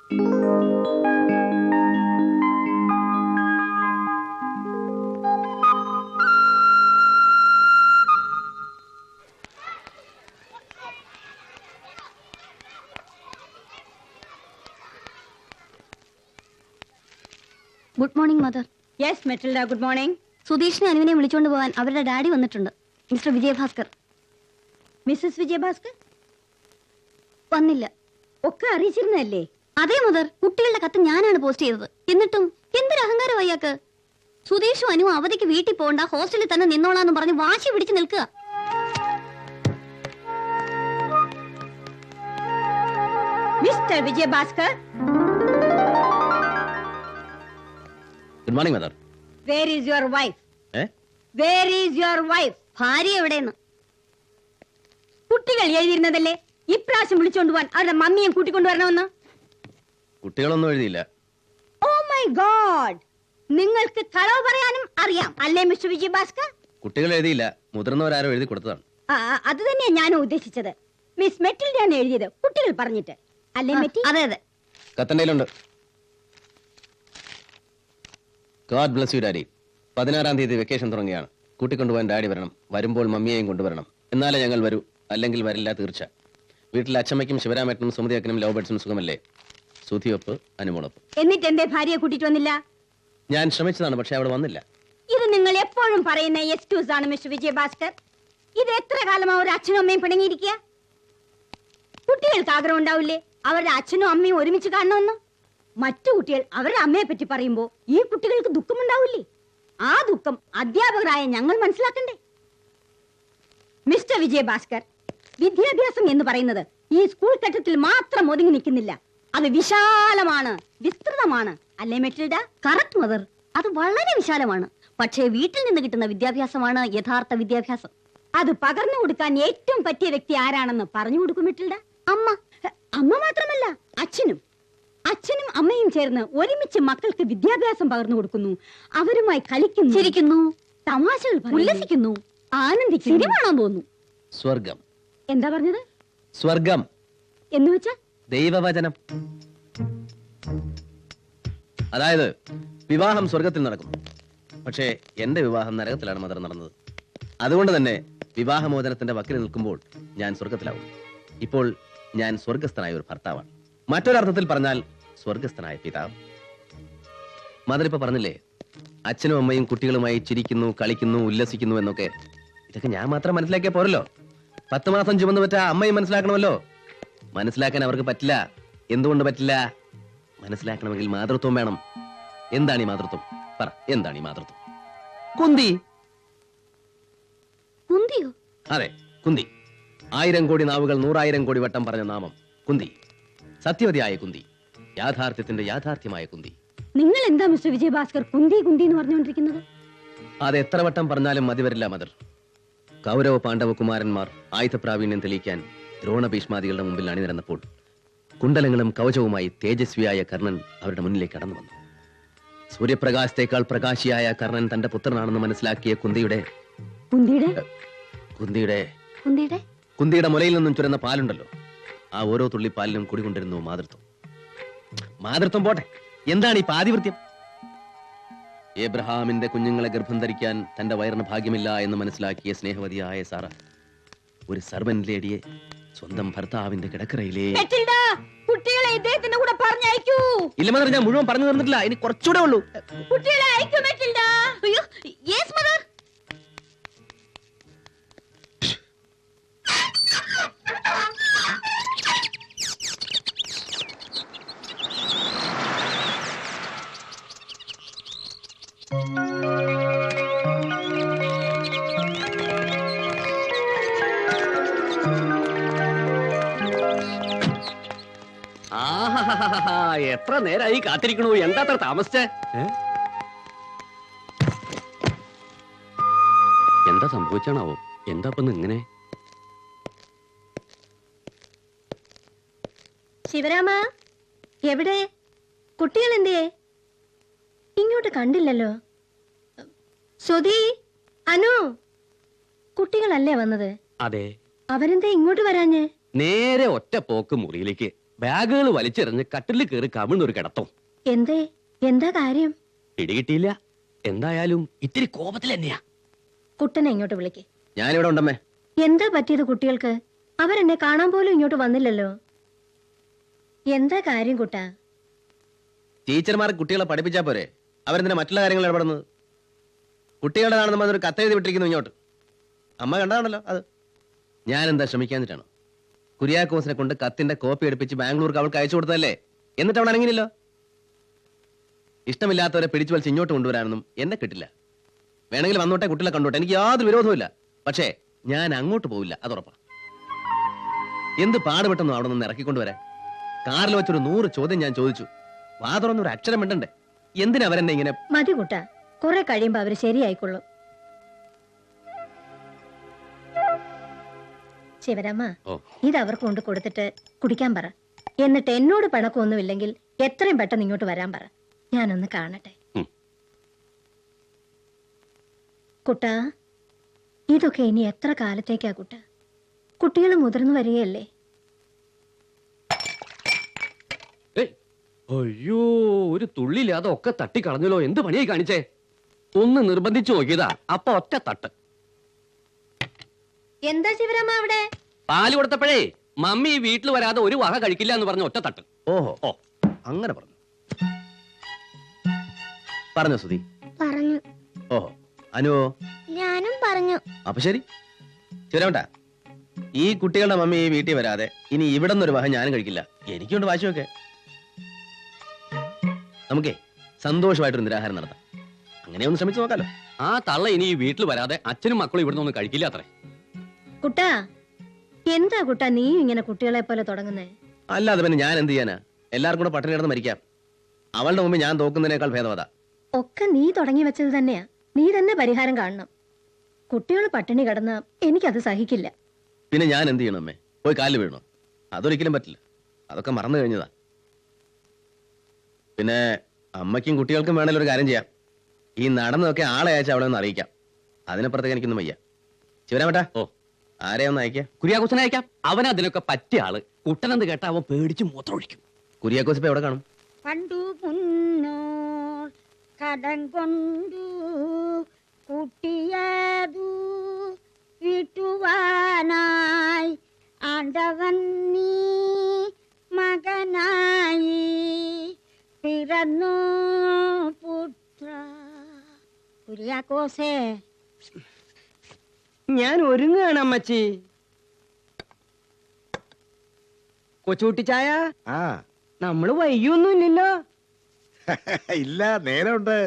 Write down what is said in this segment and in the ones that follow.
Good morning mother. Yes Matilda, good morning. സുധീഷിനെ അനുവിനെ വിളിച്ചുകൊണ്ട് പോകാൻ അവരുടെ ഡാഡി വന്നിട്ടുണ്ട്. മിസ്റ്റർ വിജയഭാസ്കർ. മിസ്സസ് വിജയഭാസ്കർ വന്നില്ല. ഒക്കെ അറിയിച്ചിരുന്നല്ലേ? അതേ മദർ, കുട്ടികളുടെ കത്ത് ഞാനാണ് പോസ്റ്റ് ചെയ്തത്. എന്നിട്ടും എന്തൊരു അഹങ്കാരം അയാൾക്ക്. സുധീഷും അനുവും അവധിക്ക് വീട്ടിൽ പോകണ്ട, ഹോസ്റ്റലിൽ തന്നെ നിന്നോളാന്ന് പറഞ്ഞ് വാശി പിടിച്ച് നിൽക്കുക. Mister Vijayabhaskar. Good morning mother. Where is your wife? Where is your wife? ഭാര്യ എവിടെയെന്ന്? കുട്ടികൾ എഴുതിയിരുന്നതല്ലേ ഇപ്രാവശ്യം വിളിച്ചോണ്ട് പോവാൻ അവരുടെ മമ്മിയെ കൂട്ടിക്കൊണ്ടുവരണമെന്ന്? കുട്ടികളൊന്നും എഴുതിയില്ല. ഓ മൈ ഗോഡ്, നിങ്ങൾക്ക് കളവ് പറയാനും അറിയാം അല്ലേ മിസ്റ്റർ വിജയഭാസ്കർ? കുട്ടികൾ എഴുതിയില്ല, മുതിർന്നവരാരോ എഴുതി കൊടുത്തതാണ്. അത് തന്നെയാ ഞാനും ഉദ്ദേശിച്ചത്. മിസ് മെറ്റിൽഡയാണ് എഴുതിയത്, കുട്ടികൾ പറഞ്ഞിട്ട് അല്ലേ മെറ്റി? അതെ അതെ, കത്തണ്ടയിലുണ്ട്. God bless you daddy. 16-ാം തീയതി വെക്കേഷൻ തുടങ്ങിയാണ്. കൂട്ടിക്കൊണ്ടുപോകാൻ ഡാഡി വരണം. വരുമ്പോൾ മമ്മിയെയും കൊണ്ടുവരണം. എന്നാലേ ഞങ്ങൾ വരൂ, അല്ലെങ്കിൽ വരില്ല തീർച്ച. വീട്ടിൽ അച്ഛമ്മയ്ക്കും ശിവരാമേട്ടനും സുമതിയക്കനും ലവ് ബേഡ്സിനും സുഖമല്ലേ? സുധിയൊപ്പ്, അനുമോളൊപ്പ്. എന്നിട്ട് എന്റെ ഭാര്യയെ കൂട്ടിട്ട് വന്നില്ല? ഞാൻ ശ്രമിച്ചതാണ്, പക്ഷെ അവിടെ വന്നില്ല. ഇത് നിങ്ങൾ എപ്പോഴും പറയുന്ന എക്സ്ക്യൂസ് ആണ് മിസ്റ്റർ വിജയഭാസ്കർ. ഇത് എത്ര കാലമാ ഒരു അച്ഛനും അമ്മയും പിണങ്ങിയിരിക്കുക? കുട്ടികൾക്ക് ആഗ്രഹം ഉണ്ടാവില്ലേ അവരുടെ അച്ഛനും അമ്മയും ഒരുമിച്ച് കാണണമെന്ന്? മറ്റു കുട്ടികൾ അവരുടെ അമ്മയെ പറ്റി പറയുമ്പോ ഈ കുട്ടികൾക്ക് ദുഃഖമുണ്ടാവില്ലേ? ആ ദുഃഖം അധ്യാപകരായ ഞങ്ങൾ മനസ്സിലാക്കണ്ടേ? മിസ്റ്റർ വിജയഭാസ്കർ, വിദ്യാഭ്യാസം എന്ന് പറയുന്നത് ഈ സ്കൂൾ ഘട്ടത്തിൽ മാത്രം ഒതുങ്ങി നിൽക്കുന്നില്ല. അത് വിശാലമാണ്, വിസ്തൃതമാണ് അല്ലേ മെറ്റിൽഡ? കറക്റ്റ് മദർ, അത് വളരെ വിശാലമാണ്. പക്ഷേ വീട്ടിൽ നിന്ന് കിട്ടുന്ന വിദ്യാഭ്യാസമാണ് യഥാർത്ഥ വിദ്യാഭ്യാസം. അത് പകർന്നു കൊടുക്കാൻ ഏറ്റവും പറ്റിയ വ്യക്തി ആരാണെന്ന് പറഞ്ഞു കൊടുക്കും മെറ്റിൽഡ. അമ്മ. അമ്മ മാത്രമല്ല, അച്ഛനും അമ്മയും ചേർന്ന് ഒരുമിച്ച് മക്കൾക്ക് വിദ്യാഭ്യാസം പകർന്നു കൊടുക്കുന്നു. അവരുമായി കളിക്കുന്നു, ചിരിക്കുന്നു, തമാശകൾ ഉല്ലസിക്കുന്നു, ആനന്ദിക്കുന്നു, സിനിമ കാണാൻ പോകുന്നു. സ്വർഗം. എന്താ പറഞ്ഞത്? സ്വർഗം എന്ന് വെച്ചാ ദൈവവചനം. അതായത് വിവാഹം സ്വർഗത്തിൽ നടക്കുന്നു. പക്ഷേ എന്റെ വിവാഹം നരകത്തിലാണ് മദർ നടന്നത്. അതുകൊണ്ട് തന്നെ വിവാഹമോചനത്തിന്റെ വക്കിൽ നിൽക്കുമ്പോൾ ഞാൻ സ്വർഗത്തിലാവും. ഇപ്പോൾ ഞാൻ സ്വർഗസ്ഥനായ ഒരു ഭർത്താവാണ്. മറ്റൊരർത്ഥത്തിൽ പറഞ്ഞാൽ സ്വർഗസ്ഥനായ പിതാവ്. മദർ ഇപ്പൊ പറഞ്ഞില്ലേ, അച്ഛനും അമ്മയും കുട്ടികളുമായി ചിരിക്കുന്നു, കളിക്കുന്നു, ഉല്ലസിക്കുന്നു എന്നൊക്കെ. ഇതൊക്കെ ഞാൻ മാത്രം മനസ്സിലാക്കിയാൽ പോരല്ലോ. 10 മാസം ചുമന്നു പറ്റ അമ്മയും മനസ്സിലാക്കണമല്ലോ. മനസ്സിലാക്കാൻ അവർക്ക് പറ്റില്ല. എന്തുകൊണ്ട് പറ്റില്ല? മനസ്സിലാക്കണമെങ്കിൽ മാതൃത്വം വേണം. എന്താണ് ഈ മാതൃത്വം? പറ, എന്താണ് ഈ മാതൃത്വം? കുന്തി. കുന്തിയോ? അതെ, കുന്തി. 1000 കോടി നാവുകൾ 100,000 കോടി വട്ടം പറഞ്ഞ നാമം കുന്തി. സത്യവതിയായ കുന്തി, യാഥാർത്ഥ്യത്തിന്റെ യാഥാർത്ഥ്യമായ കുന്തി. നിങ്ങൾ എന്താ മിസ്റ്റർ വിജയഭാസ്കർ കുന്തി കുന്തി എന്ന് പറഞ്ഞുകൊണ്ടിരിക്കുന്നത്? അത് എത്ര വട്ടം പറഞ്ഞാലും മതി വരില്ല മദർ. കൗരവ പാണ്ഡവ കുമാരന്മാർ ആയുധപ്രാവീണ്യം തെളിയിക്കാൻ ദ്രോണ ഭീഷ്മാദികളുടെ മുമ്പിൽ അണിനിരന്നപ്പോൾ കുണ്ടലങ്ങളും കവചവുമായി തേജസ്വിയായ കർണൻ അവരുടെ മുന്നിലേക്ക് കടന്നു വന്നു. സൂര്യപ്രകാശത്തേക്കാൾ പ്രകാശിയായ കർണൻ തന്റെ പുത്രനാണെന്ന് മനസ്സിലാക്കിയ കുന്തിയുടെ മുലയിൽ നിന്നും ചുരന്ന പാലുണ്ടല്ലോ, ആ ഓരോ തുള്ളി പാലിനും കുടികൊണ്ടിരുന്നു മാതൃത്വം. മാതൃത്വം പോട്ടെ, എന്താണ് ഈ പാതിവൃത്യം? ഏബ്രഹാമിന്റെ കുഞ്ഞുങ്ങളെ ഗർഭം ധരിക്കാൻ തന്റെ വയറിന് ഭാഗ്യമില്ല എന്ന് മനസ്സിലാക്കിയ സ്നേഹവതിയായ സാറ ഒരു സർവന്റ് ലേഡിയെ സ്വന്തം ഭർത്താവിന്റെ കിടക്കറയിലേ. കുട്ടികളെ ഇദ്ദേഹത്തിന്റെ കൂടെ പറഞ്ഞയക്കൂ. ഇല്ല മദർ, ഞാൻ മുഴുവൻ പറഞ്ഞു തീർന്നിട്ടില്ല, ഇനി കുറച്ചുകൂടെ ഉള്ളൂ. കുട്ടികളെ അയക്കൂ മെറ്റിൽഡ. അയ്യോ, യെസ് മദർ. എത്ര നേരായി കാത്തിരിക്കണു, എന്താ അത്ര താമസിച്ചേ? എന്താ സംഭവിച്ചാണാവോ? എന്താ ഇങ്ങനെ? ശിവരാമ, എവിടെ? കുട്ടികൾ എന്തേ? ഇങ്ങോട്ട് കണ്ടില്ലല്ലോ. സുധി, അനു, കുട്ടികളല്ലേ വന്നത്? അതെ. അവരെന്താ ഇങ്ങോട്ട് വരാഞ്ഞേ? നേരെ ഒറ്റ പോക്ക് മുറിയിലേക്ക്. ബാഗുകൾ വലിച്ചെറിഞ്ഞ് കട്ടിലിൽ കയറി കമിഴ്ന്നൊരു കിടത്തം. എന്തേ, എന്താ കാര്യം? പിടികിട്ടിയില്ല. എന്തായാലും ഇത്തിരി കോപത്തിൽ തന്നെയാ. കുട്ടനെ ഇങ്ങോട്ട് വിളിക്ക്. ഞാനിവിടെ ഉണ്ടമ്മേ. എന്താ പറ്റിയത് കുട്ടികൾക്ക്? അവരെന്നെ കാണാൻ പോലും ഇങ്ങോട്ട് വന്നില്ലല്ലോ. എന്താ കാര്യം കുട്ടാ? ടീച്ചർമാർ കുട്ടികളെ പഠിപ്പിച്ചാ പോരെ, അവരെന്തിനാ മറ്റുള്ള കാര്യങ്ങൾ ഇടപെടുന്നത്? കുട്ടികളുടെ കാണുന്ന ഒരു കത്തെഴുതി വിട്ടിരിക്കുന്നു ഇങ്ങോട്ട്. അമ്മ കണ്ടതാണല്ലോ അത്. ഞാൻ എന്താ ശ്രമിക്കാന്നിട്ടാണോ? കുര്യാക്കോസിനെ കൊണ്ട് കത്തിന്റെ കോപ്പി എടുപ്പിച്ച് ബാംഗ്ലൂർക്ക് അവൾക്ക് അയച്ചു കൊടുത്തതല്ലേ? എന്നിട്ട് അവൾ അനങ്ങില്ലല്ലോ. ഇഷ്ടമില്ലാത്തവരെ പിടിച്ചു വലിച്ച് ഇങ്ങോട്ട് കൊണ്ടുവരാനൊന്നും എന്നെ കിട്ടില്ല. വേണമെങ്കിൽ വന്നോട്ടെ, കുട്ടികളെ കണ്ടോട്ടെ, എനിക്ക് യാതൊരു വിരോധവുമില്ല. പക്ഷേ ഞാൻ അങ്ങോട്ട് പോവില്ല, അതുറപ്പാ. എന്ത് പാടുപെട്ടെന്നോ അവിടെ നിന്ന് ഇറക്കിക്കൊണ്ടുവരാൻ. കാറിൽ വെച്ചൊരു 100 ചോദ്യം ഞാൻ ചോദിച്ചു. വാതുറന്നൊരു അക്ഷരം മിണ്ടണ്ടേ? എന്തിനാ അവരെന്നെ ഇങ്ങനെ? മതി കുട്ടാ, കുറെ കഴിയുമ്പോ അവര് ശരിയായിക്കൊള്ളും. ശിവരാമ, ഇത് അവർക്ക് കൊണ്ട് കൊടുത്തിട്ട് കുടിക്കാൻ പറ. എന്നിട്ട് എന്നോട് പിണക്കമൊന്നുമില്ലെങ്കിൽ എത്രയും പെട്ടെന്ന് ഇങ്ങോട്ട് വരാൻ പറ. ഞാനൊന്ന് കാണട്ടെ. കുട്ടാ, ഇതൊക്കെ ഇനി എത്ര കാലത്തേക്കാ കുട്ടാ? കുട്ടികൾ മുതിർന്നു വരികയല്ലേ? അയ്യോ, ഒരു തുള്ളിയില്ലാതെ ഒക്കെ തട്ടിക്കളഞ്ഞല്ലോ. എന്ത് പണിയായി കാണിച്ചേ? ഒന്ന് നിർബന്ധിച്ചു നോക്കിയതാ, അപ്പൊ ഒറ്റ തട്ട്. എന്താ ശിവരാമ അവിടെ? പാല് കൊടുത്തപ്പോഴേ മമ്മി വീട്ടിൽ വരാതെ ഒരു വക കഴിക്കില്ല എന്ന് പറഞ്ഞ ഒറ്റ തട്ട്. ഓഹോ, ഓ, അങ്ങനെ പറഞ്ഞു. പറഞ്ഞോ സുധി? പറഞ്ഞു. ഓഹോ, അനുവോ? ഞാനും പറഞ്ഞു. അപ്പൊ ശരി, ശരിയാവട്ടെ. ഈ കുട്ടികളുടെ മമ്മി ഈ വീട്ടിൽ വരാതെ ഇനി ഇവിടെ നിന്നൊരു വഹ ഞാനും കഴിക്കില്ല. എനിക്കുണ്ട് വാശിയൊക്കെ. നമുക്കേ സന്തോഷമായിട്ടൊരു നിരാഹാരം നടത്താം. അങ്ങനെ ഒന്ന് ശ്രമിച്ചു നോക്കാലോ. ആ തള്ള ഇനി ഈ വീട്ടിൽ വരാതെ അച്ഛനും മക്കളും ഇവിടുന്ന് ഒന്നും കഴിക്കില്ല അത്രേ. കുട്ടാ, എന്താ കുട്ടാ നീ ഇങ്ങനെ കുട്ടികളെ പോലെ തുടങ്ങുന്നേ? അല്ലാതെ പിന്നെ ഞാൻ എന്ത് ചെയ്യാനാ? എല്ലാവർക്കും കൂടെ പട്ടിണി കിടന്ന് മരിക്കാം. അവളുടെ മുമ്പ് ഞാൻ തോക്കുന്നതിനേക്കാൾ ഭേദവതാ. ഒക്കെ നീ തുടങ്ങി വെച്ചത് തന്നെയാ. നീ തന്നെ പരിഹാരം കാണണം. കുട്ടികൾ പട്ടിണി കിടന്ന എനിക്കത് സഹിക്കില്ല. പിന്നെ ഞാൻ എന്ത് ചെയ്യണം അമ്മേ? പോയി കാലിൽ വീഴണോ? അതൊരിക്കലും പറ്റില്ല. അതൊക്കെ മറന്നു കഴിഞ്ഞതാ. പിന്നെ അമ്മയ്ക്കും കുട്ടികൾക്കും വേണേലും ഒരു കാര്യം ചെയ്യാം. ഈ നടന്നതൊക്കെ ആളെ അയച്ചാൽ അവളെ ഒന്ന് അറിയിക്കാം. അതിനപ്പുറത്തേക്ക് എനിക്കൊന്നും വയ്യ. ശിവരാമേട്ടാ, ഓ, ആരെയാ ഒന്ന് അയക്കാം? കുര്യാക്കോസിനെ അയക്കാം. അവൻ അതിനൊക്കെ പറ്റിയ ആള്. കുട്ടനെന്ന് കേട്ടാ അവൻ പേടിച്ച് മൂത്രമൊഴിക്കും. കുര്യാക്കോസ് ഇപ്പൊ എവിടെ കാണും? പണ്ടു മുന്നോർ കടം കൊണ്ടു കുട്ടിയതു വിട്ടുവാനായി ആണ്ടവൻ നീ മകനായി പിറന്നു പുത്ര. കുര്യാക്കോസേ, ഞാൻ ഒരുങ്ങാണ് അമ്മച്ചി. കൊച്ചുകുട്ടി ചായ, ആ നമ്മള് വൈകിയൊന്നുമില്ലല്ലോ. ഇല്ല, നേരമുണ്ട്.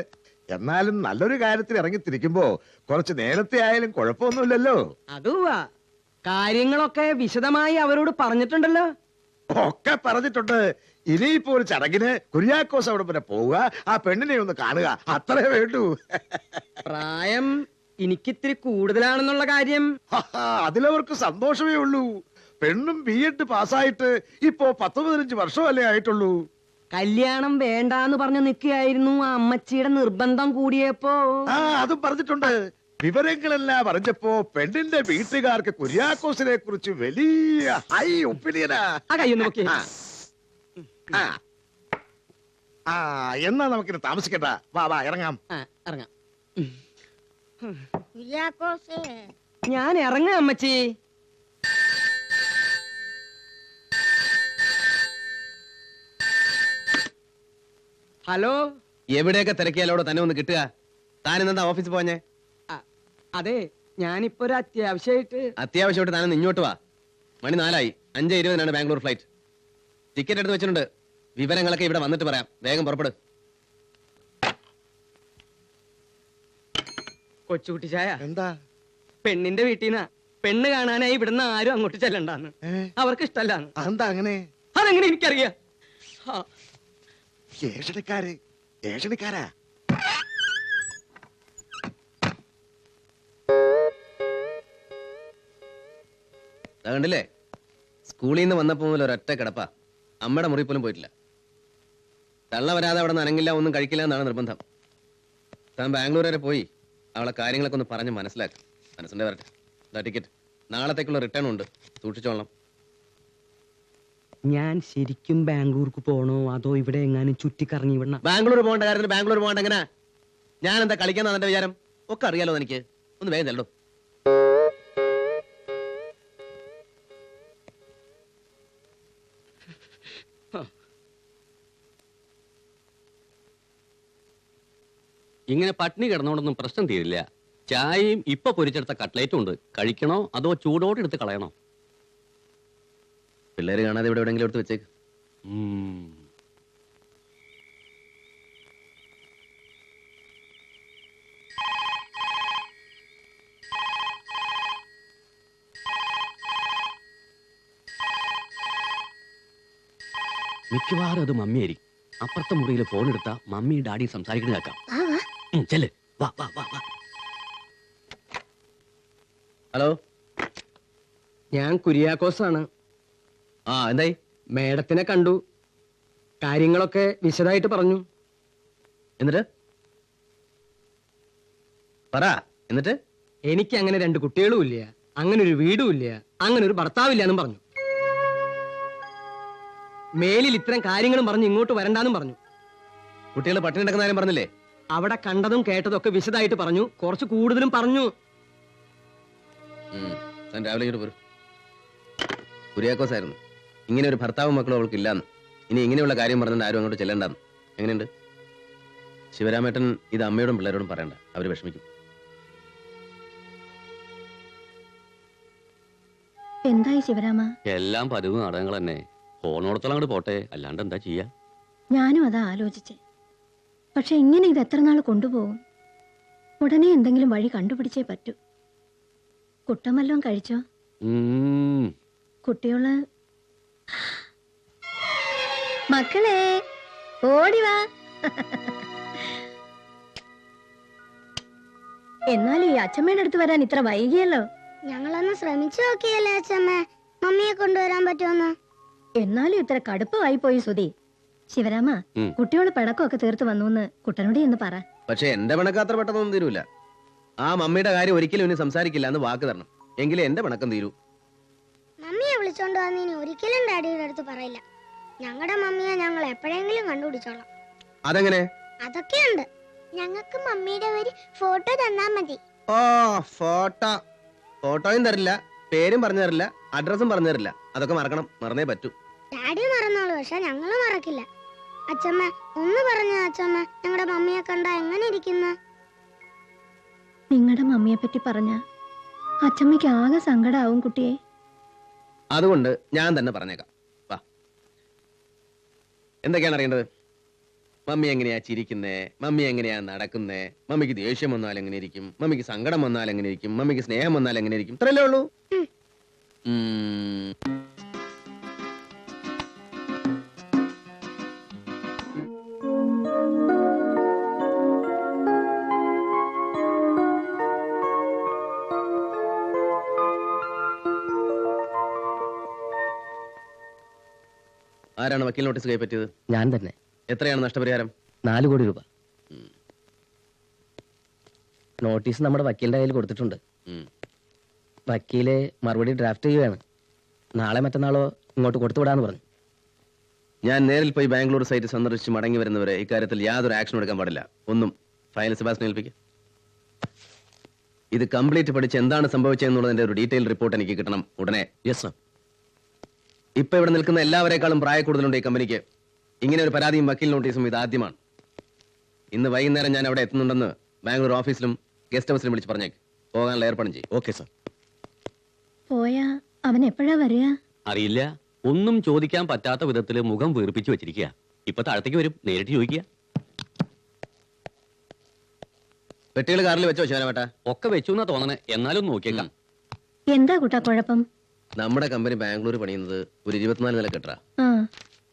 എന്നാലും നല്ലൊരു കാര്യത്തിൽ ഇറങ്ങിത്തിരിക്കുമ്പോ കുറച്ച് നേരത്തെ ആയാലും കുഴപ്പമൊന്നുമില്ലല്ലോ. അതുവാ, കാര്യങ്ങളൊക്കെ വിശദമായി അവരോട് പറഞ്ഞിട്ടുണ്ടല്ലോ. ഒക്കെ പറഞ്ഞിട്ടുണ്ട്. ഇനിയിപ്പോ ഒരു ചടങ്ങിന് കുര്യാക്കോസ് അവിടെ വരെ പോവുക, ആ പെണ്ണിനെ ഒന്ന് കാണുക, അത്രേ വേണ്ടൂ. പ്രായം എനിക്കിത്തിരി കൂടുതലാണെന്നുള്ള കാര്യം അതിലവർക്ക് സന്തോഷമേ ഉള്ളൂ. പെണ്ണും BEd പാസ്സായിട്ട് ഇപ്പോ 10-15 വർഷമല്ലേ ആയിട്ടുള്ളൂ. കല്യാണം വേണ്ടാന്ന് പറഞ്ഞു നിൽക്കുകയായിരുന്നു. ആ അമ്മച്ചിയുടെ നിർബന്ധം കൂടിയപ്പോ അതും പറഞ്ഞിട്ടുണ്ട്. വിവരങ്ങളെല്ലാം അറിഞ്ഞപ്പോ പെണ്ണിന്റെ വീട്ടുകാർക്ക് കുര്യാക്കോസിനെ കുറിച്ച് വലിയ ഹൈ ഒപ്പീനിയനാ. ആ കയ്യൊന്ന് നോക്കി. എന്നാ നമുക്കിത് താമസിക്കണ്ട. വാ വാ, ഇറങ്ങാം. ഇറങ്ങാം. കുര്യാക്കോസേ, ഞാൻ ഇറങ്ങാം അമ്മച്ചി. ഹലോ, എവിടെയൊക്കെ തിരക്കിയാലോടെ തന്നെ ഒന്ന് കിട്ടുക? താനിന്നെന്താ ഓഫീസിൽ പോഞ്ഞേ? അതെ, ഞാനിപ്പോ ഒരു അത്യാവശ്യമായിട്ട്. അത്യാവശ്യമായിട്ട് താനൊന്ന് ഇങ്ങോട്ട് വാ. മണി 4 ആയി. 5:20 ബാംഗ്ലൂർ ഫ്ലൈറ്റ്. ടിക്കറ്റ് എടുത്ത് വെച്ചിട്ടുണ്ട്. വിവരങ്ങളൊക്കെ ഇവിടെ വന്നിട്ട് പറയാം. വേഗം പുറപ്പെടു. കൊച്ചുകുട്ടി ചായ, എന്താ? പെണ്ണിന്റെ വീട്ടിൽ നിന്നാ. പെണ്ണ് കാണാനായി ഇവിടുന്ന് ആരും അങ്ങോട്ട് ചെല്ലണ്ടാന്ന്. അവർക്ക് ഇഷ്ടല്ലാന്ന്. എന്താ അങ്ങനെ? അതെങ്ങനെ എനിക്കറിയാം? ഏഷണിക്കാരാ. കണ്ടില്ലേ, സ്കൂളിൽ നിന്ന് വന്നപ്പോ മുതൽ ഒരൊറ്റ കിടപ്പാ. അമ്മയുടെ മുറി പോലും പോയിട്ടില്ല. തള്ള വരാതെ അവിടെ നിന്ന് അനങ്ങില്ല, ഒന്നും കഴിക്കില്ല എന്നാണ് നിർബന്ധം. താൻ ബാംഗ്ലൂർ വരെ പോയി അവളെ കാര്യങ്ങളൊക്കെ ഒന്ന് പറഞ്ഞ് മനസ്സിലാക്കി. മനസ്സിന്റെ വരട്ടെ. ടിക്കറ്റ് നാളത്തേക്കുള്ള റിട്ടേൺ ഉണ്ട്, സൂക്ഷിച്ചോളണം. ഞാൻ ശരിക്കും ബാംഗ്ലൂർക്ക് പോണോ അതോ ഇവിടെ എങ്ങാനും ചുറ്റിക്കറങ്ങി വിടണ? ബാംഗ്ലൂർ പോകേണ്ട കാര്യത്തിന് ബാംഗ്ലൂർ പോകേണ്ട എങ്ങനെ? ഞാൻ എന്താ കളിക്കാന്നാ എന്റെ വിചാരം? ഒക്കെ അറിയാലോ എനിക്ക്. ഒന്ന് വേഗം ചെല്ലടോ. ഇങ്ങനെ പട്ടിണി കിടന്നോണ്ടൊന്നും പ്രശ്നം തീരില്ല. ചായയും ഇപ്പൊ പൊരിച്ചെടുത്ത കട്ട്ലേറ്റും ഉണ്ട്. കഴിക്കണോ അതോ ചൂടോടെ എടുത്ത് കളയണോ? പിള്ളേര് കാണാതെ ഇവിടെ എവിടെയെങ്കിലും എടുത്ത് വെച്ചേക്ക്. മിക്കവാറും അത് മമ്മിയായിരിക്കും. അപ്പുറത്തെ മുറിയിൽ ഫോൺ എടുത്താ മമ്മി ഡാഡി സംസാരിക്കുന്നത് കേൾക്കാം. ചെല്ല്. വാ വാ വാ വാ. ഹലോ, ഞാൻ കുര്യാക്കോസാണ്. ആ എന്തായി? മേഡത്തിനെ കണ്ടു, കാര്യങ്ങളൊക്കെ വിശദമായിട്ട് പറഞ്ഞു. എന്നിട്ട് പറ. എന്നിട്ട് എനിക്ക് അങ്ങനെ 2 കുട്ടികളും ഇല്ല, അങ്ങനെ ഒരു വീടും ഇല്ല, അങ്ങനെ ഒരു ഭർത്താവില്ല എന്നും പറഞ്ഞു. മേലിൽ ഇത്തരം കാര്യങ്ങളും പറഞ്ഞ് ഇങ്ങോട്ട് വരണ്ടാന്നും പറഞ്ഞു. കുട്ടികൾ പട്ടിണി കിടക്കുന്ന കാര്യം പറഞ്ഞില്ലേ? അവിടെ കണ്ടതും കേട്ടതും ഒക്കെ വിശദമായിട്ട് പറഞ്ഞു, കുറച്ച് കൂടുതലും പറഞ്ഞു. താൻ രാവിലെ ഇങ്ങോട്ട് പോരും. കുര്യാക്കോസായിരുന്നു. ഇങ്ങനെ ഒരു ഭർത്താവും മക്കളും അവൾക്ക് ഇല്ലാന്ന്. ഇനി ഇങ്ങനെയുള്ള കാര്യം പറഞ്ഞിട്ട് ആരും അങ്ങോട്ട് ചെല്ലണ്ടെന്ന്. എങ്ങനെയുണ്ട്? ശിവരാമേട്ടൻ ഇത് അമ്മയോടും പിള്ളേരോടും പറയണ്ട, അവര് വിഷമിക്കും. എന്തായി ശിവരാമ? എല്ലാം പതിവ് നാടകങ്ങൾ തന്നെ. ഫോണോടത്തോളം അങ്ങോട്ട് പോട്ടെ, അല്ലാണ്ട് എന്താ ചെയ്യാ? ഞാനും അതാ ആലോചിച്ചേ. പക്ഷെ ഇങ്ങനെ ഇത് എത്ര നാൾ കൊണ്ടുപോകും? ഉടനെ എന്തെങ്കിലും വഴി കണ്ടുപിടിച്ചേ പറ്റൂ. കുട്ടം വല്ലതും കഴിച്ചോ? കുട്ടികള് മക്കളെ ഓടിവാ. എന്നാലും ഈ അച്ഛമ്മയുടെ അടുത്ത് വരാൻ ഇത്ര വൈകിയല്ലോ. ഞങ്ങളൊന്ന് ശ്രമിച്ചു നോക്കിയല്ലേ അച്ഛമ്മ, മമ്മിയെ കൊണ്ടുവരാൻ പറ്റുമെന്ന്. എന്നാലും ഇത്ര കടുപ്പമായി പോയി സുധി. ശിവരാമ, കുട്ടിയോട് പിണക്കമൊക്കെ തീർത്ത് വന്നു എന്ന് കുട്ടനോട് എന്ന് പറ. പക്ഷെ എന്റെ പിണക്കം അത്ര പെട്ടെന്നൊന്നും തീരൂല. ആ മമ്മിയുടെ കാര്യം ഒരിക്കലും ഇനി സംസാരിക്കില്ല എന്ന് വാക്ക് തരണം, എങ്കിലേ എന്റെ പിണക്കം തീരൂ. മമ്മിയെ വിളിച്ചോണ്ട് വന്നിനി ഒരിക്കലും ഡാഡിയുടെ അടുത്ത് പറയില്ല. ഞങ്ങളുടെ മമ്മിയെ ഞങ്ങൾ എപ്പോഴെങ്കിലും കണ്ടുപിടിച്ചോളാം. അതെങ്ങനെ? അതൊക്കെയുണ്ട്. ഞങ്ങൾക്ക് മമ്മിയുടെ ഒരു ഫോട്ടോ തന്നാ മതി. ഓ, ഫോട്ടോയും തരില്ല, പേരും പറഞ്ഞു തരില്ല, അഡ്രസ്സും പറഞ്ഞു തരില്ല. അതൊക്കെ മറക്കണം, മറന്നേ പറ്റൂ. ഡാഡി മറന്നോളൂ, പക്ഷെ ഞങ്ങള് മറക്കില്ല. അച്ഛമ്മ ഒന്ന് പറഞ്ഞ അച്ഛമ്മ, ഞങ്ങളുടെ മമ്മിയെ കണ്ട എങ്ങനെ ഇരിക്കുന്ന? നിങ്ങളുടെ മമ്മിയെ പറ്റി പറഞ്ഞ അച്ഛമ്മയ്ക്ക് ആകെ സങ്കടാവും കുട്ടിയെ. അതുകൊണ്ട് ഞാൻ തന്നെ പറഞ്ഞേക്കാം. വാ, എന്തൊക്കെയാണ് അറിയേണ്ടത്? മമ്മി എങ്ങനെയാ ചിരിക്കുന്നേ, മമ്മി എങ്ങനെയാ നടക്കുന്നേ, മമ്മിക്ക് ദേഷ്യം വന്നാൽ എങ്ങനെ ഇരിക്കും, മമ്മിക്ക് സങ്കടം വന്നാൽ എങ്ങനെ ഇരിക്കും, മമ്മിക്ക് സ്നേഹം വന്നാൽ എങ്ങനെ ഇരിക്കും, ഇത്രയല്ലേ ഉള്ളൂ. ആരാണ് വക്കീൽ നോട്ടീസ് കൈപ്പറ്റിയത്? ഞാൻ തന്നെ. എത്രയാണ് നഷ്ടപരിഹാരം? 4 കോടി രൂപ. നോട്ടീസ് നമ്മുടെ വക്കീലിന്റെ കയ്യിൽ കൊടുത്തിട്ടുണ്ട്. വക്കീല് മറുപടി ഡ്രാഫ്റ്റ് ചെയ്യുകയാണ്. നാളെ മറ്റന്നാളോ ഇങ്ങോട്ട് കൊടുത്തുവിടാന്ന് പറഞ്ഞു. ഞാൻ നേരിൽ പോയി ബാംഗ്ലൂർ സൈറ്റ് സന്ദർശിച്ച് മടങ്ങി വരുന്നവരെ ഇക്കാര്യത്തിൽ യാതൊരു ആക്ഷൻ എടുക്കാൻ പാടില്ല. ഒന്നും ഫയൽ സെബാസ്റ്റിനെ ഏൽപ്പിക്കുക. ഇത് കംപ്ലീറ്റ് പഠിച്ച് എന്താണ് സംഭവിച്ചതെന്നുള്ളതിന്റെ ഒരു ഡീറ്റെയിൽ റിപ്പോർട്ട് എനിക്ക് കിട്ടണം ഉടനെ. Yes sir. ഇപ്പൊ ഇവിടെ നിൽക്കുന്ന എല്ലാവരെക്കാളും പ്രായ കൂടുതലുണ്ട് ഈ കമ്പനിക്ക്. ഇങ്ങനെ ഒരു പരാതിയും വക്കീൽ നോട്ടീസും ഇത് ആദ്യമാണ്. ഇന്ന് വൈകുന്നേരം ഞാൻ അവിടെ എത്തുന്നുണ്ടെന്ന് ബാംഗ്ലൂർ ഓഫീസിലും ഗസ്റ്റ് ഹൗസിലും വിളിച്ച് പറഞ്ഞേക്ക്. പോകാനുള്ള ഏർപ്പാടും ചെയ്യും. Okay sir. പോയാ അവൻ എപ്പോഴാ വരിക? അറിയില്ല. ഒന്നും ചോദിക്കാൻ പറ്റാത്ത വിധത്തില് മുഖം വീർപ്പിച്ചു വെച്ചിരിക്കുക. ഇപ്പൊ താഴത്തേക്ക് വരും, നേരിട്ട് ചോദിക്കുക. പെട്ടികൾ കാറിൽ വെച്ചോ ശിവരാമേട്ട? ഒക്കെ വെച്ചു എന്നാ തോന്നണേ, എന്നാലും നോക്കിയേക്കാം. എന്താ കുട്ടാ കുഴപ്പം? നമ്മുടെ കമ്പനി ബാംഗ്ലൂർ പണിയുന്നത് ഒരു 24 നില കെട്ടറ. ആ,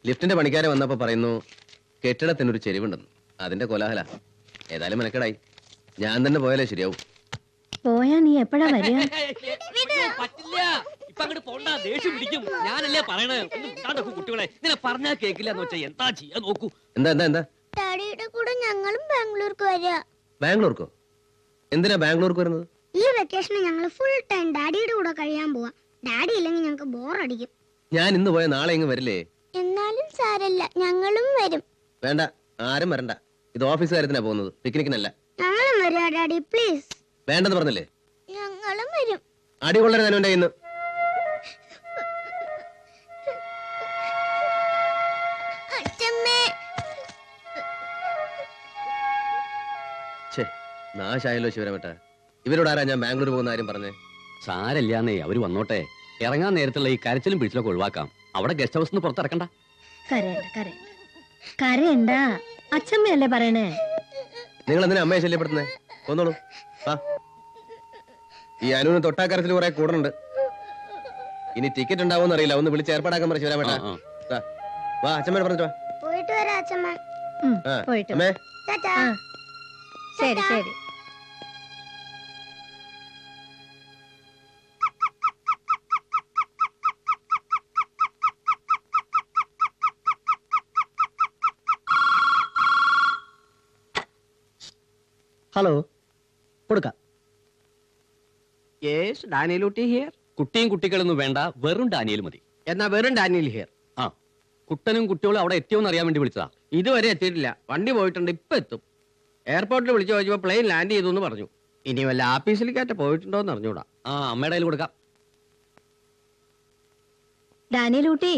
ലിഫ്റ്റിന്റെ പണിക്കാരെ വന്നപ്പോ പറയുന്നു കെട്ടിടത്തിനൊരു ചെരിവുണ്ടെന്ന്. അതിന്റെ കോലാഹല. ഏതായാലും മെനക്കെടായി. ഞാൻ തന്നെ പോയാലേ ശരിയാവും. പോയാ നീ എപ്പോഴാ വരിക? പറ്റില്ല, ഇപ്പൊ അങ്ങോട്ട് പോണ്ട, ദേഷ്യം പിടിക്കും. ഞാനല്ലേ പറയണേ, കുട്ടികളെ ഇങ്ങനെ പറഞ്ഞാൽ കേക്കില്ല എന്ന് വെച്ചാൽ എന്താ ചെയ്യാൻ നോക്കൂ. എന്താ എന്താ എന്താ? ഡാഡിയുടെ കൂടെ ഞങ്ങളും ബാംഗ്ലൂർക്ക് വരിക. ബാംഗ്ലൂർക്കോ? എന്തിനാ ബാംഗ്ലൂർക്ക് വരുന്നത്? ഈ വെക്കേഷന് ഞങ്ങൾ ഫുൾ ടൈം ഡാഡിയുടെ കൂടെ കഴിയാൻ പോവാ. ഡാഡി ഇല്ലെങ്കിൽ ഞങ്ങൾക്ക് ബോറടിക്കും. ഞാൻ ഇന്ന് പോയ നാളെ ഇങ്ങ് വരില്ലേ? എന്നാലും സാരല്ല, ഞങ്ങളും വരും. വേണ്ട, ആരും വരണ്ട. ഇത് ഓഫീസ് കാര്യത്തിനാ പോകുന്നത്, പിക്നിക്കിനല്ല. ഞങ്ങളും വരും ഡാഡി, പ്ലീസ്. വേണ്ടെന്ന് പറഞ്ഞില്ലേ? ഞങ്ങളും വരും. അടി കൊള്ളരുത് അനുവിന്റെ ഇന്ന്. അച്ഛമ്മേ. ഛേ, നാശായല്ലോ ശിവരമേട്ട. ഇവരോട് ആരാ ഞാൻ ബാംഗ്ലൂർ പോകുന്ന കാര്യം പറഞ്ഞേ? സാരല്ലാന്നേ, അവര് വന്നോട്ടെ. ഇറങ്ങാൻ നേരത്തുള്ള ഈ കരച്ചിലും പിടിച്ചിലൊക്കെ ഒഴിവാക്കാം. അവിടെ ഗസ്റ്റ് ഹൗസിൽ പുറത്തിറക്കണ്ട. കരയണ്ട കരയണ്ട കരയണ്ട, അച്ഛമ്മയല്ലേ പറയണേ. നിങ്ങൾ എന്തിനാ അമ്മയെ ശല്യപ്പെടുത്തുന്നേ? ഒന്നോളൂ. വാ. ഈ അനുവിന് തൊട്ടാക്കരത്തിൽ കുറെ കൂടുന്നുണ്ട്. ഇനി ടിക്കറ്റ് ഉണ്ടാവുമെന്ന് അറിയില്ല, ഒന്ന് വിളിച്ച് ഏർപ്പാടാക്കാൻ പറ ശിവരാമേട്ട. വാ, അച്ഛമ്മ പറഞ്ഞിട്ട് വാ. പോയിട്ട് വരാം അച്ഛമ്മ. പോയിട്ട് അമ്മേ. ടാറ്റാ. ആ, ശരി ശരി. ഹലോ, കൊടുക്കാം. യെസ്, ഡാനിയലൂട്ടി ഹിയർ. കുട്ടിയും കുട്ടികളൊന്നും വേണ്ട, വെറും ഡാനിയൽ മതി. എന്നാ വെറും ഡാനിയൽ ഹിയർ. ആ, കുട്ടനും കുട്ടികളും അവിടെ എത്തിയോന്ന് അറിയാൻ വേണ്ടി വിളിച്ചതാ. ഇതുവരെ എത്തിയിട്ടില്ല, വണ്ടി പോയിട്ടുണ്ട്, ഇപ്പൊ എത്തും. എയർപോർട്ടിൽ വിളിച്ചു ചോദിച്ചപ്പോ പ്ലെയിൻ ലാൻഡ് ചെയ്തു എന്ന് പറഞ്ഞു. ഇനി വല്ല ആഫീസിലേക്കായിട്ട് പോയിട്ടുണ്ടോ എന്ന് അറിഞ്ഞൂടാ. ആ, അമ്മയുടെ കയ്യിൽ കൊടുക്കാം. ഡാനിയലൂട്ടി,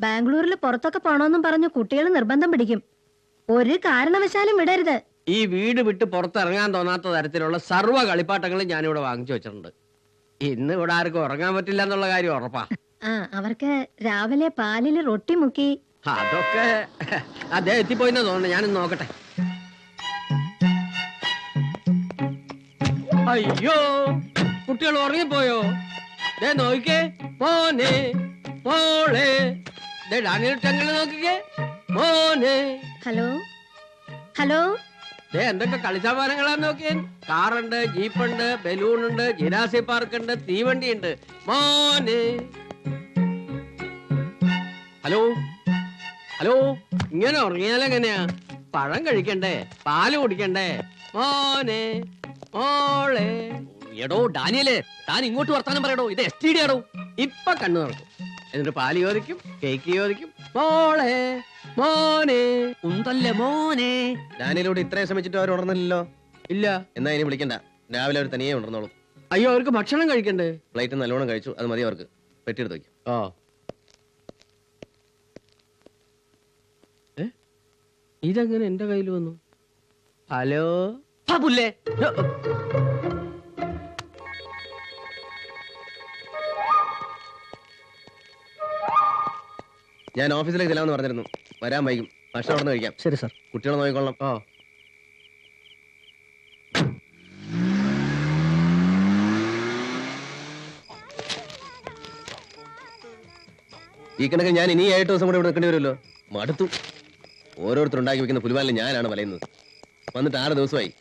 ബാംഗ്ലൂരിൽ പുറത്തൊക്കെ പോണോന്നും പറഞ്ഞു കുട്ടികൾ നിർബന്ധം പിടിക്കും. ഒരു കാരണവശാലും വിടരുത്. ഈ വീട് വിട്ട് പുറത്തിറങ്ങാൻ തോന്നാത്ത തരത്തിലുള്ള സർവ്വ കളിപ്പാട്ടങ്ങളും ഞാനിവിടെ വാങ്ങിച്ചു വെച്ചിട്ടുണ്ട്. ഇന്ന് ഇവിടെ ആർക്കും ഉറങ്ങാൻ പറ്റില്ല എന്നുള്ള കാര്യം ഉറപ്പാ. ആ, അവർക്ക് രാവിലെ പാലിൽ റൊട്ടി മുക്കി. അതൊക്കെ അദ്ദേഹം എത്തിപ്പോയിന്നാ തോന്നുന്നു. ഞാനിന്ന് നോക്കട്ടെ. അയ്യോ, കുട്ടികൾ ഉറങ്ങിപ്പോയോ? ദേ നോക്കിക്കേ, മോനെ മോളെ. ദേ ഡാനിയൽ ചങ്ങളെ നോക്കിക്കേ, മോനെ. Hello hello. ദേ എന്തൊക്കെ കളിസാമാനങ്ങളാന്ന് നോക്കിയേ. കാറുണ്ട്, ജീപ്പുണ്ട്, ബലൂണുണ്ട്, ജിരാസി പാർക്ക് ഉണ്ട്, തീവണ്ടി ഉണ്ട്. മോനെ. ഹലോ ഹലോ, ഇങ്ങനെ ഉറങ്ങിയാലെങ്ങനെയാ? പഴം കഴിക്കണ്ടേ, പാല് കുടിക്കണ്ടേ? മോനെ മോളെ. എടോ ഡാനിയല്, താൻ ഇങ്ങോട്ട് വർത്താനം പറയടോ. ഇത് STD ആടോ. ഇപ്പൊ കണ്ണു തുറക്കും, എന്നിട്ട് പാല് ചോദിക്കും, കേക്ക് ചോദിക്കും. മോളെ മോനെ. ഉന്തല്ലേ മോനെ. ഡാനിയലോട് ഇത്രയും ശ്രമിച്ചിട്ട് അവർ ഉണർന്നില്ലല്ലോ. ഇല്ല. എന്നാ ഇനി വിളിക്കണ്ട, രാവിലെ അവർ തനിയെ ഉണർന്നോളൂ. അയ്യോ, അവർക്ക് ഭക്ഷണം കഴിക്കണ്ടേ? ഫ്ലൈറ്റ് നല്ലോണം കഴിച്ചു, അത് മതി അവർക്ക്. പെട്ടിയെടുത്ത് വയ്ക്കും. ആ, ഇതെങ്ങനെ എന്റെ കയ്യിൽ വന്നു? ഹലോ. പുല്ലേ. ഞാൻ ഓഫീസിലേക്ക് ചെല്ലാമെന്ന് പറഞ്ഞിരുന്നു. വരാൻ വൈകും. ഭക്ഷണം അവിടെ നിന്ന് കഴിക്കാം. ശരി സാർ. കുട്ടികളെ നോക്കിക്കൊള്ളാം. ഓ, ഈ കണക്ക് ഞാൻ ഇനി 7 ദിവസം കൂടെ ഇവിടെ നിൽക്കേണ്ടി വരുമല്ലോ. മടുത്തു. ഓരോരുത്തർ ഉണ്ടാക്കി വെക്കുന്ന പുലിവാലിന് ഞാനാണ് വലയുന്നത്. വന്നിട്ട് 6 ദിവസമായി.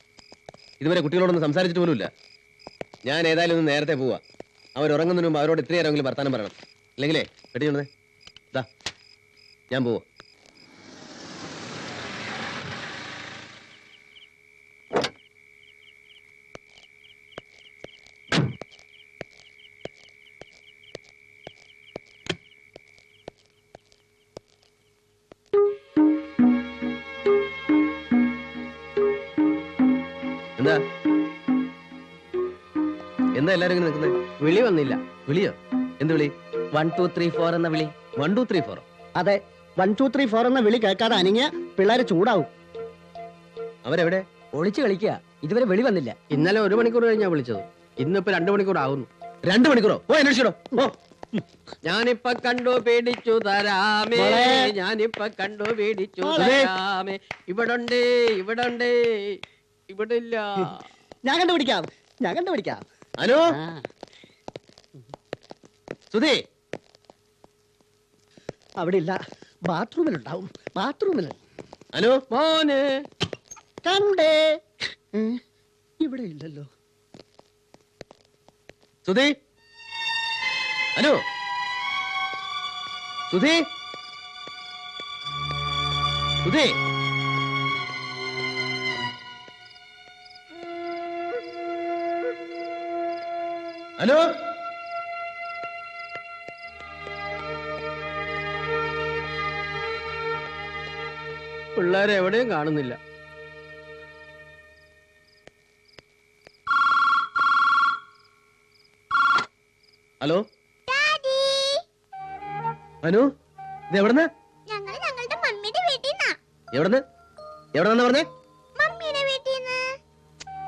ഇതുവരെ കുട്ടികളോടൊന്നും സംസാരിച്ചിട്ട് പോലുമില്ല. ഞാൻ ഏതായാലും ഒന്ന് നേരത്തെ പോവാ. അവരുറങ്ങുന്നതിന് മുമ്പ് അവരോട് ഇത്രയേരെങ്കിലും വർത്താനം പറയണം. ഇല്ലെങ്കിലേ പെട്ടിയുണ്ടേ ഇതാ ഞാൻ പോവാ. എന്താ എന്താ എല്ലാരും ഇങ്ങനെ നിൽക്കുന്നത്? വിളി വന്നില്ല. വിളിയോ? എന്ത് വിളി? 1 2 3 4 എന്ന വിളി. 1 2 3 4. അതെ, 1 2 3 4 എന്ന വിളി കേൾക്കാതെ അനങ്ങിയ പിള്ളേര് ചൂടാവും. അവരെവിടെ? ഒളിച്ചു കളിക്കുക. ഇതുവരെ വിളി വന്നില്ല. ഇന്നലെ 1 മണിക്കൂർ കഴിഞ്ഞാ വിളിച്ചത്. ഇന്നിപ്പോ 2 മണിക്കൂർ ആവുന്നു. 2 മണിക്കൂറോ? ഓ അന്വേഷിച്ചോ. ഓ ഞാനിപ്പ കണ്ടു പേടിച്ചു തരാമേ, മോളെ. ഞാനിപ്പ കണ്ടു പേടിച്ചു മോളെ. തരാമേ. ഇവിടുണ്ടേ ഇവിടുണ്ടേ ഇവിടില്ല. ഞാൻ കണ്ടുപിടിക്കാം, ഞാൻ കണ്ടുപിടിക്കാം. അനു, സുധി, അവിടെ ഇല്ല, ബാത്റൂമിലുണ്ടാവും. ബാത്റൂമിൽ അനു. മോനെ. കണ്ടേ. ഇവിടെ ഇല്ലല്ലോ. സുധി, അനു, സുധി, സുധി. അനു. പിള്ളേരെ എവിടെയും കാണുന്നില്ല. ഹലോ അനു, ഇത് എവിടുന്ന്? ഞങ്ങൾ ഞങ്ങളുടെ മമ്മിയുടെ വീട്ടിൽ നിന്നാ. എവിടുന്ന് എവിടെന്നാ പറഞ്ഞേ? മമ്മിയുടെ വീട്ടിൽ നിന്ന്.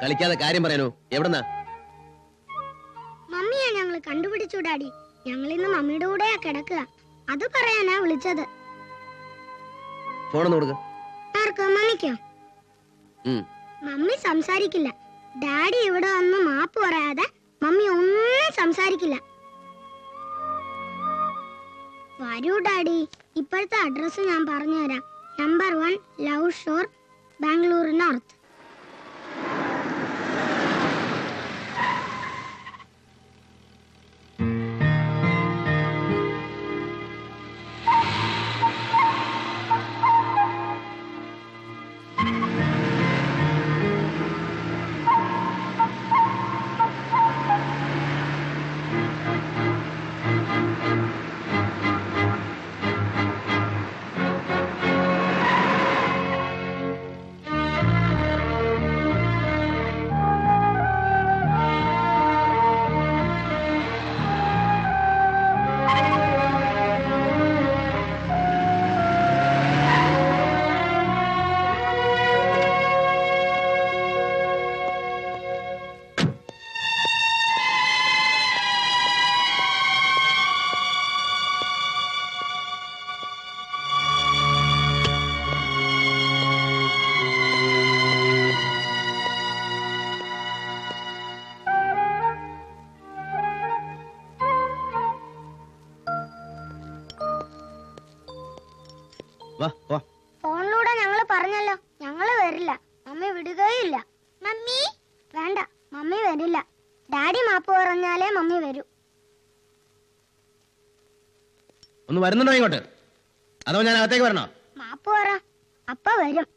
കളിക്കാതെ കാര്യം പറയാനോ. എവിടുന്നാ? മമ്മിയെ ഞങ്ങൾ കണ്ടുപിടിച്ചു ഡാഡി. ഞങ്ങൾ ഇന്ന് മമ്മിയുടെ കൂടെയാ കിടക്കുക. അത് പറയാനാ വിളിച്ചത്. ഫോണൊന്ന് കൊടുക്ക. ആർക്കോ? മമ്മിക്കോ? മമ്മി സംസാരിക്കില്ല. ഡാഡി ഇവിടെ വന്ന് മാപ്പ് പറയാതെ മമ്മി ഒന്നും സംസാരിക്കില്ല. വരൂ ഡാഡി, ഇപ്പോഴത്തെ അഡ്രസ് ഞാൻ പറഞ്ഞുതരാം. Number 1 Love Shore, Bangalore North. ഫോണിലൂടെ ഞങ്ങള് പറഞ്ഞല്ലോ ഞങ്ങള് വരില്ല. മമ്മി വിടുകയില്ല. മമ്മി വേണ്ട, മമ്മി വരില്ല. ഡാഡി മാപ്പ് പറഞ്ഞാലേ മമ്മി വരൂ. ഒന്ന് വരുന്നുണ്ടോ ഇങ്ങോട്ട്? അതോ ഞാൻ അകത്തേക്ക് വരണോ? മാപ്പ് പറ, അപ്പ വരും.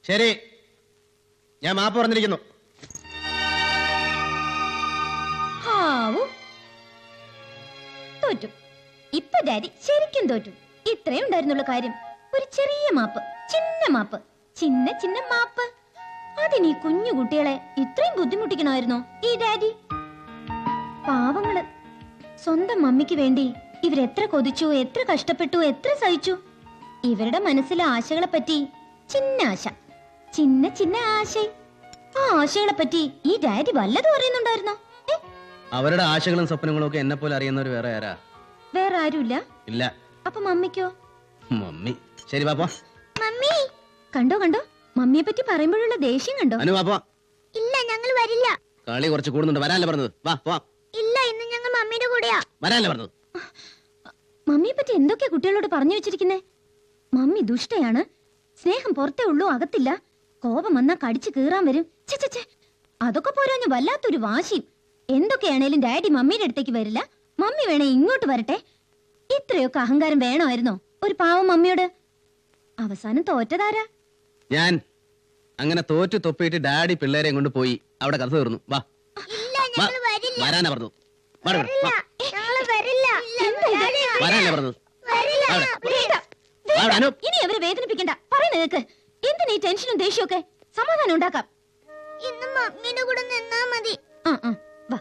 ശരി, ഞാൻ മാപ്പ് പറഞ്ഞിരിക്കുന്നു. തോറ്റു. ഇപ്പൊ ഡാഡി ശരിക്കും തോറ്റു. ഇത്രയും ഉണ്ടായിരുന്നുള്ള കാര്യം. ഒരു ചെറിയ മാപ്പ്, ചിന്ന മാപ്പ്, ചിന്ന ചിന്ന മാപ്പ്. അതിനീ കുഞ്ഞു കുട്ടികളെ ഇത്രയും ബുദ്ധിമുട്ടിക്കണമായിരുന്നോ ഈ ഡാഡി? പാവങ്ങള്. സ്വന്തം മമ്മിക്ക് വേണ്ടി ഇവരെത്ര കൊതിച്ചു, എത്ര കഷ്ടപ്പെട്ടു, എത്ര സഹിച്ചു. ഇവരുടെ മനസ്സിലെ ആശകളെ പറ്റി ചിന്ന ആശ, ചിന്ന ചിന്ന ആശ. ആ ആശകളെ പറ്റി ഈ ഡാഡി വല്ലതും അറിയുന്നുണ്ടായിരുന്നോ? അവരുടെ ആശകളും സ്വപ്നങ്ങളും ഒക്കെ എന്നെ പോലെ അറിയുന്നവർ വേറെ ആരാ? വേറെ ആരുമില്ല. ഇല്ല. അപ്പൊ മമ്മിക്കോ? മമ്മി. ശരി പാപ്പ. മമ്മി കണ്ടോ കണ്ടോ, മമ്മിയെ പറ്റി പറയുമ്പോഴുള്ള ദേഷ്യം കണ്ടോ? അനു പാപ്പ. ഇല്ല, ഞങ്ങൾ വരില്ല. കളി കുറച്ച് കൂടുന്നുണ്ട്. വരാനല്ലേ പറഞ്ഞത്? വാ വാ. ഇല്ല, ഇന്ന് ഞങ്ങൾ മമ്മിയുടെ കൂടെയാ. വരാനല്ലേ പറഞ്ഞത്? മമ്മിയെ പറ്റി എന്തൊക്കെയാ കുട്ടികളോട് പറഞ്ഞു വെച്ചിരിക്കുന്നേ? മമ്മി ദുഷ്ടയാണ്, സ്നേഹം പുറത്തേ ഉള്ളൂ, അകത്തില്ല, കോപം വന്നാ കടിച്ചു കീറാൻ വരും. ഛെ, അതൊക്കെ പോരാഞ്ഞു വല്ലാത്തൊരു വാശിയും. എന്തൊക്കെയാണേലും ഡാഡി മമ്മിയുടെ അടുത്തേക്ക് വരില്ല, മമ്മി വേണേ ഇങ്ങോട്ട് വരട്ടെ. ഇത്രയൊക്കെ അഹങ്കാരം വേണമായിരുന്നോ ഒരു പാവം മമ്മിയോട്? അവസാനം തോറ്റതാരാ? ഞാൻ. അങ്ങനെ തോറ്റു തൊപ്പിയിട്ട് ഡാഡി പിള്ളേരെ കൊണ്ട് പോയി. അവിടെ കഥ തീർന്നു. വാ. വരാനാ പറഞ്ഞത്? വരാനല്ലേ പറഞ്ഞത്? ഇനി അവരെ വേദനിപ്പിക്കണ്ട, പറയുന്ന കേക്ക്. എന്തിനാ ഈ ടെൻഷനും ദേഷ്യമൊക്കെ? സമാധാനം ഉണ്ടാക്കാം. ഇന്ന് മമ്മിയുടെ കൂടെ നിന്നാ മതി. വാ,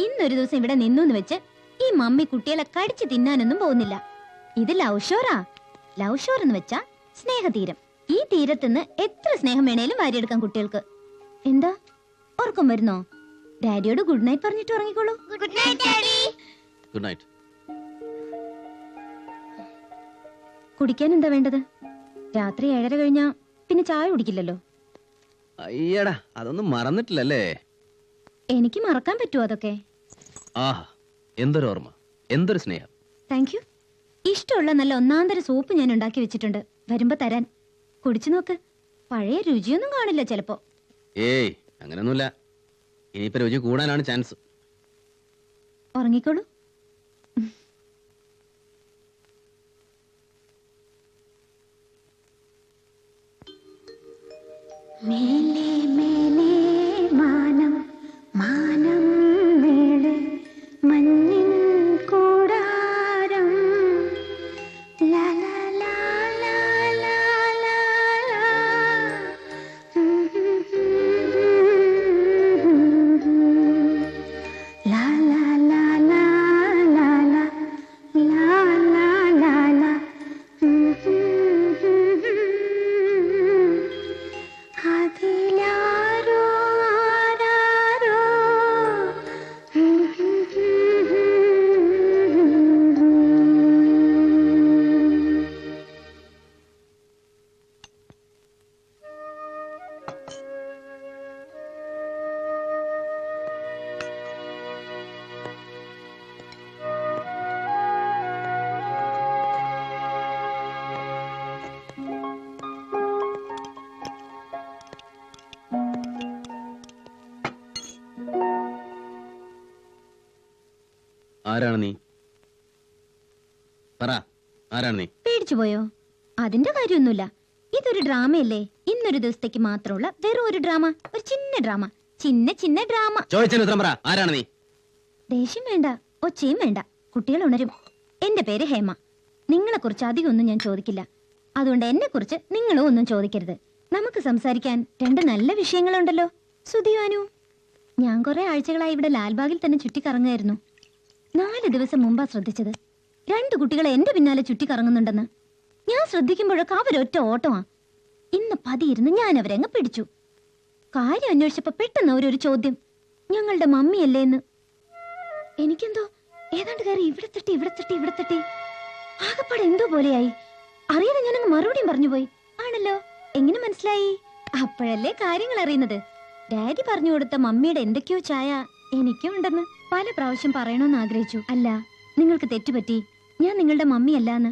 ഇന്നൊരു ദിവസം ഇവിടെ നിന്നു വെച്ച് ഈ മമ്മി കുട്ടികളെ കടിച്ചു തിന്നാനൊന്നും പോകുന്നില്ല. ഇത് ലവ് ഷോറാ. ലവ് ഷോർ എന്ന് വെച്ചാ സ്നേഹതീരം. ഈ തീരത്തുനിന്ന് എത്ര സ്നേഹം വേണേലും വാരിയെടുക്കാം കുട്ടികൾക്ക്. എന്താ ഉറക്കം വരുന്നോ? ഡാഡിയോട് ഗുഡ് നൈറ്റ് പറഞ്ഞിട്ട് ഉറങ്ങിക്കോളൂ. Good night daddy. Good night. കുടിക്കാൻ എന്താ വേണ്ടത്? രാത്രി 7:30 കഴിഞ്ഞാ പിന്നെ ചായ കുടിക്കില്ലല്ലോ. അയ്യടാ, അതൊന്നും മറന്നിട്ടില്ലല്ലേ? എനിക്ക് മറക്കാൻ പറ്റുമോ അതൊക്കെ? ആഹാ, എന്തൊരു ഓർമ്മ, എന്തൊരു സ്നേഹം. Thank you. ഇഷ്ടമുള്ള നല്ല ഒന്നാന്തര സൂപ്പ് ഞാൻ ഉണ്ടാക്കി വെച്ചിട്ടുണ്ട്, വരുമ്പോ തരാൻ. കുടിച്ചു നോക്ക്. പഴയ രുചിയൊന്നും കാണില്ല ചിലപ്പോ. ഏയ്, അങ്ങനൊന്നുമില്ല. ഇനിയിപ്പോ രുചി കൂടാനാണ് ചാൻസ്. ഉറങ്ങിക്കോളൂ. മേലേ മേലേ മാനം മാനം മേളെ മഞ്ഞിൻ കൂടാരം ലാ ലാ ലാ ലാ ആരാണ് നീ? പറ, ആരാണ് നീ? പേടിച്ചു പോയോ? അതിന്റെ കാര്യമൊന്നുമില്ല. ഇതൊരു ഡ്രാമയല്ലേ, ഇന്നൊരു ദിവസത്തേക്ക് മാത്രമുള്ള വെറും ഒരു ഡ്രാമ, ഒരു ചിന്ന ഡ്രാമ, ചിന്ന ഡ്രാമ. ചോദിച്ചതിന് ഉത്തരം പറ, ആരാണ് നീ? ദേഷ്യം വേണ്ട, ഒച്ചയും വേണ്ട, കുട്ടികൾ ഉണരും. എന്റെ പേര് ഹേമ. നിങ്ങളെ കുറിച്ച് അധികം ഒന്നും ഞാൻ ചോദിക്കില്ല. അതുകൊണ്ട് എന്നെ കുറിച്ച് നിങ്ങളും ഒന്നും ചോദിക്കരുത്. നമുക്ക് സംസാരിക്കാൻ രണ്ട് നല്ല വിഷയങ്ങളുണ്ടല്ലോ. സുധിയാനു, ഞാൻ കുറെ ആഴ്ചകളായി ഇവിടെ ലാൽബാഗിൽ തന്നെ ചുറ്റിക്കറങ്ങായിരുന്നു. 4 ദിവസം മുമ്പാ ശ്രദ്ധിച്ചത് 2 കുട്ടികളെ എന്റെ പിന്നാലെ ചുറ്റിക്കറങ്ങുന്നുണ്ടെന്ന്. ഞാൻ ശ്രദ്ധിക്കുമ്പോഴൊക്കെ അവരൊറ്റ ഓട്ടമാ. ഇന്ന് പതിയിരുന്ന് ഞാൻ അവരെ അങ്ങ് പിടിച്ചു. കാര്യം അന്വേഷിച്ചപ്പോ പെട്ടെന്ന് അവരൊരു ചോദ്യം, ഞങ്ങളുടെ മമ്മിയല്ലേ എന്ന്. എനിക്കെന്തോ ഏതാണ്ട് കയറി ഇവിടെ തട്ടി ആകപ്പാടെ എന്തോ പോലെയായി. അറിയാതെ ഞാനങ്ങ് മറുപടിയും പറഞ്ഞുപോയി. ആണല്ലോ, എങ്ങനെ മനസ്സിലായി? അപ്പോഴല്ലേ കാര്യങ്ങൾ അറിയുന്നത്. ഡാഡി പറഞ്ഞു കൊടുത്ത മമ്മിയുടെ എന്തൊക്കെയോ ചായ എനിക്കും ഉണ്ടെന്ന് പല പ്രാവശ്യം പറയണമെന്ന് ആഗ്രഹിച്ചു. അല്ല, നിങ്ങൾക്ക് തെറ്റുപറ്റി, ഞാൻ നിങ്ങളുടെ മമ്മിയല്ലാന്ന്.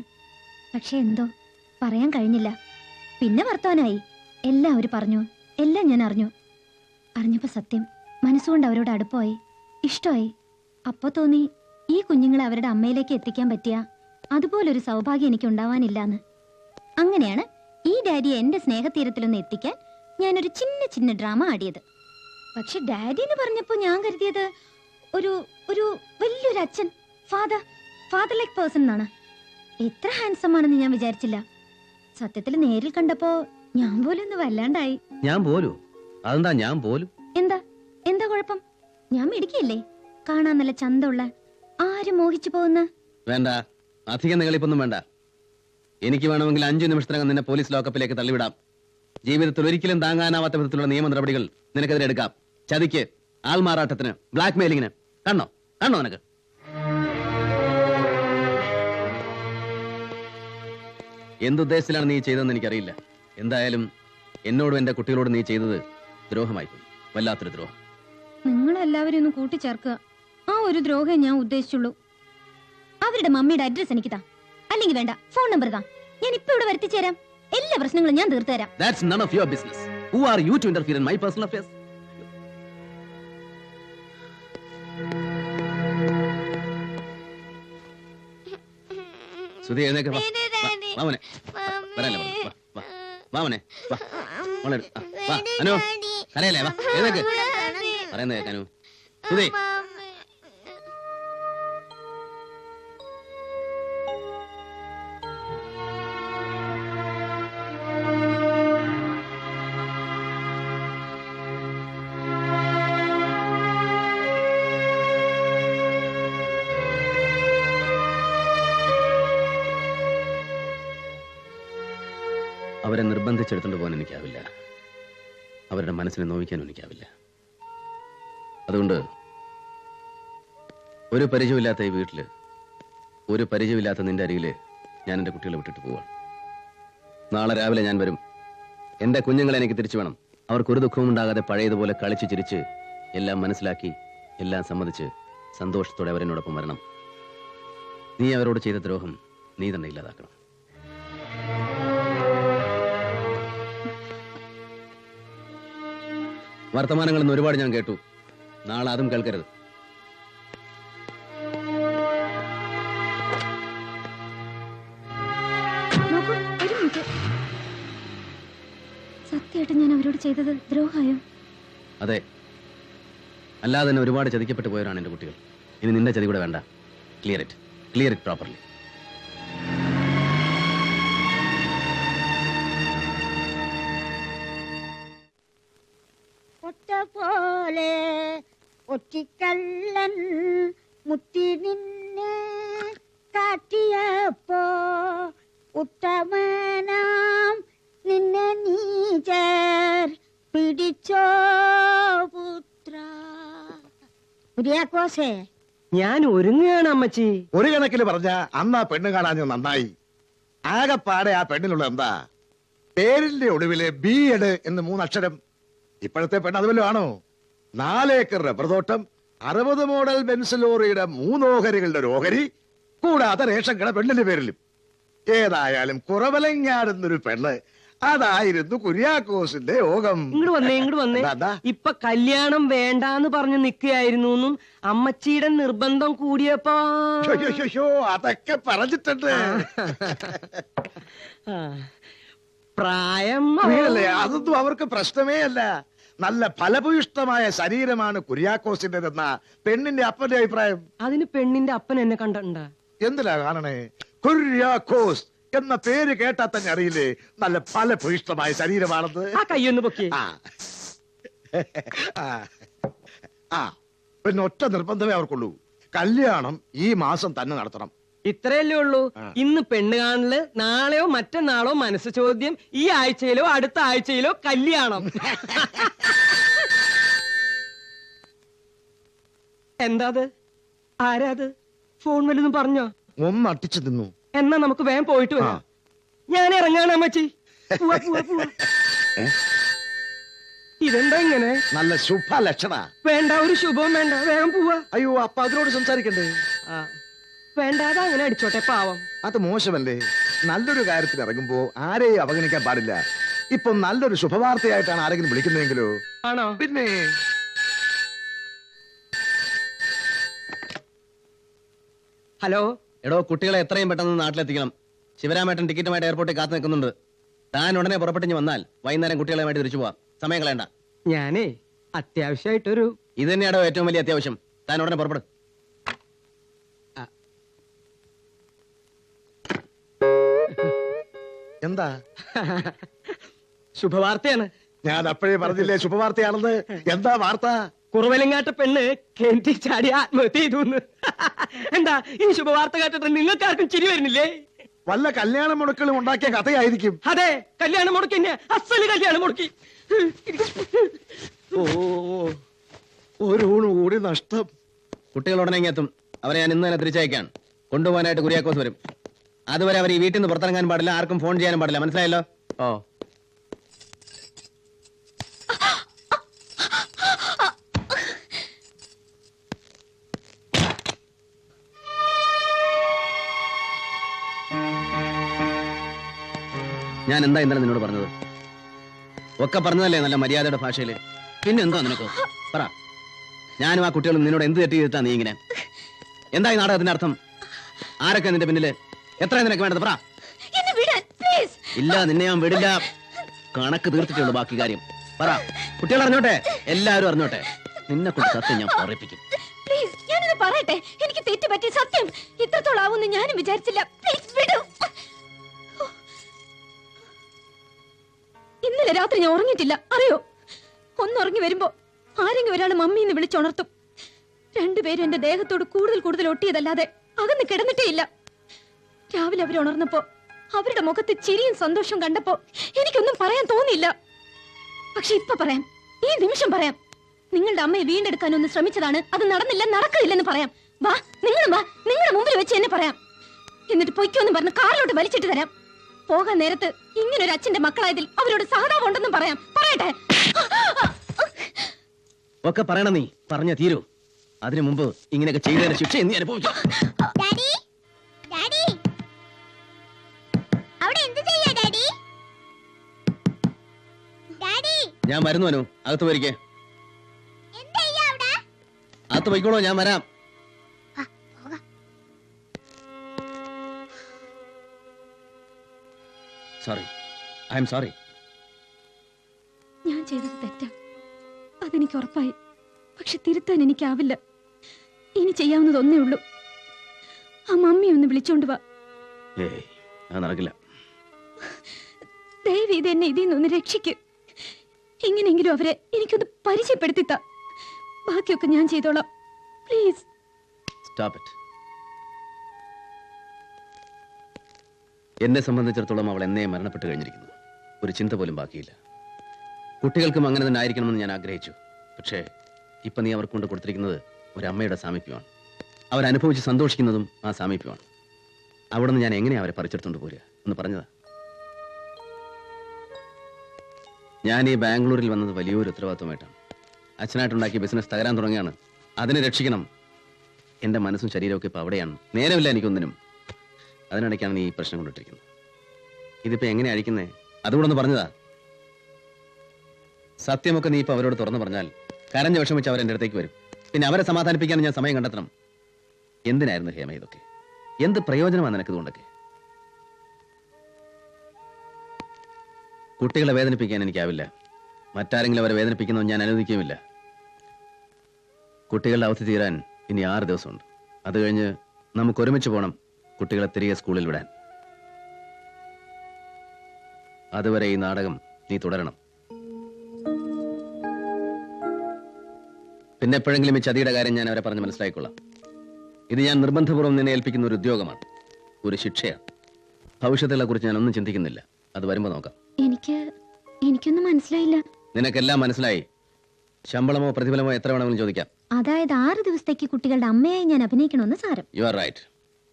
പക്ഷെ എന്തോ പറയാൻ കഴിഞ്ഞില്ല. പിന്നെ വർത്തമാനായി. എല്ലാം അവര് പറഞ്ഞു, എല്ലാം ഞാൻ അറിഞ്ഞപ്പോ സത്യം മനസ്സുകൊണ്ട് അവരോട് അടുപ്പമായി, ഇഷ്ടമായി. അപ്പൊ തോന്നി ഈ കുഞ്ഞുങ്ങളെ അവരുടെ അമ്മയിലേക്ക് എത്തിക്കാൻ പറ്റിയ അതുപോലൊരു സൗഭാഗ്യം എനിക്ക് ഉണ്ടാവാനില്ലാന്ന്. അങ്ങനെയാണ് ഈ ഡാഡിയെ എന്റെ സ്നേഹതീരത്തിലൊന്ന് എത്തിക്കാൻ ഞാനൊരു ചിന്ന ഡ്രാമ ആടിയത്. പക്ഷെ ഡാഡി എന്ന് പറഞ്ഞപ്പോ ഞാൻ കരുതിയത് ഒരു വലിയൊരു അച്ഛൻ, ഫാദർ ലൈക്ക് പേഴ്സൺ എന്നാണ്. എത്ര ഹാൻസം ആണെന്ന് ഞാൻ വിചാരിച്ചില്ല. സത്യത്തിൽ നേരിൽ കണ്ടപ്പോ ഞാൻ പോലും ഒന്ന് വല്ലാണ്ടായി. ഞാൻ പോലും? അതെന്താ ഞാൻ പോലും? എന്താ കുഴപ്പം? ഞാൻ മിടിക്കല്ലേ, കാണാൻ നല്ല ചന്തമുള്ള, ആരും മോഹിച്ചു പോകുന്ന. വേണ്ട, അധികം നിങ്ങളിപ്പൊന്നും വേണ്ട. എനിക്ക് വേണമെങ്കിൽ 5 നിമിഷത്തിനകം നിന്നെ പോലീസ് ലോക്കപ്പിലേക്ക് തള്ളിവിടാം. ജീവിതത്തിൽ ഒരിക്കലും താങ്ങാനാവാത്ത വിധത്തിലുള്ള നിയമ നടപടികൾ നിനക്കെതിരെ എടുക്കാം. ചതിക്ക്, ആൾമാറാട്ടത്തിന്, ബ്ലാക്ക് മെയിലിങ്ങിന്. കണ്ണോ നിനക്ക്? എന്തുദ്ദേശത്തിലാണ് നീ ചെയ്തതെന്ന് എനിക്കറിയില്ല. എന്തായാലും എന്നോടും എന്റെ കുട്ടികളോടും നീ ചെയ്തത് ദ്രോഹമായി പോയി, വല്ലാത്തൊരു ദ്രോഹം. നിങ്ങളെല്ലാവരും ഒന്ന് കൂട്ടിച്ചേർക്കുക. ആ ഒരു ദ്രോഹം ഞാൻ ഉദ്ദേശിച്ചുള്ളൂ. അവരുടെ മമ്മിയുടെ അഡ്രസ് എനിക്ക് താ, അല്ലെങ്കിൽ വേണ്ട, ഫോൺ നമ്പർ താ. ഞാൻ ഇപ്പൊ ഇവിടെ വരുത്തിച്ചേരാം. എല്ലാ പ്രശ്നങ്ങളും ഞാൻ തീർത്തു തരാം. That's none of your business. Who are you to interfere in my personal affairs? Sudhi, എഴുന്നേക്ക് വാ. വാ മോനെ. വരാല്ലേ, വാ മോനെ, വാ. മോളെ, വാ. അനു, കരയല്ലേ, വാ, എഴുന്നേക്ക്. പറയുന്നത് കേൾക്കാനു. സുധി, അവരെ നിർബന്ധിച്ചെടുത്തോണ്ട് പോകാൻ എനിക്കാവില്ല. അവരുടെ മനസ്സിനെ നോവിക്കാനും എനിക്കാവില്ല. അതുകൊണ്ട് ഒരു പരിചയമില്ലാത്ത ഈ വീട്ടില്, ഒരു പരിചയമില്ലാത്ത നിന്റെ അരികില് ഞാൻ എന്റെ കുട്ടികളെ വിട്ടിട്ട് പോവാണ്. നാളെ രാവിലെ ഞാൻ വരും. എന്റെ കുഞ്ഞുങ്ങളെ എനിക്ക് തിരിച്ചു വേണം. അവർക്കൊരു ദുഃഖവും ഉണ്ടാകാതെ പഴയതുപോലെ കളിച്ച് ചിരിച്ച് എല്ലാം മനസ്സിലാക്കി എല്ലാം സമ്മതിച്ച് സന്തോഷത്തോടെ അവരെന്നോടൊപ്പം വരണം. നീ അവരോട് ചെയ്ത ദ്രോഹം നീ തന്നെ ഇല്ലാതാക്കണം. വർത്തമാനങ്ങളിൽ നിന്ന് ഒരുപാട് ഞാൻ കേട്ടു. നാളെ അതും കേൾക്കരുത്. സത്യമായിട്ട് ഞാൻ അവരോട് ചെയ്തത് ദ്രോഹായോ? അതെ, അല്ലാതെ തന്നെ ഒരുപാട് ചതിക്കപ്പെട്ടു പോയവരാണ് എന്റെ കുട്ടികൾ. ഇനി നിന്റെ ചതി കൂടെ വേണ്ട. Clear it properly. പോലെ ഒറ്റിക്കല്ലൻ മുത്തി നിന്നെ കാട്ടിയപ്പോ ഉത്തമനാം നിന്നെ നീചർ പിടിച്ചോ പുത്ര. കുര്യാക്കോസേ, ഞാൻ ഒരുങ്ങുകയാണ് അമ്മച്ചി. ഒരു കണക്കിൽ പറഞ്ഞ അന്ന് ആ പെണ്ണ് കാണാൻ നന്നായി. ആകെപ്പാടെ ആ പെണ്ണിലുള്ള എന്താ, പേരിന്റെ ഒടുവില് B.Ed എന്ന് 3 അക്ഷരം. ഇപ്പോഴത്തെ പെണ്ണ് അതുവല്ലോ ആണോ? 4 ഏക്കർ റബ്ബർ തോട്ടം, 60 മോഡൽ ബെൻസ് ലോറിയുടെ 3 ഓഹരികളുടെ ഒരു ഓഹരി, കൂടാതെ റേഷൻ കട പെണ്ണിന്റെ പേരിലും. ഏതായാലും കുറവലങ്ങാടുന്നൊരു പെണ്ണ് അതായിരുന്നു കുര്യാക്കോസിന്റെ യോഗം. ഇങ്ങോട്ട് വന്നേ എന്താ? ഇപ്പൊ കല്യാണം വേണ്ടാന്ന് പറഞ്ഞു നിക്കുകയായിരുന്നു എന്നും അമ്മച്ചിയുടെ നിർബന്ധം കൂടിയപ്പോ അതൊക്കെ പറഞ്ഞിട്ടുണ്ട്. പ്രായം വീഴല്ലേ, അതൊന്നും അവർക്ക് പ്രശ്നമേ അല്ല. നല്ല ഫലഭൂയിഷ്ടമായ ശരീരമാണ് കുര്യാക്കോസിന്റെതെന്ന പെണ്ണിന്റെ അപ്പന്റെ അഭിപ്രായം. അതിന് പെണ്ണിന്റെ അപ്പൻ എന്നെ കണ്ടിട്ടുണ്ടാ? എന്തിനാ കാണണേ? കുര്യാക്കോസ് എന്ന പേര് കേട്ടാ തന്നെ അറിയില്ലേ നല്ല ഫലഭൂയിഷ്ടമായ ശരീരമാണെന്ന്. ആ കയ്യൊന്ന് പൊക്കി. പിന്നെ ഒറ്റ നിർബന്ധമേ അവർക്കുള്ളൂ, കല്യാണം ഈ മാസം തന്നെ നടത്തണം. ഇത്രയല്ലേ ഉള്ളൂ. ഇന്ന് പെണ്ണ് കാണല്, നാളെയോ മറ്റന്നാളോ മനസ്സ് ചോദ്യം, ഈ ആഴ്ചയിലോ അടുത്ത ആഴ്ചയിലോ കല്യാണം. എന്താത്? ആരാത്? ഫോൺ വല്ലതും പറഞ്ഞോ? ഒന്ന് അട്ടിച്ചു നിന്നു. എന്നാ നമുക്ക് വേഗം പോയിട്ട് വരാം. ഞാൻ ഇറങ്ങാണ് അമ്മച്ചി. ഇതെന്താ ഇങ്ങനെ? നല്ല ശുഭ ലക്ഷണ. വേണ്ട, ഒരു ശുഭവും വേണ്ട, വേഗം പോവാ. അയ്യോ, അപ്പൊ അതിനോട് സംസാരിക്കണ്ടേ? വേണ്ടാതെ അങ്ങനെ അടിച്ചോട്ടെ, പാവം. അത് മോശമല്ലേ? നല്ലൊരു കാര്യത്തിൽ ഇറങ്ങുമ്പോ ആരെയും അവഗണിക്കാൻ പാടില്ല. ഇപ്പൊ നല്ലൊരു ശുഭവാർത്തയായിട്ടാണ് ആരെങ്കിലും വിളിക്കുന്നതെങ്കിലോ? ആണോ? പിന്നെ ഹലോ. എടോ, കുട്ടികളെ എത്രയും പെട്ടെന്ന് നാട്ടിലെത്തിക്കണം. ശിവരാമേട്ടൻ ടിക്കറ്റുമായിട്ട് എയർപോർട്ടിൽ കാത്തു നിൽക്കുന്നുണ്ട്. താൻ ഉടനെ പുറപ്പെട്ടിഞ്ഞ് വന്നാൽ വൈകുന്നേരം കുട്ടികളുമായിട്ട് തിരിച്ചു പോവാം. സമയം കളയണ്ട. ഞാനേ അത്യാവശ്യമായിട്ടൊരു ഇത് തന്നെയാണോ ഏറ്റവും വലിയ അത്യാവശ്യം? താൻ ഉടനെ പുറപ്പെടും. എന്താ? ശുഭവാർത്തയാണ്. ഞാൻ അപ്പോഴേ പറഞ്ഞില്ലേ ശുഭവാർത്തയാണെന്ന്. എന്താ വാർത്ത? കുറവലങ്ങാട്ട പെണ്ണ് കിണറ്റി ചാടി ആത്മഹത്യ ചെയ്തു. എന്താ ഈ ശുഭവാർത്ത കേട്ടിട്ട് നിങ്ങൾക്കാർക്കും ചിരി വരുന്നില്ലേ? വല്ല കല്യാണ മുടക്കളും ഉണ്ടാക്കിയ കഥയായിരിക്കും. അതെ, കല്യാണം മുടക്കി, അസല് കല്യാണം മുടക്കി. ഓ, ഒരൂണ് കൂടി നഷ്ടം. കുട്ടികൾ ഉടനെ ഇങ്ങ് എത്തും. അവരെ ഞാൻ ഇന്ന് തന്നെ തിരിച്ചയക്കാൻ. കൊണ്ടുപോകാനായിട്ട് കുര്യാക്കോസ് വരും. അതുവരെ അവർ ഈ വീട്ടിൽ നിന്ന് പുറത്തിറങ്ങാൻ പാടില്ല, ആർക്കും ഫോൺ ചെയ്യാനും പാടില്ല. മനസ്സിലായല്ലോ? ഓ, ഞാൻ എന്താ ഇന്നലെ നിന്നോട് പറഞ്ഞത്? ഒക്കെ പറഞ്ഞതല്ലേ നല്ല മര്യാദയുടെ ഭാഷയില്. പിന്നെ എന്താ നിനക്ക്? പറ. ഞാനും ആ കുട്ടികളും നിന്നോട് എന്ത് തെറ്റ് ചെയ്തിട്ടാ നീ ഇങ്ങനെ? എന്താ ഈ നാടകത്തിന്റെ അർത്ഥം? ആരൊക്കെ നിന്റെ പിന്നില്? എത്ര നിനക്ക് വേണ്ടത്? പറ. ഇല്ല, നിന്നെ ഞാൻ വിടില്ല. കണക്ക് തീർത്തിട്ടുള്ളൂ ബാക്കി കാര്യം. പറ. കുട്ടികൾ അറിഞ്ഞോട്ടെ, എല്ലാവരും അറിഞ്ഞോട്ടെ. നിന്നെ കൊണ്ട് സത്യം ഞാൻ പറയിപ്പിക്കും. ഞാനിത് പറയട്ടെ, എനിക്ക് തെറ്റ് പറ്റി. സത്യം ഇത്രത്തോളം ആവുമെന്ന് ഞാനും വിചാരിച്ചില്ല. പ്ലീസ് വിടൂ. ഇന്നലെ രാത്രി ഞാൻ ഉറങ്ങിയിട്ടില്ല, അറിയോ? ഒന്നുറങ്ങി വരുമ്പോ ആരെങ്കിലും ഒരാൾ മമ്മിന്ന് വിളിച്ചുണർത്തും. രണ്ടുപേരും എന്റെ ദേഹത്തോട് കൂടുതൽ ഒട്ടിയതല്ലാതെ അകന്ന് കിടന്നിട്ടേ ഇല്ല. രാവിലെ അവർ ഉണർന്നപ്പോ അവരുടെ മുഖത്ത് ചിരിയും സന്തോഷവും കണ്ടപ്പോ എനിക്കൊന്നും പറയാൻ തോന്നിയില്ല. പക്ഷെ ഇപ്പൊ പറയാം, ഈ നിമിഷം പറയാം. നിങ്ങളുടെ അമ്മയെ വീണ്ടെടുക്കാൻ ഒന്ന് ശ്രമിച്ചതാണ്, അത് നടന്നില്ല, നടക്കില്ലെന്ന് പറയാം. വാ, നിങ്ങളും വാ, നിങ്ങളുടെ മുമ്പിൽ വെച്ച് എന്നെ പറയാം. എന്നിട്ട് പൊയ്ക്കോന്ന് പറഞ്ഞ് കാറിലോട്ട് വലിച്ചിട്ട് തരാം. പോകാൻ നേരത്ത് ഇങ്ങനൊരു അച്ഛന്റെ മക്കളായതിൽ അവരോട് സഹതാപം ഉണ്ടെന്നും പറയാം. പറയട്ടെ? ഒക്കെ പറയണം. നീ പറഞ്ഞ തീരൂ. അതിനു മുമ്പ് ഇങ്ങനെയൊക്കെ ചെയ്തതിന് ശിക്ഷ നീ അനുഭവിക്കാം. ഡാഡി, ഡാഡി, അവിടെ എന്ത് ചെയ്യാ ഡാഡി? ഡാഡി, ഞാൻ വരുന്നു. അനു, അകത്ത് പോയിരിക്കേ. എന്താ ചെയ്യാ അവിടെ? അകത്ത് പോയിക്കോളൂ, ഞാൻ വരാം. Sorry, I am sorry. ഞാൻ ചെയ്തത് തെറ്റാ, അതെനിക്ക് ഉറപ്പായി. പക്ഷെ തിരുത്താൻ എനിക്കാവില്ല. ഇനി ചെയ്യാവുന്നത് ഒന്നേ ഉള്ളൂ. ആ മമ്മി ഒന്ന് വിളിച്ചോണ്ട് വാ. ഏയ്, അത് നടക്കില്ല. ദയവ് ഇത് എന്നെ ഇതിൽ നിന്നൊന്ന് രക്ഷിക്ക്. എങ്ങനെയെങ്കിലും അവരെ എനിക്കൊന്ന് പരിചയപ്പെടുത്തിത്താ. ബാക്കിയൊക്കെ ഞാൻ ചെയ്തോളാം. പ്ലീസ്. Stop it. എന്നെ സംബന്ധിച്ചിടത്തോളം അവൾ എന്നേ മരണപ്പെട്ട് കഴിഞ്ഞിരിക്കുന്നു. ഒരു ചിന്ത പോലും ബാക്കിയില്ല. കുട്ടികൾക്കും അങ്ങനെ തന്നെ ആയിരിക്കണമെന്ന് ഞാൻ ആഗ്രഹിച്ചു. പക്ഷേ ഇപ്പൊ നീ അവർക്ക് കൊണ്ട് കൊടുത്തിരിക്കുന്നത് ഒരു അമ്മയുടെ സാമീപ്യമാണ്. അവരനുഭവിച്ച് സന്തോഷിക്കുന്നതും ആ സാമീപ്യമാണ്. അവിടെ നിന്ന് ഞാൻ എങ്ങനെയാ അവരെ പറിച്ചെടുത്തോണ്ട് പോരുക എന്ന് പറഞ്ഞതാ. ഞാൻ ഈ ബാംഗ്ലൂരിൽ വന്നത് വലിയൊരു ഉത്തരവാദിത്വമായിട്ടാണ്. അച്ഛനായിട്ടുണ്ടാക്കിയ ബിസിനസ് തകരാൻ തുടങ്ങിയാണ്. അതിനെ രക്ഷിക്കണം. എന്റെ മനസ്സും ശരീരമൊക്കെ ഇപ്പൊ അവിടെയാണ്. നേരമില്ല എനിക്കൊന്നിനും. അതിനിടയ്ക്കാണ് നീ ഈ പ്രശ്നം കൊണ്ടിട്ടിരിക്കുന്നത്. ഇതിപ്പോ എങ്ങനെ അഴിക്കുന്നേ? അതുകൊണ്ടൊന്ന് പറഞ്ഞതാ. സത്യമൊക്കെ നീ ഇപ്പൊ അവരോട് തുറന്നു പറഞ്ഞാൽ കരഞ്ഞ വിഷമിച്ച് അവർ എൻ്റെ അടുത്തേക്ക് വരും. പിന്നെ അവരെ സമാധാനിപ്പിക്കാൻ ഞാൻ സമയം കണ്ടെത്തണം. എന്തിനായിരുന്നു ഹേമ ഇതൊക്കെ? എന്ത് പ്രയോജനമാണ് നിനക്കിതുകൊണ്ടൊക്കെ? കുട്ടികളെ വേദനിപ്പിക്കാൻ എനിക്കാവില്ല. മറ്റാരെങ്കിലും അവരെ വേദനിപ്പിക്കുന്നത് ഞാൻ അനുവദിക്കുകയുമില്ല. കുട്ടികളുടെ അവധി തീരാൻ ഇനി 6 ദിവസമുണ്ട്. അത് കഴിഞ്ഞ് നമുക്ക് ഒരുമിച്ച് പോകണം കുട്ടികളെ തിരികെ സ്കൂളിൽ വിടാൻ. അതുവരെ ഈ നാടകം നീ തുടരണം. പിന്നെ എപ്പോഴെങ്കിലും ഈ ചതിയുടെ കാര്യം ഞാൻ അവരെ പറഞ്ഞ് മനസ്സിലാക്കിക്കൊള്ളാം. ഇത് ഞാൻ നിർബന്ധപൂർവ്വം നിന്നെ ഏൽപ്പിക്കുന്ന ഒരു ഉദ്യോഗമാണ്, ഒരു ശിക്ഷയാണ്. ഭവിഷ്യത്തുകളെ കുറിച്ച് ഞാൻ ഒന്നും ചിന്തിക്കുന്നില്ല. അത് വരുമ്പോ നോക്കാം. എനിക്കൊന്നും മനസ്സിലായില്ല. നിനക്കെല്ലാം മനസ്സിലായി. ശമ്പളമോ പ്രതിഫലമോ എത്ര വേണമെങ്കിലും ചോദിക്കാം. അതായത് 6 ദിവസത്തേക്ക് കുട്ടികളുടെ അമ്മയായി ഞാൻ അഭിനയിക്കണമെന്ന് സാരം. You are right.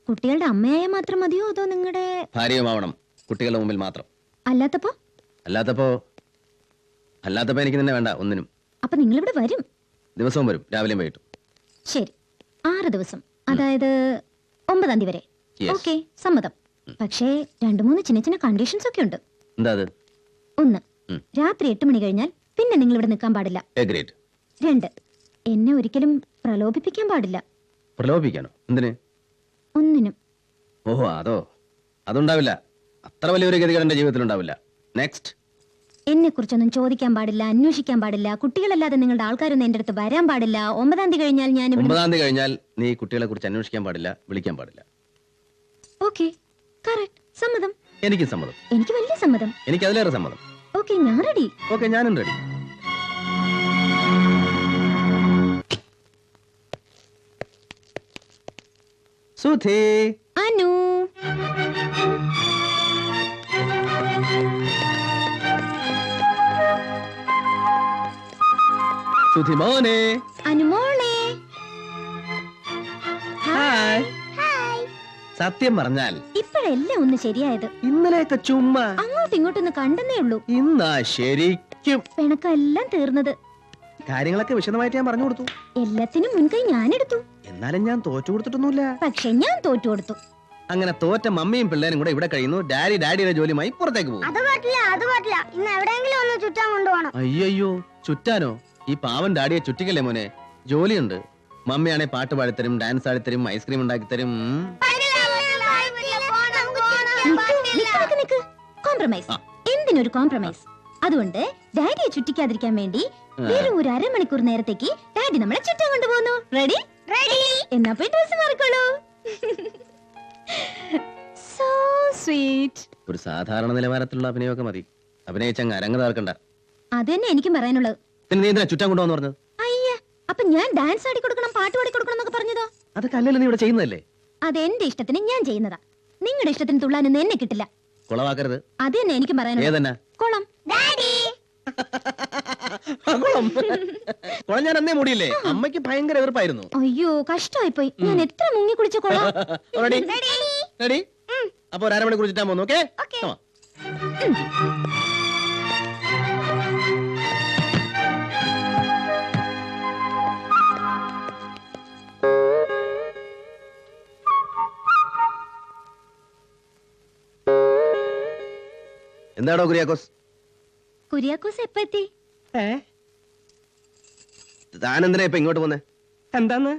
കുട്ടികളുടെ അമ്മയായ മാത്രം മതിയോ അതോ നിങ്ങളുടെ ഭാര്യയുമാവണം, കുട്ടികളുടെ മുമ്പിൽ മാത്രം. അല്ലാത്തപ്പോ അല്ലാത്തപ്പോ എനിക്ക് നിന്നെ വേണ്ട ഒന്നിനും. അപ്പൊ നിങ്ങളിവിടെ വരും? ദിവസവും വരും, രാവിലെയും വൈകിട്ടും. ശരി, 6 ദിവസം, അതായത് 9-ാം തീയതി വരെ. Yes. ഓക്കെ, സമ്മതം. പക്ഷേ 2-3 ചിന്ന ചിന്ന കണ്ടീഷൻസ് ഒക്കെ ഉണ്ട്. എന്താ അത്? 1, രാത്രി 8 മണി കഴിഞ്ഞാൽ പിന്നെ നിങ്ങൾ ഇവിടെ നിൽക്കാൻ പാടില്ല. 2, എന്നെ ഒരിക്കലും പ്രലോഭിപ്പിക്കാൻ പാടില്ല. പ്രലോഭിപ്പിക്കാനോ? എന്തിന്? ഒന്നിനും. ഓഹോ, അതുണ്ടാവില്ല. അത്ര വലിയൊരു ഗതികേട് എന്റെ ജീവിതത്തിൽ ഉണ്ടാവില്ല. നെക്സ്റ്റ്. എന്നെ കുറിച്ചൊന്നും ചോദിക്കാൻ പാടില്ല, അന്വേഷിക്കാൻ പാടില്ല. കുട്ടികളല്ലാതെ നിങ്ങളുടെ ആൾക്കാരൊന്നും എന്റെ അടുത്ത് വരാൻ പാടില്ല. 9-ാം തീയതി കഴിഞ്ഞാൽ ഞാൻ 9-ാം തീയതി കഴിഞ്ഞാൽ നീ കുട്ടികളെ കുറിച്ച് അന്വേഷിക്കാൻ പാടില്ല, വിളിക്കാൻ പാടില്ല. Okay, correct. സമ്മതം. എനിക്ക് സമ്മതം. എനിക്ക് വലിയ സമ്മതം. എനിക്ക് അതിലേറെ സമ്മതം. ഓക്കെ, ഞാൻ റെഡി. ഓക്കെ, ഞാനും റെഡി. സുധി. അനു. സുധി മോനെ. അനുമോളെ. ഹായ്. സത്യം പറഞ്ഞാൽ ഇപ്പോഴെല്ലാം ഒന്ന് ശരിയായത്. ഇന്നലെയൊക്കെ ചുമ്മാ അങ്ങോട്ടും ഇങ്ങോട്ടൊന്ന് കണ്ടെന്നേ ഉള്ളൂ. ഇന്നാ ശരിക്കും പിണക്കെല്ലാം തീർന്നത്. കാര്യങ്ങളൊക്കെ വിശദമായിട്ട് ഞാൻ പറഞ്ഞു കൊടുത്തു. എല്ലാത്തിനും മുൻകൈ ഞാനെടുത്തു. എന്നാലും ഞാൻ തോറ്റു കൊടുത്തിട്ടൊന്നുമില്ല. പക്ഷെ ഞാൻ തോറ്റു കൊടുത്തു. അങ്ങനെ തോറ്റ മമ്മിയും പിള്ളേരും കൂടെ ഇവിടെ കഴിയുന്നു. ഡാഡിയുടെ ജോലിയുമായി പുറത്തേക്ക് പോകും. അത് പറ്റില്ല. ഇന്ന് എവിടെയെങ്കിലും ഒന്ന് ചുറ്റാൻ കൊണ്ടുപോകണം. അയ്യോ, ചുറ്റാനോ? ഈ പാവൻ ഡാഡിയെ ചുറ്റിക്കല്ലേ മോനെ. ജോലിയുണ്ട്. മമ്മിയാണെ പാട്ട് പാടിത്തരും, ഡാൻസ് ആടിത്തരും, ഐസ്ക്രീം ഉണ്ടാക്കിത്തരും. കോംപ്രമൈസ്. എന്തിനൊരു കോംപ്രമൈസ്? അതുകൊണ്ട് ഡാഡിയെ ചുറ്റിക്കാതിരിക്കാൻ വേണ്ടി വെറും ഒരു 1/2 മണിക്കൂർ നേരത്തേക്ക് ഡാഡി നമ്മളെ ചുറ്റാൻ കൊണ്ടുപോകുന്നു. റെഡി? എന്നാ പോയി ഡ്രസ് മാറിക്കോളൂ. So sweet. ഒരു സാധാരണ നിലവാരത്തിലുള്ള അഭിനയമൊക്കെ മതി. അഭിനയിച്ചങ്ങ് അരങ്ങ് തകർക്കണ്ട. അത് തന്നെ എനിക്കും പറയാനുള്ളത്. പിന്നെ നീ എന്തിനാ ചുറ്റാൻ കൊണ്ടുപോകുന്നു പറഞ്ഞത്? അയ്യ, അപ്പൊ ഞാൻ ഡാൻസ് ആടി കൊടുക്കണം, പാട്ട് പാടി കൊടുക്കണം എന്നൊക്കെ പറഞ്ഞതോ? അതൊക്കെ അല്ലല്ലോ നീ ഇവിടെ ചെയ്യുന്നതല്ലേ. അത് എന്റെ ഇഷ്ടത്തിന് ഞാൻ ചെയ്യുന്നതാ. നിങ്ങളുടെ ഇഷ്ടത്തിന് തുള്ളാനൊന്നും എന്നെ കിട്ടില്ല. കുളവാക്കരുത്. അത് തന്നെ എനിക്കും പറയാനുള്ളത്. ഏതന്നെ? കുളം. കുളം ഞാൻ അന്നേ മൂടിയില്ലേ. അമ്മയ്ക്ക് ഭയങ്കര എതിർപ്പായിരുന്നു. അയ്യോ, കഷ്ടമായിപ്പോയി. ഞാൻ എത്ര മുങ്ങി കുളിച്ച കുളം. റെഡി? അപ്പൊ ഒരു 1/2 മണിക്കൂർ ചുറ്റാൻ പോകുന്നു. ഓക്കെ. എന്താടോ കുര്യാക്കോസ്? കുര്യാക്കോസ് എപ്പ എത്തി? താനെന്തിനാ ഇപ്പൊ ഇങ്ങോട്ട് പോന്നെ? എന്താന്ന്?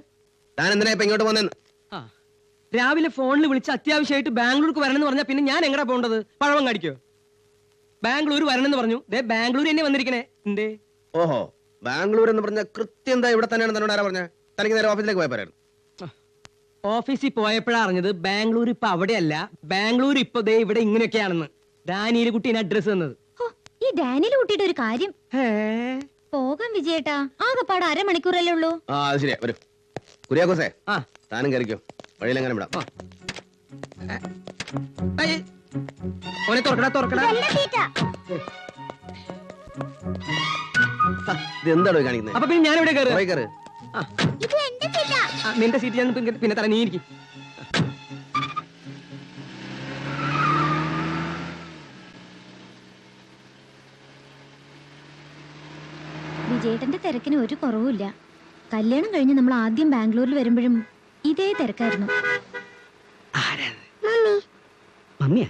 താനെന്തിനാ ഇപ്പൊ ഇങ്ങോട്ട് പോന്നെന്ന്? രാവിലെ ഫോണിൽ വിളിച്ച് അത്യാവശ്യമായിട്ട് ബാംഗ്ലൂർക്ക് വരണമെന്ന് പറഞ്ഞാൽ പിന്നെ ഞാൻ എങ്ങടാ പോണ്ടത്? പഴവം കാണിക്കോ? ബാംഗ്ലൂർ വരണമെന്ന് പറഞ്ഞു. ബാംഗ്ലൂർ തന്നെ വന്നിരിക്കണേ. എന്തേ? ഓഹോ, ബാംഗ്ലൂർ എന്ന് പറഞ്ഞ കൃത്യം എന്താ ഇവിടെ തന്നെയാണ് തന്നോട് ആരാ പറഞ്ഞ? തനിക്ക് നേരെ ഓഫീസിലേക്ക് പോയ പറയായിരുന്നു. ഓഫീസിൽ പോയപ്പോഴാ അറിഞ്ഞത് ബാംഗ്ലൂർ ഇപ്പൊ അവിടെയല്ല, ബാംഗ്ലൂർ ഇപ്പൊ ദേ ഇവിടെ ഇങ്ങനെയൊക്കെയാണെന്ന്. ഡാനിയിലെ കുട്ടീനെ അഡ്രസ് തന്നത്. ഈ ഡാനിയിൽ കുട്ടിയുടെ ഒരു കാര്യം. പോകാം വിജയേട്ടാ, ആകെപ്പാട് 1/2 മണിക്കൂറല്ലേ ഉള്ളൂ. ആ, അത് ശരിയാ. വരൂ കുര്യാക്കോസേ. താനും കയറിക്കോ, വഴിയിലെങ്ങനെ വിടാം. ഓനെ തുറക്കടാ. എന്താടോ കാണിക്കുന്നത്? അപ്പൊ പിന്നെ ഞാൻ ഇവിടെ കയറി. നിന്റെ സീറ്റ് ഞാൻ പിന്നെ തല. നീ ഇരിക്കും. വിജയേട്ടന്റെ തിരക്കിന് ഒരു കുറവുമില്ല. കല്യാണം കഴിഞ്ഞ് നമ്മൾ ആദ്യം ബാംഗ്ലൂരിൽ വരുമ്പോഴും ഇതേ തിരക്കായിരുന്നു. മമ്മിയാ?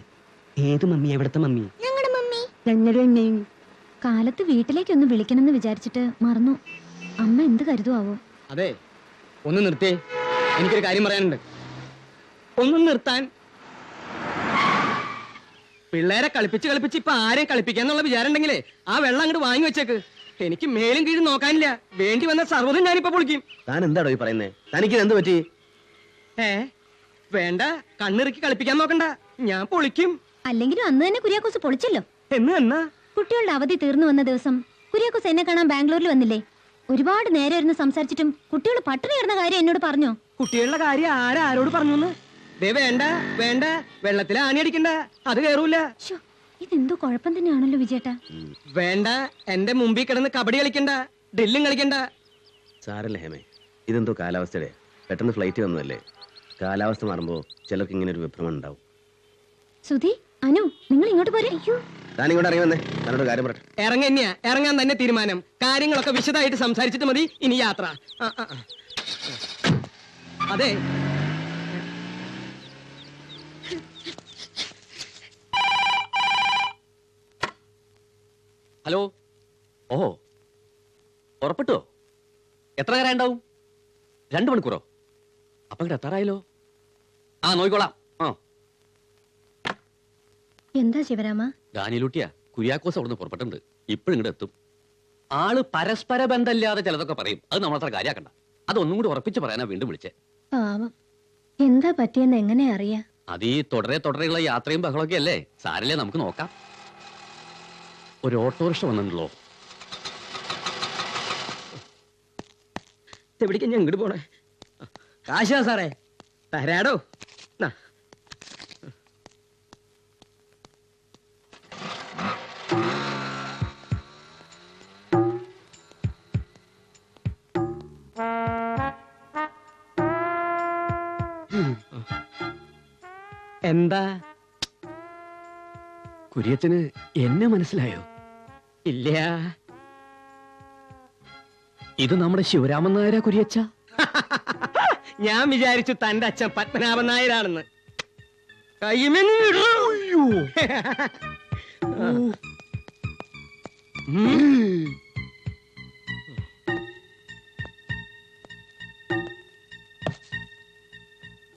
ഏത് മമ്മി? എവിടത്തെ മമ്മി? ഞങ്ങളുടെ മമ്മി. കാലത്ത് വീട്ടിലേക്കൊന്ന് വിളിക്കണമെന്ന് വിചാരിച്ചിട്ട് മറന്നു. അമ്മ എന്ത് കരുതുവോ? അതെ, ഒന്ന് നിർത്തേ, എനിക്കൊരു കാര്യം പറയാനുണ്ട്. ഒന്നും നിർത്താൻ. പിള്ളേരെ കളിപ്പിച്ച് കളിപ്പിച്ച് ഇപ്പൊ ആരെയും കളിപ്പിക്കാന്നുള്ള വിചാരം ഉണ്ടെങ്കിലേ ആ വെള്ളം അങ്ങോട്ട് വാങ്ങി വെച്ചേക്ക്. എനിക്ക് മേലും കീഴും നോക്കാനില്ല. വേണ്ടി വന്ന സർവ്വതും ഞാനിപ്പോ പൊളിക്കും. താൻ എന്താടോ ഈ പറയുന്നേ? തനിക്ക് എന്ത് പറ്റി? വേണ്ട, കണ്ണിറുക്കി കളിപ്പിക്കാൻ നോക്കണ്ട, ഞാൻ പൊളിക്കും. അല്ലെങ്കിലും അന്ന് തന്നെ കുര്യാക്കോസ് പൊളിച്ചല്ലോ. എന്നാ കുട്ടികളുടെ അവധി തീർന്നു വന്ന ദിവസം കുര്യാക്കോസ് എന്നെ കാണാൻ ബാംഗ്ലൂരിൽ വന്നില്ലേ? ഒരുപാട് നേരം ഇരുന്ന് സംസാരിച്ചിട്ടും കുട്ടികൾ പട്ടിണി കിടന്ന കാര്യം എന്നോട് പറഞ്ഞോ? കുട്ടികളുടെ കാര്യം ആരോട് പറഞ്ഞു? വേണ്ട വേണ്ട, വെള്ളത്തിൽ ആണി അടിക്കണ്ട, അത് കേറൂല. ഇതെന്തോ കുഴപ്പം തന്നെയാണല്ലോ വിജയേട്ടാ. വേണ്ട, എന്റെ മുമ്പിൽ കിടന്ന് കബഡി കളിക്കണ്ട, ഡ്രില്ലും കളിക്കണ്ട. സാരല്ല ഹേമേ, ഇതെന്തോ കാലാവസ്ഥയുടെ. പെട്ടെന്ന് ഫ്ലൈറ്റ് വന്നതല്ലേ. കാലാവസ്ഥ മാറുമ്പോ ചിലർക്ക് ഇങ്ങനെ ഒരു വിഭ്രമം ഉണ്ടാവും. സുധി, അനു, നിങ്ങൾ ഇങ്ങോട്ട് പോരെ. താൻ ഇങ്ങോട്ട് ഇറങ്ങി വന്നേ, തന്നോട് കാര്യം പറ. ഇറങ്ങാൻ തന്നെ തീരുമാനം. കാര്യങ്ങളൊക്കെ വിശദമായിട്ട് സംസാരിച്ചിട്ട് മതി ഇനി യാത്ര. അതെ, ഹലോ. ഓഹോ, ഉറപ്പിട്ടോ? എത്ര നേരം ഉണ്ടാവും? 2 മണിക്കൂറോ? അപ്പൊ ഇങ്ങോട്ട് എത്താറായല്ലോ. ആ, നോക്കിക്കോളാം. എന്താ ശിവരാമ? ഡാനിയലൂട്ടിയാ, കുര്യാക്കോസ് അവിടുന്ന് പുറപ്പെട്ടുണ്ട്. ഇപ്പോഴും ഇങ്ങോട്ട് എത്തും. ആള് പരസ്പര ബന്ധമില്ലാതെ ചിലതൊക്കെ പറയും. അത് നമ്മളത്ര കാര്യാക്കണ്ട. അതൊന്നും കൂടി ഉറപ്പിച്ച് പറയാനാ വീണ്ടും വിളിച്ചേ. പാവം, എന്താ പറ്റിയെന്ന് എങ്ങനെ അറിയാ? അത് ഈ തുടരെയുള്ള യാത്രയും ബഹളമൊക്കെ അല്ലേ. സാരല്ലേ, നമുക്ക് നോക്കാം. ഒരു ഓട്ടോറിക്ഷ വന്നിട്ടുണ്ടല്ലോ. എവിടേക്ക് ഞാൻ ഇങ്ങോട്ട് പോണേ? കാശാ സാറേ, തരാടോ. എന്താ കുര്യച്ചന് എന്നെ മനസ്സിലായോ? ഇല്ല. ഇത് നമ്മുടെ ശിവരാമൻ നായരാ കുര്യച്ച. ഞാൻ വിചാരിച്ചു തന്റെ അച്ഛൻ പത്മനാഭൻ നായരാണെന്ന്.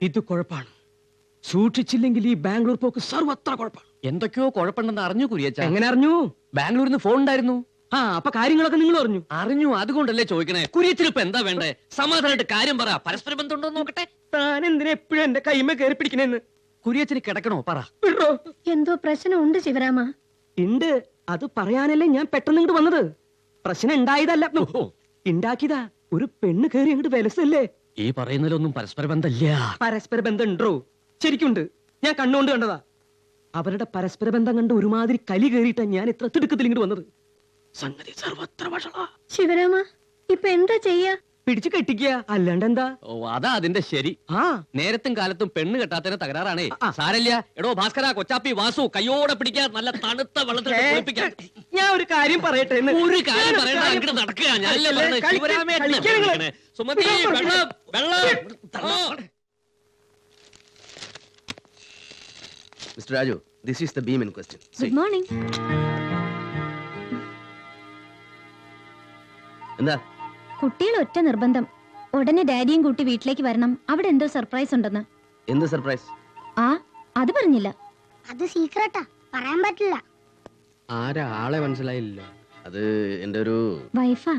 ഇത് കുഴപ്പാണ്. സൂക്ഷിച്ചില്ലെങ്കിൽ ഈ ബാംഗ്ലൂർ പോക്ക് സർവത്ര കുഴപ്പമാണ്. എന്തൊക്കെയോ കുഴപ്പമുണ്ടെന്ന് അറിഞ്ഞു കുര്യച്ച. എങ്ങനെ അറിഞ്ഞു? ബാംഗ്ലൂരിൽ നിന്ന് ഫോൺ ഉണ്ടായിരുന്നു. അപ്പൊ കാര്യങ്ങളൊക്കെ നിങ്ങൾ അറിഞ്ഞു. അതുകൊണ്ടല്ലേ ചോദിക്കണേ. കുര്യത്തിന് ഇപ്പൊ എന്താ വേണ്ടേ? സമാധാനമായിട്ട് കാര്യം പറ. പരസ്പര ബന്ധമുണ്ടോ നോക്കട്ടെ. താൻ എന്തിനാ എപ്പോഴും എന്റെ കൈമ കയറി പിടിക്കണേന്ന്? കുര്യത്തിന് കിടക്കണോ? പറ. എന്തോ പ്രശ്നമുണ്ട് ശിവരാമ. ഉണ്ട്, അത് പറയാനല്ലേ ഞാൻ പെട്ടെന്ന് ഇങ്ങോട്ട് വന്നത്. പ്രശ്നം ഉണ്ടായതല്ല, ഉണ്ടാക്കിയതാ. ഒരു പെണ്ണ് കയറി അങ്ങോട്ട് വിലസല്ലേ. ഈ പറയുന്നതിലൊന്നും പരസ്പര ബന്ധമില്ല. പരസ്പര ബന്ധം ഉണ്ടോ? ശരിക്കുണ്ട്. ഞാൻ കണ്ണുകൊണ്ട് കണ്ടതാ. അവരുടെ പരസ്പര ബന്ധം കണ്ട് ഒരുമാതിരി കലി കയറിയിട്ടാ ഞാൻ ഇത്ര തിടുക്കത്തിൽ ഇങ്ങോട്ട് വന്നത്. സംഗതി സർവത്ര വഷളാ. ശിവരാമ, ഇപ്പൊ എന്താ ചെയ്യാ? പിടിച്ചു കെട്ടിക്കുക, അല്ലാണ്ട് എന്താ? ഓ, അതാ അതിന്റെ ശരി. നേരത്തും കാലത്തും പെണ്ണ് കെട്ടാത്തതിന് തകരാറാണേ. സാരല്ല. എടോ ഭാസ്കര, കൊച്ചാപ്പി, വാസു, കയ്യോടെ പിടിക്കാൻ നല്ല തണുത്ത വെള്ളത്തിൽ കുളിപ്പിക്കാൻ. ഞാൻ ഒരു കാര്യം പറയട്ടെ. ഒരു കാര്യം പറയണ്ട, അങ്ങോട്ട് നടക്കുക. സുമതി, വെള്ളം വെള്ളം. Mister Raju, this is the beam in question. Good morning. എന്താ? കുട്ടികൾ ഒറ്റ നിർബന്ധം, ഉടനെ ഡാഡിയും കൂട്ടി വീട്ടിലേക്ക് വരണം. അവിടെ എന്തോ സർപ്രൈസ് ഉണ്ടെന്ന്. എന്ത് സർപ്രൈസ്? അത് പറഞ്ഞില്ല. അത് സീക്രട്ടാ, പറയാൻ പറ്റില്ല. ആരാ? ആളെ മനസ്സിലായില്ല. അത് എന്റെ ഒരു വൈഫാ.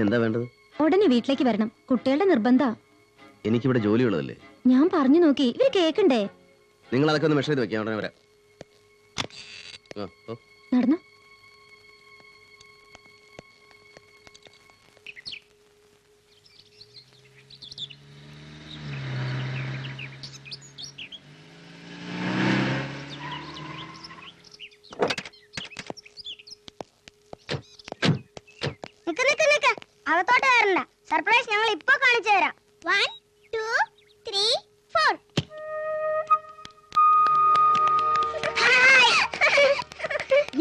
എന്താ വേണ്ടത്? ഉടനെ വീട്ടിലേക്ക് വരണം. കുട്ടികളുടെ നിർബന്ധ. എനിക്കിവിടെ ജോലിയുള്ളതല്ലേ. ഞാൻ പറഞ്ഞു നോക്കി, ഇവര് കേക്കണ്ടേ? നിങ്ങൾ അതൊക്കെ ഒന്ന് മെഷർ ചെയ്ത് വെക്കാം. ഉടനെ വരാം. നടന്നു. അകത്തോട്ട് വരണ്ട. സർപ്രൈസ് ഞങ്ങൾ ഇപ്പൊ കാണിച്ചു തരാം. 1 2 3 4.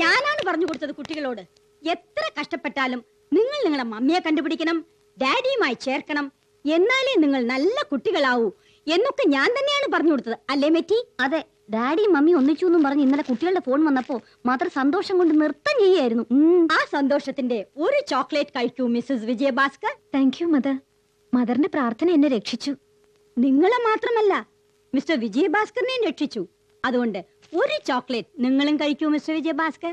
ഞാനാണ് പറഞ്ഞു കൊടുത്തത് കുട്ടികളോട്. എത്ര കഷ്ടപ്പെട്ടാലും നിങ്ങൾ നിങ്ങളെ മമ്മിയെ കണ്ടുപിടിക്കണം, ഡാഡിയുമായി ചേർക്കണം. എന്നാലേ നിങ്ങൾ നല്ല കുട്ടികളാവൂ എന്നൊക്കെ ഞാൻ തന്നെയാണ് പറഞ്ഞു കൊടുത്തത് അല്ലേ മെറ്റി? അതെ, ഡാഡിയും മമ്മിയും ഒന്നിച്ചു എന്നും പറഞ്ഞ് ഇന്നലെ കുട്ടികളുടെ ഫോൺ വന്നപ്പോ മാത്രം സന്തോഷം കൊണ്ട് നൃത്തം ചെയ്യായിരുന്നു. ആ സന്തോഷത്തിന്റെ ഒരു ചോക്ലേറ്റ് കഴിക്കൂ Mrs Vijayabhaskar. Thank you mother. മദറിന്റെ പ്രാർത്ഥന എന്നെ രക്ഷിച്ചു. നിങ്ങളെ മാത്രമല്ല മിസ്റ്റർ വിജയഭാസ്കറിനെയും രക്ഷിച്ചു. അതുകൊണ്ട് ഒരു ചോക്ലേറ്റ് നിങ്ങളും കഴിക്കൂ മിസ്റ്റർ വിജയഭാസ്കർ.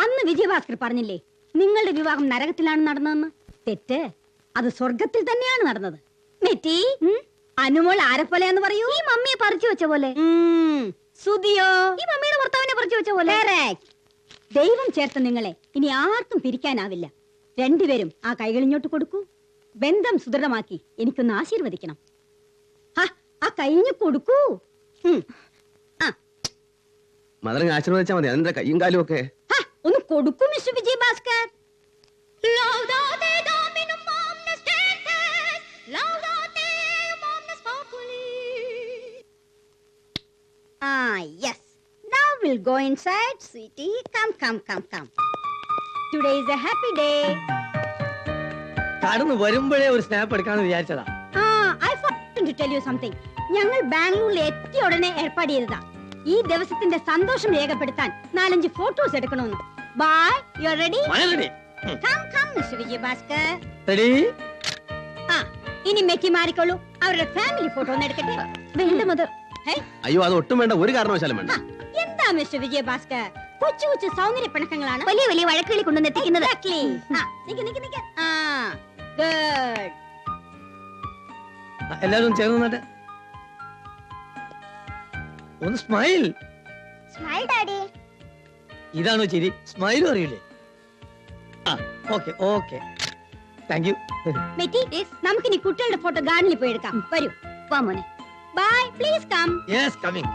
അന്ന് വിജയഭാസ്കർ പറഞ്ഞില്ലേ നിങ്ങളുടെ വിവാഹം നരകത്തിലാണ് നടന്നതെന്ന്? തെറ്റ്, അത് സ്വർഗത്തിൽ തന്നെയാണ് നടന്നത്. മെറ്റി, അനുമോൾ ആരെപ്പോലെയാന്ന് പറയൂ? ഈ മമ്മിയെ പറിച്ചു വെച്ച പോലെ. സുധിയോ ഈ മമ്മിയുടെ ഭർത്താവിനെ പറിച്ചു വെച്ച പോലെ. ദൈവം ചേർത്ത നിങ്ങളെ ഇനി ആർക്കും പിരിക്കാനാവില്ല. രണ്ടുപേരും ആ കൈകളിഞ്ഞോട്ട് കൊടുക്കൂ. ബന്ധം സുദൃഢമാക്കി എനിക്കൊന്ന് ആശീർവദിക്കണം. ആ കൈഞ്ഞു കൊടുക്കൂ. മദറിനെ ആശീർവദിച്ചാൽ മതി, അതിന്റെ കയ്യും കാലും ഒക്കെ. ഒന്ന് കൊടുക്കൂ mister Vijayabhaskar. Yes. Now we'll go inside, sweetie. Come. Today is a happy day. കടന്നു വരുമ്പോഴേ ഒരു സ്നാപ്പ് എടുക്കാന്ന് വിചാരിച്ചതാ. I forgot to tell you something. ഞങ്ങൾ ബാംഗ്ലൂരിൽ എത്തിയ ഉടനെ ഏർപ്പാട് ചെയ്തതാ. ഈ ദിവസത്തിന്റെ സന്തോഷം രേഖപ്പെടുത്താൻ 4-5 ഫോട്ടോസ് എടുക്കണമെന്ന്. Bye. You ready? Come, Mr. Vijayabhaskar. Ready? ഇനി മെറ്റി മാറിക്കോളൂ. അവരുടെ ഫാമിലി ഫോട്ടോ ഒന്ന് എടുക്കട്ടെ. വേണ്ട മദർ. അയ്യോ, അത് ഒട്ടും വേണ്ട, ഒരു കാരണവശാലും വേണ്ട. എന്താ മിസ്റ്റർ വിജയഭാസ്കർ, കൊച്ചു സൗന്ദര്യ പിണക്കങ്ങളാണ് വലിയ വലിയ വഴക്കുകളിൽ കൊണ്ടുവന്നെത്തിക്കുന്നത്. ഗുഡ്. എല്ലാവരും ചേർന്ന് നിന്നിട്ട് ഒന്ന് സ്മൈൽ. Smile daddy. ഇതാണോ ചിരി? സ്മൈലും അറിയില്ലേ? Okay thank you. മെറ്റി, നമുക്കിനി കുട്ടികളുടെ ഫോട്ടോ ഗാർഡനിൽ പോയി എടുക്കാം. വരൂ. വാ മോനെ. Bye. Please come. Yes, coming.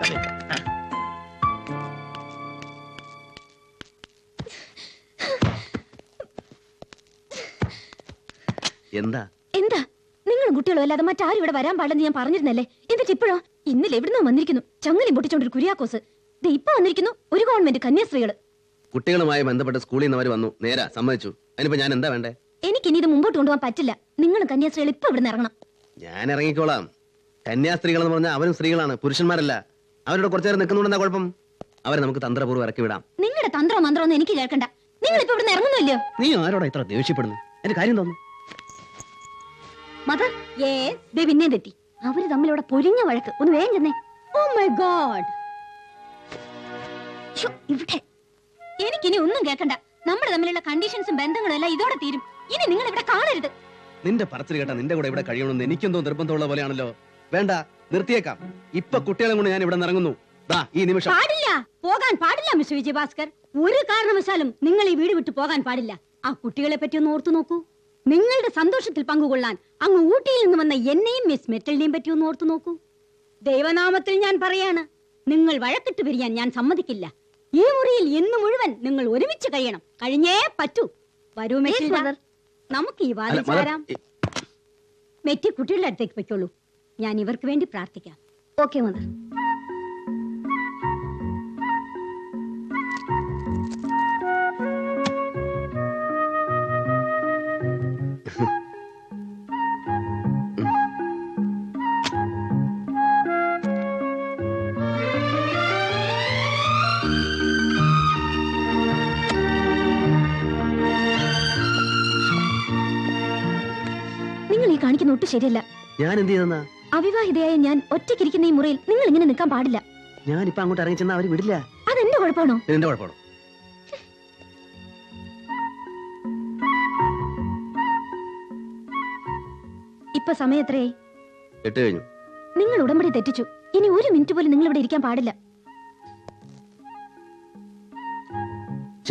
എന്താ നിങ്ങളും കുട്ടികളും അല്ലാതെ മറ്റാരും ഇവിടെ വരാൻ പാടില്ലെന്ന് ഞാൻ പറഞ്ഞിരുന്നല്ലേ? എന്നിട്ട് ഇപ്പോഴോ? ഇന്നലെ എവിടുന്നോ വന്നിരിക്കുന്നു ചങ്ങലയും പൊട്ടിച്ചോണ്ടൊരു കുര്യാക്കോസ്. ഇപ്പൊ വന്നിരിക്കുന്നു ഒരു ഗവൺമെന്റ് കന്യാസ്ത്രീകള്. കുട്ടികളുമായി ബന്ധപ്പെട്ട് സ്കൂളിൽ നിന്ന് അവർ വന്നു, നേരാ, സമ്മതിച്ചു. അതിനിപ്പോ ഞാൻ എന്താ വേണ്ടേ? എനിക്കിനി ഇത് മുമ്പോട്ട് കൊണ്ടുപോകാൻ പറ്റില്ല. നിങ്ങളും കന്യാസ്ത്രീകൾ ഇപ്പൊ ഇവിടെ ഇറങ്ങണം. ഞാൻ ഇറങ്ങിക്കോളാം. കന്യാസ്ത്രീകൾ എന്ന് പറഞ്ഞാൽ അവരും സ്ത്രീകളാണ്, പുരുഷന്മാരല്ല. അവരോട് കുറച്ചു നേരം നിൽക്കുന്നുണ്ടെന്നാ കുഴപ്പം? അവരെ നമുക്ക് തന്ത്രപൂർവ്വം ഇറക്കി വിടാം. നിങ്ങളുടെ തന്ത്രോ മന്ത്രോ ഒന്നും എനിക്ക് കേൾക്കണ്ട. നിങ്ങൾ ഇപ്പൊ ഇവിടെ ഇറങ്ങുന്നില്ലയോ? നീ ആരോടാ ഇത്ര ദേഷ്യപ്പെടുന്നു? എന്റെ കാര്യം തോന്നുന്നു. മദർ, പിന്നെ തെറ്റി. അവര് തമ്മിൽ ഇവിടെ പൊരിഞ്ഞ വഴക്ക്. ഒന്ന് വേഗം ചെന്നേ. Oh my God. ഇവിടെ എനിക്കിനി ഒന്നും കേൾക്കണ്ട. നമ്മുടെ തമ്മിലുള്ള കണ്ടീഷൻസും ബന്ധങ്ങളും എല്ലാം ഇതോടെ തീരും. ഇനി നിങ്ങൾ ഇവിടെ കാണരുത്. നിന്റെ പറച്ചിൽ കേട്ടാ നിന്റെ കൂടെ ഇവിടെ കഴിയണമെന്ന് എനിക്കെന്തോ നിർബന്ധമുള്ള പോലെയാണല്ലോ. വേണ്ട, നിർത്തിയേക്കാം. ഇപ്പൊ കുട്ടികളെ കൊണ്ട് ഞാൻ ഇവിടെ ഇറങ്ങുന്നു. ഈ നിമിഷം. പാടില്ല, പോകാൻ പാടില്ല മിസ്റ്റർ വിജയഭാസ്കർ. ഒരു കാരണവശാലും നിങ്ങൾ ഈ വീട് വിട്ടു പോകാൻ പാടില്ല. ആ കുട്ടികളെ പറ്റി ഒന്ന് ഓർത്തു നോക്കൂ. നിങ്ങളുടെ സന്തോഷത്തിൽ പങ്കുകൊള്ളാൻ അങ്ങ് ഊട്ടിയിൽ നിന്ന് വന്ന എന്നെയും മിസ് മെറ്റലിനെയും പറ്റി ഒന്ന് ഓർത്തു നോക്കൂ. ദൈവനാമത്തിൽ ഞാൻ പറയാണ്, നിങ്ങൾ വഴക്കിട്ട് പിരിയാൻ ഞാൻ സമ്മതിക്കില്ല. ഈ മുറിയിൽ ഇന്ന് മുഴുവൻ നിങ്ങൾ ഒരുമിച്ച് കഴിയണം. കഴിഞ്ഞേ പറ്റൂ. വരൂ മെറ്റിൽഡ, നമുക്ക് ഈ വാതിൽ ചാരാം. മെറ്റി കുട്ടികളുടെ അടുത്തേക്ക് വെച്ചോളൂ. ഞാൻ ഇവർക്ക് വേണ്ടി പ്രാർത്ഥിക്കാം. Okay mother. നിങ്ങൾ ഈ കാണിക്കുന്ന ഒട്ടും ശരിയല്ല. ഞാൻ എന്ത് ചെയ്തെന്നാ? അവിവാഹിതയായ ഞാൻ ഒറ്റയ്ക്കിരിക്കുന്ന ഈ മുറിയിൽ നിങ്ങൾ ഇങ്ങനെ നിൽക്കാൻ പാടില്ല. ഞാനിപ്പോ അങ്ങോട്ട് ഇറങ്ങി ചെന്നാൽ അവര് വിടില്ല. അതെന്റെ കുഴപ്പമാണോ? എന്റെ കുഴപ്പമാണോ? ഇപ്പൊ സമയം എത്രയായി? 8 കഴിഞ്ഞു. നിങ്ങൾ ഉടമ്പടി തെറ്റിച്ചു. ഇനി ഒരു മിനിറ്റ് പോലും നിങ്ങൾ ഇവിടെ ഇരിക്കാൻ പാടില്ല.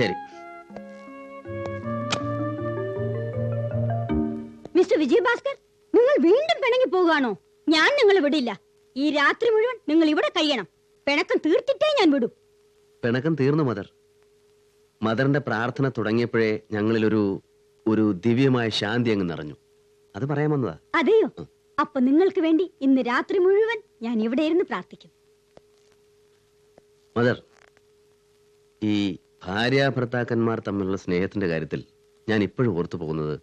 ശരി. മിസ്റ്റർ വിജയഭാസ്കർ, നിങ്ങൾ വീണ്ടും പിണങ്ങി പോകുകയാണോ? ഞാൻ നിങ്ങളെ വിടില്ല. ഈ രാത്രി മുഴുവൻ നിങ്ങൾ ഇവിടെ കഴിയണം. പിണക്കം തീർത്തിട്ടേ ഞാൻ വിടൂ. പിണക്കം തീർന്നു മദർ. മദറിന്റെ പ്രാർത്ഥന തുടങ്ങിയപ്പോഴേ ഞങ്ങളിൽ ഒരു ദിവ്യമായ ശാന്തി അങ്ങ് നിറഞ്ഞു. അത് പറയാൻ വന്നതാ. അതെയോ? അപ്പൊ നിങ്ങൾക്ക് വേണ്ടി ഇന്ന് രാത്രി മുഴുവൻ ഞാൻ ഇവിടെ ഇരുന്ന് പ്രാർത്ഥിക്കും. മദർ, ഈ ഭാര്യ ഭർത്താക്കന്മാർ തമ്മിലുള്ള സ്നേഹത്തിന്റെ കാര്യത്തിൽ ഞാൻ ഇപ്പോഴും ഓർത്തു പോകുന്നത്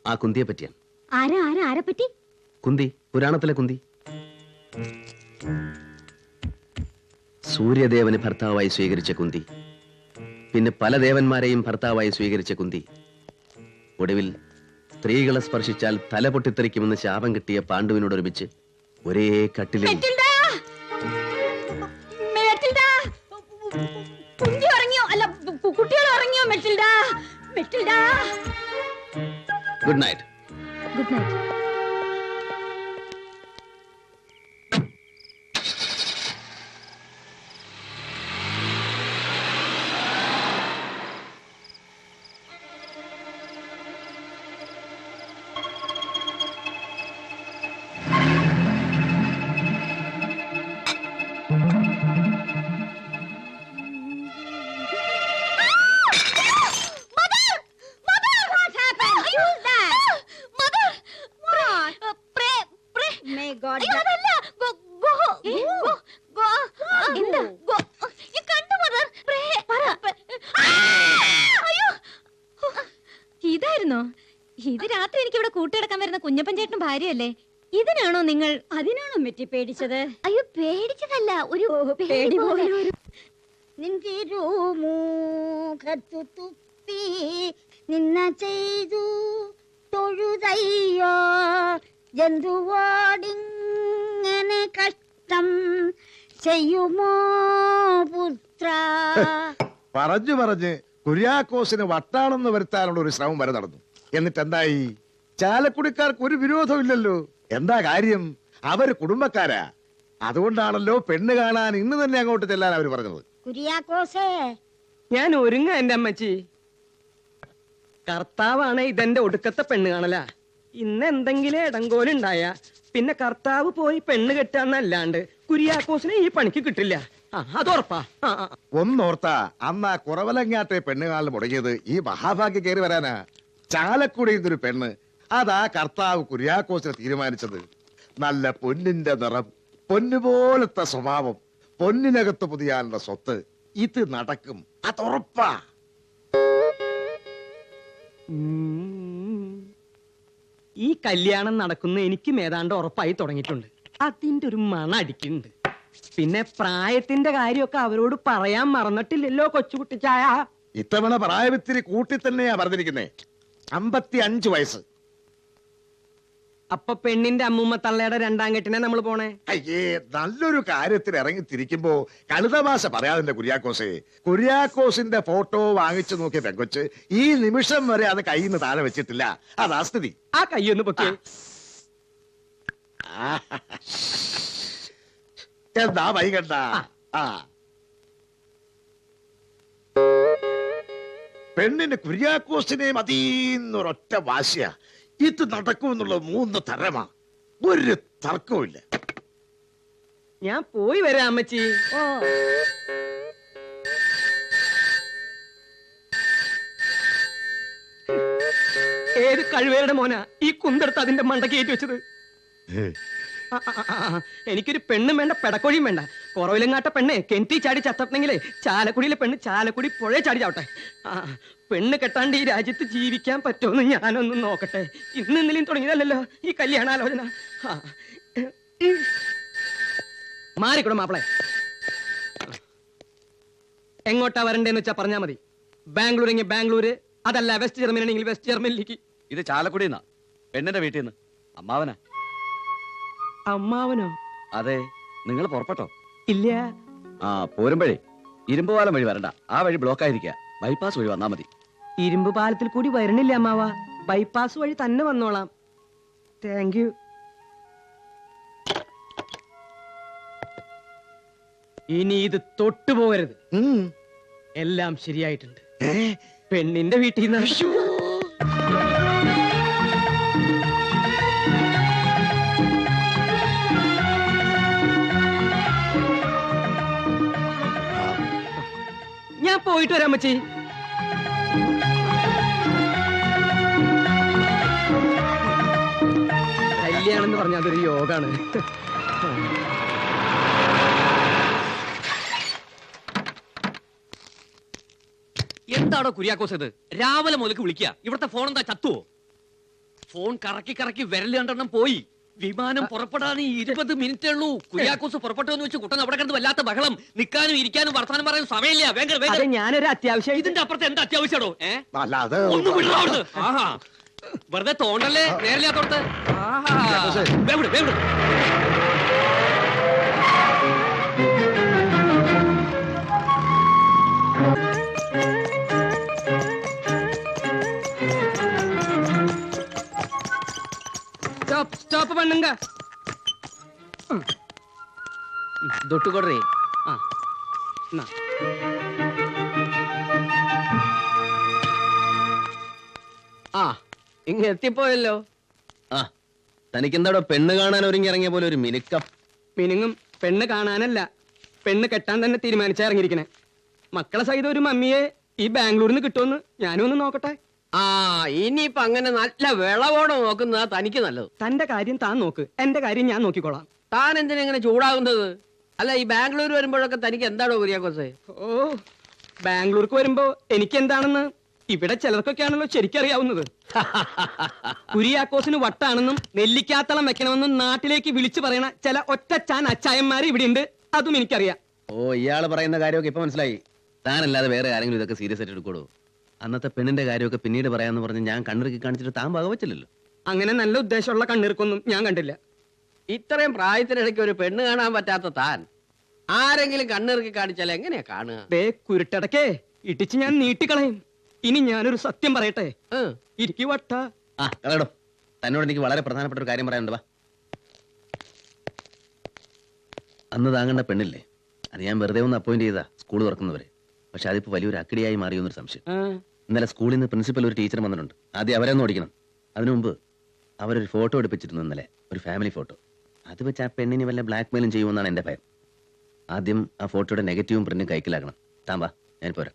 ആ കുന്തിയെ പറ്റിയാണ്. ആരെ പറ്റി? കുന്തി, പുരാണത്തിലെ കുന്തി. സൂര്യദേവന് ഭർത്താവായി സ്വീകരിച്ച കുന്തി, പിന്നെ പല ദേവന്മാരെയും ഭർത്താവായി സ്വീകരിച്ച കുന്തി, ഒടുവിൽ സ്ത്രീകളെ സ്പർശിച്ചാൽ തല പൊട്ടിത്തെറിക്കുമെന്ന് ശാപം കിട്ടിയ പാണ്ഡുവിനോടൊരുമിച്ച് ഒരേ കട്ടിലിൽ. കുഞ്ഞി ഉറങ്ങിയോ? അല്ല, കുട്ടികൾ ഉറങ്ങിയോ? Matilda, Matilda. Good night. Good night. ഇതായിരുന്നോ? ഇത് രാത്രി എനിക്ക് ഇവിടെ കൂട്ടിടക്കാൻ വരുന്ന കുഞ്ഞപ്പൻ ചേട്ടനും ഭാര്യയല്ലേ? ഇതിനാണോ നിങ്ങൾ? അതിനാണോ മെറ്റി പേടിച്ചത്? അയ്യോ, പേടിച്ചതല്ല, ഒരു പേടി പോലെ. നിന്തിരുമൂഖത്തു തുപ്പി നിന്ന ചെയ്തു തൊഴുതയ്യോ ജന്തുവാടിങ്ങനെ കഷ്ടം ചെയ്യുമോ പുത്ര. പറഞ്ഞ് കുര്യാക്കോസിന് വട്ടാണെന്ന് വരുത്താനുള്ള ഒരു ശ്രമം വരെ നടന്നു. എന്നിട്ട് എന്തായി? ചാലക്കുടിക്കാർക്ക് ഒരു വിരോധമില്ലല്ലോ. എന്താ കാര്യം? അവര് കുടുംബക്കാരാ. അതുകൊണ്ടാണല്ലോ പെണ്ണ് കാണാൻ ഇന്ന് തന്നെ അങ്ങോട്ട് ചെല്ലാൻ അവര് പറഞ്ഞത്. കുര്യാക്കോസേ, ഞാൻ ഒരുങ്ങ എന്റെ അമ്മച്ചി. കർത്താവാണ് ഇതെന്റെ ഒടുക്കത്തെ പെണ്ണ് കാണല. ഇന്ന് എന്തെങ്കിലും ഇടങ്കോലുണ്ടായ പിന്നെ കർത്താവ് പോയി പെണ്ണ് കെട്ടാന്നല്ലാണ്ട് കുര്യാക്കോസിനെ ഈ പണിക്ക് കിട്ടില്ല. അതുറപ്പാ. ഒന്നോർത്താ, അന്ന് ആ കുറവലങ്ങാട്ടെ പെണ്ണ് കാണൽ മുടങ്ങിയത് ഈ മഹാഭാഗ്യം കയറി വരാനാ. ചാലക്കുടിയിൽ പെണ്ണ്, അതാ കർത്താവ് കുര്യാക്കോസിനെ തീരുമാനിച്ചത്. നല്ല പൊന്നിന്റെ നിറം, പൊന്നുപോലത്തെ സ്വഭാവം, പൊന്നിനകത്ത് പുതിയാനുള്ള സ്വത്ത്. ഇത് നടക്കും, അതുറപ്പാ. ഈ കല്യാണം നടക്കുന്ന എനിക്കും ഏതാണ്ട് ഉറപ്പായി തുടങ്ങിയിട്ടുണ്ട്. അതിന്റെ ഒരു മണ അടിക്കുന്നുണ്ട്. പിന്നെ പ്രായത്തിന്റെ കാര്യമൊക്കെ അവരോട് പറയാൻ മറന്നിട്ടില്ലല്ലോ കൊച്ചുകുട്ടിച്ചായ. ഇത്തവണ പ്രായവിത്തിരി കൂട്ടി തന്നെയാ പറഞ്ഞിരിക്കുന്നേ. 55 വയസ്സ്. അപ്പൊ പെണ്ണിന്റെ അമ്മൂമ്മ തള്ളയുടെ രണ്ടാം കെട്ടിനെ നമ്മൾ പോണേ? അയ്യേ, നല്ലൊരു കാര്യത്തിൽ ഇറങ്ങി തിരിക്കുമ്പോ കഴുതമാശ പറയാതിന്റെ കുര്യാക്കോസേ. കുര്യാക്കോസിന്റെ ഫോട്ടോ വാങ്ങിച്ചു നോക്കിയ പെങ്കൊച്ച് ഈ നിമിഷം വരെ അത് കയ്യിൽ നിന്ന് താഴെ വെച്ചിട്ടില്ല. അതാ സ്ഥിതി. ആ കയ്യൊന്ന് പൊക്കി. എന്താ വൈകണ്ട? പെണ്ണിന് കുര്യാക്കോസിനെ മതിന്നൊരൊറ്റ വാശിയ. ഇത് നടക്കുമെന്നുള്ള 3 തരമാ. ഒരു തർക്കവുമില്ല. ഞാൻ പോയി വരാം അമ്മച്ചി. ഏത് കഴിവേരുടെ മോനാ ഈ കുന്തെടുത്ത് അതിന്റെ മണ്ടക്ക് കയറ്റി വെച്ചത്? എനിക്കൊരു പെണ്ണും വേണ്ട, പെടക്കോഴിയും വേണ്ട. കുറവിലങ്ങാട്ട പെണ്ണ് കെന്തി ചാടി ചത്തണമെങ്കിലേ ചാലക്കുടിയിലെ പെണ്ണ് ചാലക്കുടി പുഴ ചാടി ചാവട്ടെ. പെണ്ണ് കെട്ടാണ്ട് ഈ രാജ്യത്ത് ജീവിക്കാൻ പറ്റുമെന്ന് ഞാനൊന്നും നോക്കട്ടെ. ഇന്നലെയും തുടങ്ങിയതല്ലോ ഈ കല്യാണാലോചന. മാറിക്കൂടെ മാപ്പിളെ. എങ്ങോട്ടാ വരണ്ടേന്ന് വെച്ചാ പറഞ്ഞാ മതി. ബാംഗ്ലൂർ എങ്കിൽ ബാംഗ്ലൂര്, അതല്ല വെസ്റ്റ് ജർമ്മനി ആണെങ്കിൽ വെസ്റ്റ് ജർമ്മനിലേക്ക്. ഇത് ചാലക്കുടിന്നാ, പെണ്ണിന്റെ വീട്ടിൽ നിന്ന്. അമ്മാവനാ. അമ്മാവനോ? അതെ. നിങ്ങൾ പുറപ്പെട്ടോ? ഇല്ല. പോരുമ്പഴേ ഇരുമ്പുപാലം വഴി വരണ്ട. ആ വഴി ബ്ലോക്ക് ആയിരിക്കുക. ബൈപ്പാസ് വഴി വന്നാ മതി. ഇരുമ്പ് പാലത്തിൽ കൂടി വരണില്ല അമ്മാവ. ബൈപ്പാസ് വഴി തന്നെ വന്നോളാം. Thank you. ഇനി ഇത് തൊട്ടുപോകരുത്. എല്ലാം ശരിയായിട്ടുണ്ട്. പെണ്ണിന്റെ വീട്ടിൽ നിന്ന് ഞാൻ പോയിട്ട് വരാം അമ്മച്ചി. കല്യാണം എന്ന് പറഞ്ഞാൽ അതൊരു യോഗാണ്. എന്താണോ കുര്യാക്കോസ് ഇത്? രാവിലെ മുതലേക്ക് വിളിക്കുക. ഇവിടുത്തെ ഫോൺ എന്താ ചത്തുവോ? ഫോൺ കറക്കി കറക്കി വിരൽ രണ്ടെണ്ണം പോയി. വിമാനം പുറപ്പെടാൻ 20 മിനിറ്റേ ഉള്ളൂ. കുര്യാക്കോസ് പുറപ്പെട്ടോന്ന് വെച്ച് കുട്ടൻ അവിടെ കിടന്ന് വല്ലാത്ത ബഹളം. നിക്കാനും ഇരിക്കാനും വർത്താനം പറയാനും സമയമില്ല. അതെ, ഞാനൊരു അത്യാവശ്യം. ഇതിന്റെ അപ്പുറത്ത് എന്താ അത്യാവശ്യമാണോ? അല്ല അത് ഒന്ന് വിടടാ അവിടുന്ന്. ആഹാ, വെറുതെ തോണ്ടല്ലേ നേരില്ലാത്തോടത്ത്. ആഹാ, വേവിട് വേവിട്. സ്റ്റോപ്പ് പണ്ണുങ്ക. തൊട്ട് കൊടുറേ. ഇങ്ങ എത്തിപ്പോയല്ലോ. ആ, തനിക്കെന്താടോ പെണ്ണ് കാണാൻ ഒരുങ്ങി ഇറങ്ങിയ പോലെ ഒരു മിനുക്കം? മിനുങ്ങും. പെണ്ണ് കാണാനല്ല, പെണ്ണ് കെട്ടാൻ തന്നെ തീരുമാനിച്ചിറങ്ങിയിരിക്കണേ. മക്കളെ സഹിതം ഒരു മമ്മിയെ ഈ ബാംഗ്ലൂരിൽ നിന്ന് കിട്ടുമെന്ന് ഞാനും ഒന്ന് നോക്കട്ടെ. ഇനിയിപ്പൊ അങ്ങനെ നല്ല വിളവോടെ നോക്കുന്നതാ തനിക്ക് നല്ലത്. തന്റെ കാര്യം താൻ നോക്ക്, എന്റെ കാര്യം ഞാൻ നോക്കിക്കോളാം. താൻ എന്തിനെങ്ങനെ ചൂടാകുന്നത്? അല്ല, ഈ ബാംഗ്ലൂർ വരുമ്പോഴൊക്കെ തനിക്ക് എന്താണോ കുര്യാക്കോസേ? ഓ, ബാംഗ്ലൂർക്ക് വരുമ്പോ എനിക്ക് എന്താണെന്ന് ഇവിടെ ചിലർക്കൊക്കെയാണല്ലോ ശരിക്കറിയാവുന്നത്. കുര്യാക്കോസിന് വട്ടാണെന്നും നെല്ലിക്കാത്തളം വെക്കണമെന്നും നാട്ടിലേക്ക് വിളിച്ചു പറയണ ചില ഒറ്റച്ചാൻ അച്ചായന്മാര് ഇവിടെ ഉണ്ട്. അതും എനിക്കറിയാം. ഓ, ഇയാള് പറയുന്ന കാര്യമൊക്കെ ഇപ്പൊ മനസ്സിലായി. താനല്ലാതെ വേറെ ആരെങ്കിലും ഇതൊക്കെ സീരിയസ് ആയിട്ട് എടുക്കോളൂ? അന്നത്തെ പെണ്ണിന്റെ കാര്യമൊക്കെ പിന്നീട് പറയാന്ന് പറഞ്ഞ് ഞാൻ കണ്ണിറുക്കി കാണിച്ചിട്ട് താൻ വകവച്ചില്ലല്ലോ. അങ്ങനെ നല്ല ഉദ്ദേശമുള്ള കണ്ണിറുക്കൊന്നും ഞാൻ കണ്ടില്ല. ഇത്രയും പ്രായത്തിനിടയ്ക്ക് ഒരു പെണ്ണ് കാണാൻ പറ്റാത്ത താൻ ആരെങ്കിലും കണ്ണിറുക്കി കാണിച്ചാൽ എങ്ങനെയാ കാണുക? ദേ കുരുട്ടടക്കേ ഇടിച്ച് ഞാൻ നീട്ടിക്കളയും. ഇനി ഞാനൊരു സത്യം പറയട്ടെ. ഇരിക്കു വട്ട. ആ കളയടോ, തന്നോട് എനിക്ക് വളരെ പ്രധാനപ്പെട്ട ഒരു കാര്യം പറയാനുണ്ട്. വാ. അന്ന് താങ്ങേണ്ട പെണ്ണില്ലേ, അത് ഞാൻ വെറുതെ ഒന്ന് അപ്പോയിന്റ് ചെയ്താ സ്കൂൾ തുറക്കുന്നവരെ. പക്ഷെ അതിപ്പോ വലിയൊരു അക്കിടിയായി മാറിയെന്നൊരു സംശയം. ഇന്നലെ സ്കൂളിൽ നിന്ന് പ്രിൻസിപ്പൽ ഒരു ടീച്ചർ വന്നിട്ടുണ്ട്. ആദ്യം അവരെ ഒന്ന് ഓടിക്കണം. അതിനു മുമ്പ് അവരൊരു ഫോട്ടോ എടുപ്പിച്ചിരുന്നു ഇന്നലെ, ഒരു ഫാമിലി ഫോട്ടോ. അത് വെച്ച് ആ പെണ്ണിന് വല്ല ബ്ലാക്ക് മെയിലും ചെയ്യുമെന്നാണ് എന്റെ ഭയം. ആദ്യം ആ ഫോട്ടോയുടെ നെഗറ്റീവും പ്രിന്റും കൈക്കലാക്കണം. താൻ വാ, ഞാൻ പോരാ.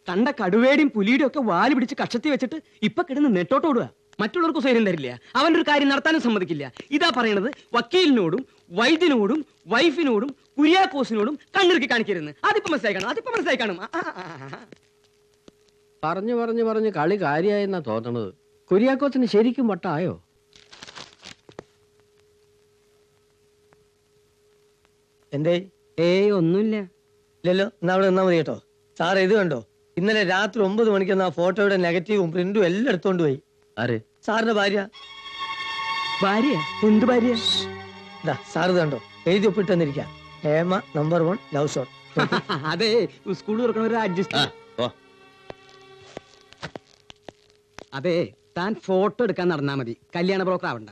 കണ്ട കടുവേടിയും പുലിയുടെയും ഒക്കെ വാല് പിടിച്ച് കക്ഷത്തി വെച്ചിട്ട് ഇപ്പൊ കിടന്ന് നെട്ടോട്ടോടുക. മറ്റുള്ളവർക്ക് സ്വയം തരില്ല. അവന്റെ ഒരു കാര്യം നടത്താനും സമ്മതിക്കില്ല. ഇതാ പറയണത്, വക്കീലിനോടും വൈദ്യനോടും വൈഫിനോടും കുര്യാക്കോസിനോടും കണ്ണിറുക്കി കാണിക്കരുന്ന്. അതിപ്പോ മനസ്സിലായി കാണും. പറഞ്ഞു കളി കാര്യായെന്നാ തോന്നണത്. കുര്യാക്കോസിന് ശരിക്കും വട്ടായോ? എന്തേ? ഒന്നുമില്ല. ഇല്ലല്ലോ, എന്നാ അവിടെ നിന്നാ മതി കേട്ടോ. സാർ ഇത് കണ്ടോ, ഇന്നലെ രാത്രി 9 മണിക്ക് ആ ഫോട്ടോയുടെ നെഗറ്റീവും പ്രിന്റും എല്ലാം എടുത്തോണ്ട് പോയി. ആര്? സാറിന്റെ ഭാര്യ. ഭാര്യ? എന്ത് ഭാര്യ? സാർ ഇത് കണ്ടോ, എഴുതി ഒപ്പിട്ടെന്നിരിക്കാം. Hema number 1 love shot. അതെ, സ്കൂൾ തുറക്കണ ഒരു അഡ്ജസ്റ്റ്. അതെ, താൻ ഫോട്ടോ എടുക്കാൻ നടന്നാ മതി, കല്യാണ ബ്രോക്കർ ആവണ്ട.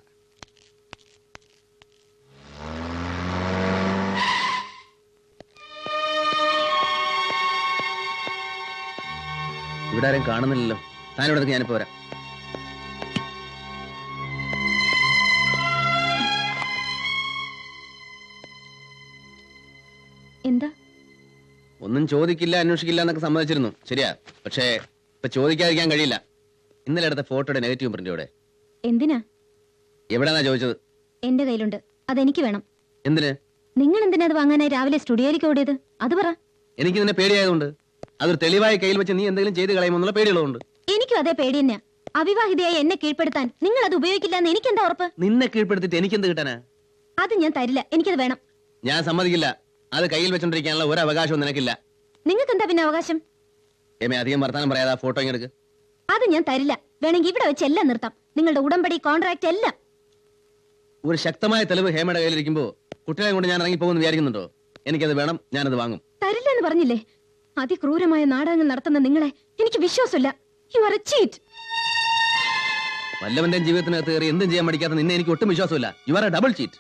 ഇവിടെ ആരും കാണുന്നില്ലല്ലോ. താനിവിടെ ഞാനിപ്പോ വരാം. എന്താ? ഒന്നും ചോദിക്കില്ല, അന്വേഷിക്കില്ല എന്നൊക്കെ സമ്മതിച്ചിരുന്നു, ശരിയാ. പക്ഷേ ഇപ്പൊ ചോദിക്കാതിരിക്കാൻ കഴിയില്ല. ഇന്നലെ എടുത്ത ഫോട്ടോയുടെ നെഗറ്റീവ് പ്രിന്റ് എവിടെ? എന്തിനാ? എവിടെന്നാ ചോദിച്ചത്? എന്റെ കയ്യിലുണ്ട്, അതെനിക്ക് വേണം. എന്തിന്? നിങ്ങൾ എന്തിനാ അത് വാങ്ങാനായി രാവിലെ സ്റ്റുഡിയോയിലേക്ക് ഓടിയത്? അത് പറ. എനിക്ക് നിന്നെ പേടിയായതുകൊണ്ട്. അതൊരു തെളിവായ കയ്യിൽ വെച്ച് നീ എന്തെങ്കിലും ചെയ്ത് കളയുമെന്നുള്ള പേടിയുള്ളതുകൊണ്ട്. എനിക്കും അതേ പേടി തന്നെയാ. അവിവാഹിതയായി എന്നെ കീഴ്പ്പെടുത്താൻ നിങ്ങൾ അത് ഉപയോഗിക്കില്ല എന്ന് എനിക്ക് എന്താ ഉറപ്പ്? നിന്നെ കീഴ്പ്പെടുത്തിട്ട് എനിക്ക് എന്ത് കിട്ടാനാ? അത് ഞാൻ തരില്ല, എനിക്കത് വേണം. ഞാൻ സമ്മതിക്കില്ല. അത് കയ്യിൽ വെച്ചോണ്ടിരിക്കാനുള്ള ഒരു അവകാശവും നിനക്കില്ല. നിങ്ങൾക്ക് എന്താ പിന്നെ അവകാശം? അധികം വർത്താനം പറയാതെ ആ ഫോട്ടോ ഇങ്ങെടുക്ക്. അത് ഞാൻ തരില്ല. വേണമെങ്കിൽ ഇവിടെ വെച്ച് എല്ലാം നിർത്താം, നിങ്ങളുടെ ഉടമ്പടി, കോൺട്രാക്ട് എല്ലാം. ഒരു ശക്തമായ തെളിവ് ഹേമയുടെ കയ്യിലിരിക്കുമ്പോ കുട്ടികളെ കൊണ്ട് ഞാൻ ഇറങ്ങിപ്പോകുമെന്ന് വിചാരിക്കുന്നുണ്ടോ? എനിക്കത് വേണം, ഞാനത് വാങ്ങും. തരില്ല എന്ന് പറഞ്ഞില്ലേ? അതിക്രൂരമായ നാടകങ്ങൾ നടത്തുന്ന നിങ്ങളെ എനിക്ക് വിശ്വാസമില്ല. You are a cheat. വല്ലവന്റെയും ജീവിതത്തിനകത്ത് കയറി എന്തും ചെയ്യാൻ പഠിക്കാത്ത നിന്നെ എനിക്ക് ഒട്ടും വിശ്വാസമില്ല. You are a double cheat.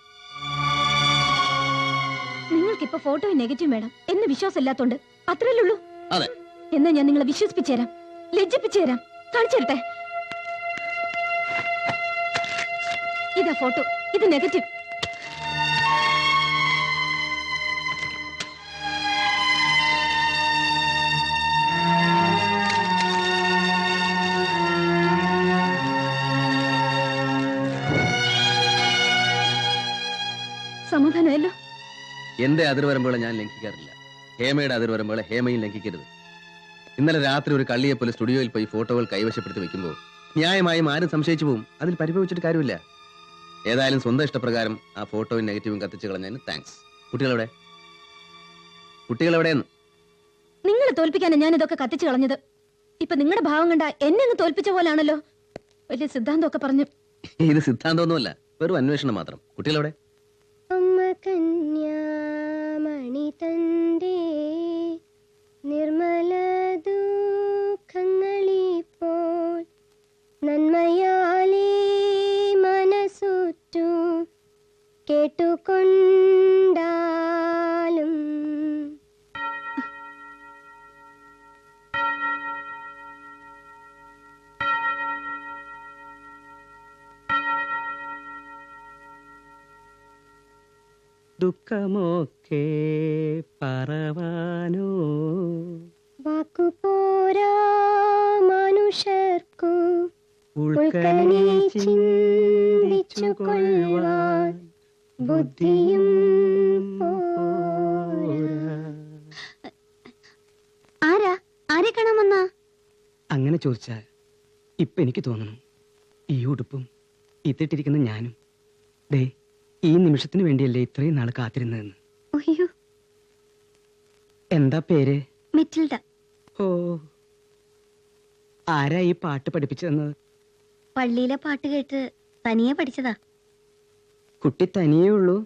നിങ്ങൾക്ക് ഇപ്പൊ ഫോട്ടോയും നെഗറ്റീവ് വേണം എന്ന് വിശ്വാസമില്ലാത്തോണ്ട് അത്രയല്ലേ ഉള്ളൂ? അതെ. എന്നാ ഞാൻ നിങ്ങളെ വിശ്വസിപ്പിച്ചു തരാം, ലജ്ജിപ്പിച്ചു തരാം. കാണിച്ചു തരട്ടെ. ഇതാ ഫോട്ടോ, ഇത് നെഗറ്റീവ്. സമാധാനമല്ലോ? എന്റെ അതിർവരമ്പുകളെ ഞാൻ ലംഘിക്കാറില്ല. ഹേമയുടെ അതിർവരമ്പുകളെ ഹേമയും ലംഘിക്കരുത്. ഇന്നലെ രാത്രി ഒരു കള്ളിയെ പോലെ സ്റ്റുഡിയോയിൽ പോയി ഫോട്ടോകൾ കൈവശപ്പെടുത്തി വെക്കുമ്പോൾ ന്യായമായും ആരും സംശയിച്ചു പോകും. അതിൽ പരിഭവിച്ചിട്ട് കാര്യമില്ല. ഏതായാലും സ്വന്തം ഇഷ്ടപ്രകാരം ആ ഫോട്ടോയും നെഗറ്റീവും കത്തിച്ചു കളഞ്ഞതിന് താങ്ക്സ്. കുട്ടികളെവിടെ? കുട്ടികളെവിടെയെന്ന്? നിങ്ങളെ തോൽപ്പിക്കാനാണ് ഞാൻ ഇതൊക്കെ കത്തിച്ചു കളഞ്ഞത്. ഇപ്പൊ നിങ്ങളുടെ ഭാവം കണ്ട എന്നെ അങ്ങ് തോൽപ്പിച്ച പോലാണല്ലോ. വലിയ സിദ്ധാന്തമൊക്കെ പറഞ്ഞു. ഇത് സിദ്ധാന്തമൊന്നുമല്ല, വെറും അന്വേഷണം മാത്രം. കുട്ടികളെവിടെ? അമ്മ കന്യാമണി തന്റെ നിർമ്മല ദുഃഖങ്ങളിപ്പോൾ നന്മയാലേ മനസ്സുറ്റു കേട്ടുകൊണ്ടാലും ദുഃഖമൊക്കെ പറവാനോ വാക്കുപോരാ മനുഷ്യർക്കു ഉൾക്കനെ ചിന്തിച്ചു കൊള്ളുവാൻ ബുദ്ധിയും ആരെ കാണാൻ വന്നാ? അങ്ങനെ ചോദിച്ചാ ഇപ്പൊ എനിക്ക് തോന്നുന്നു ഈ ഉടുപ്പും ഇത്തിട്ടിരിക്കുന്ന ഞാനും ദേ ഈ നിമിഷത്തിന് വേണ്ടിയല്ലേ ഇത്രയും നാൾ കാത്തിരുന്നതെന്ന്. അയ്യോ, എന്താ പേര്? മെറ്റിൽഡ. ഓ, ആരാ ഈ പാട്ട് പഠിപ്പിച്ചതെന്ന്? പള്ളിയിലെ പാട്ട് കേട്ട് തനിയെ പഠിച്ചതാ. കുട്ടി തനിയേ ഉള്ളൂ?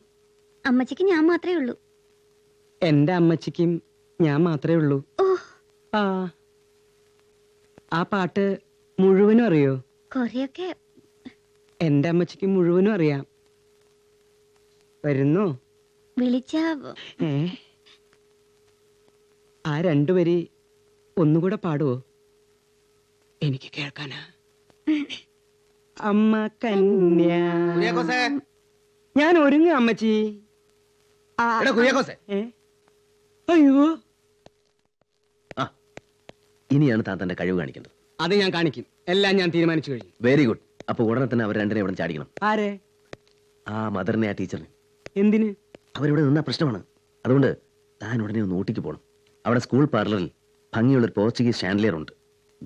അമ്മച്ചിക്ക് ഞാൻ മാത്രമേ ഉള്ളൂ. എന്റെ അമ്മച്ചിക്കും ഞാൻ മാത്രമേ ഉള്ളൂ. ഓ, ആ പാട്ട് മുഴുവനും അറിയോ? കൊറേയൊക്കെ. എന്റെ അമ്മച്ചിക്ക് മുഴുവനും അറിയാം. വരുന്നോ? വിളിച്ചാ ഏ, ആ രണ്ടുപേരി ഒന്നുകൂടെ പാടുവോ? എനിക്ക് കേൾക്കാനാ. അമ്മ കന്യാ. ഞാൻ ഒരുങ്ങ അമ്മച്ചി. ഏ? അയ്യോ, ഇനിയാണ് താൻ തന്റെ കഴിവ് കാണിക്കേണ്ടത്. അത് ഞാൻ കാണിക്കും. എല്ലാം ഞാൻ തീരുമാനിച്ചു കഴിഞ്ഞു. Very good. അപ്പൊ ഉടനെ തന്നെ അവർ രണ്ടിനെ ഇവിടെ ചാടിക്കണം. ആരെ? ആ മദറിനെ, ആ ടീച്ചറിനെ. എന്തിന്? അവരിവിടെ നിന്ന പ്രശ്നമാണ്. അതുകൊണ്ട് താൻ ഉടനെ ഒന്ന് ഊട്ടിക്ക് പോകണം. അവിടെ സ്കൂൾ പാർലറിൽ ഭംഗിയുള്ളൊരു പോർച്ചുഗീസ് ഷാൻഡലിയർ ഉണ്ട്.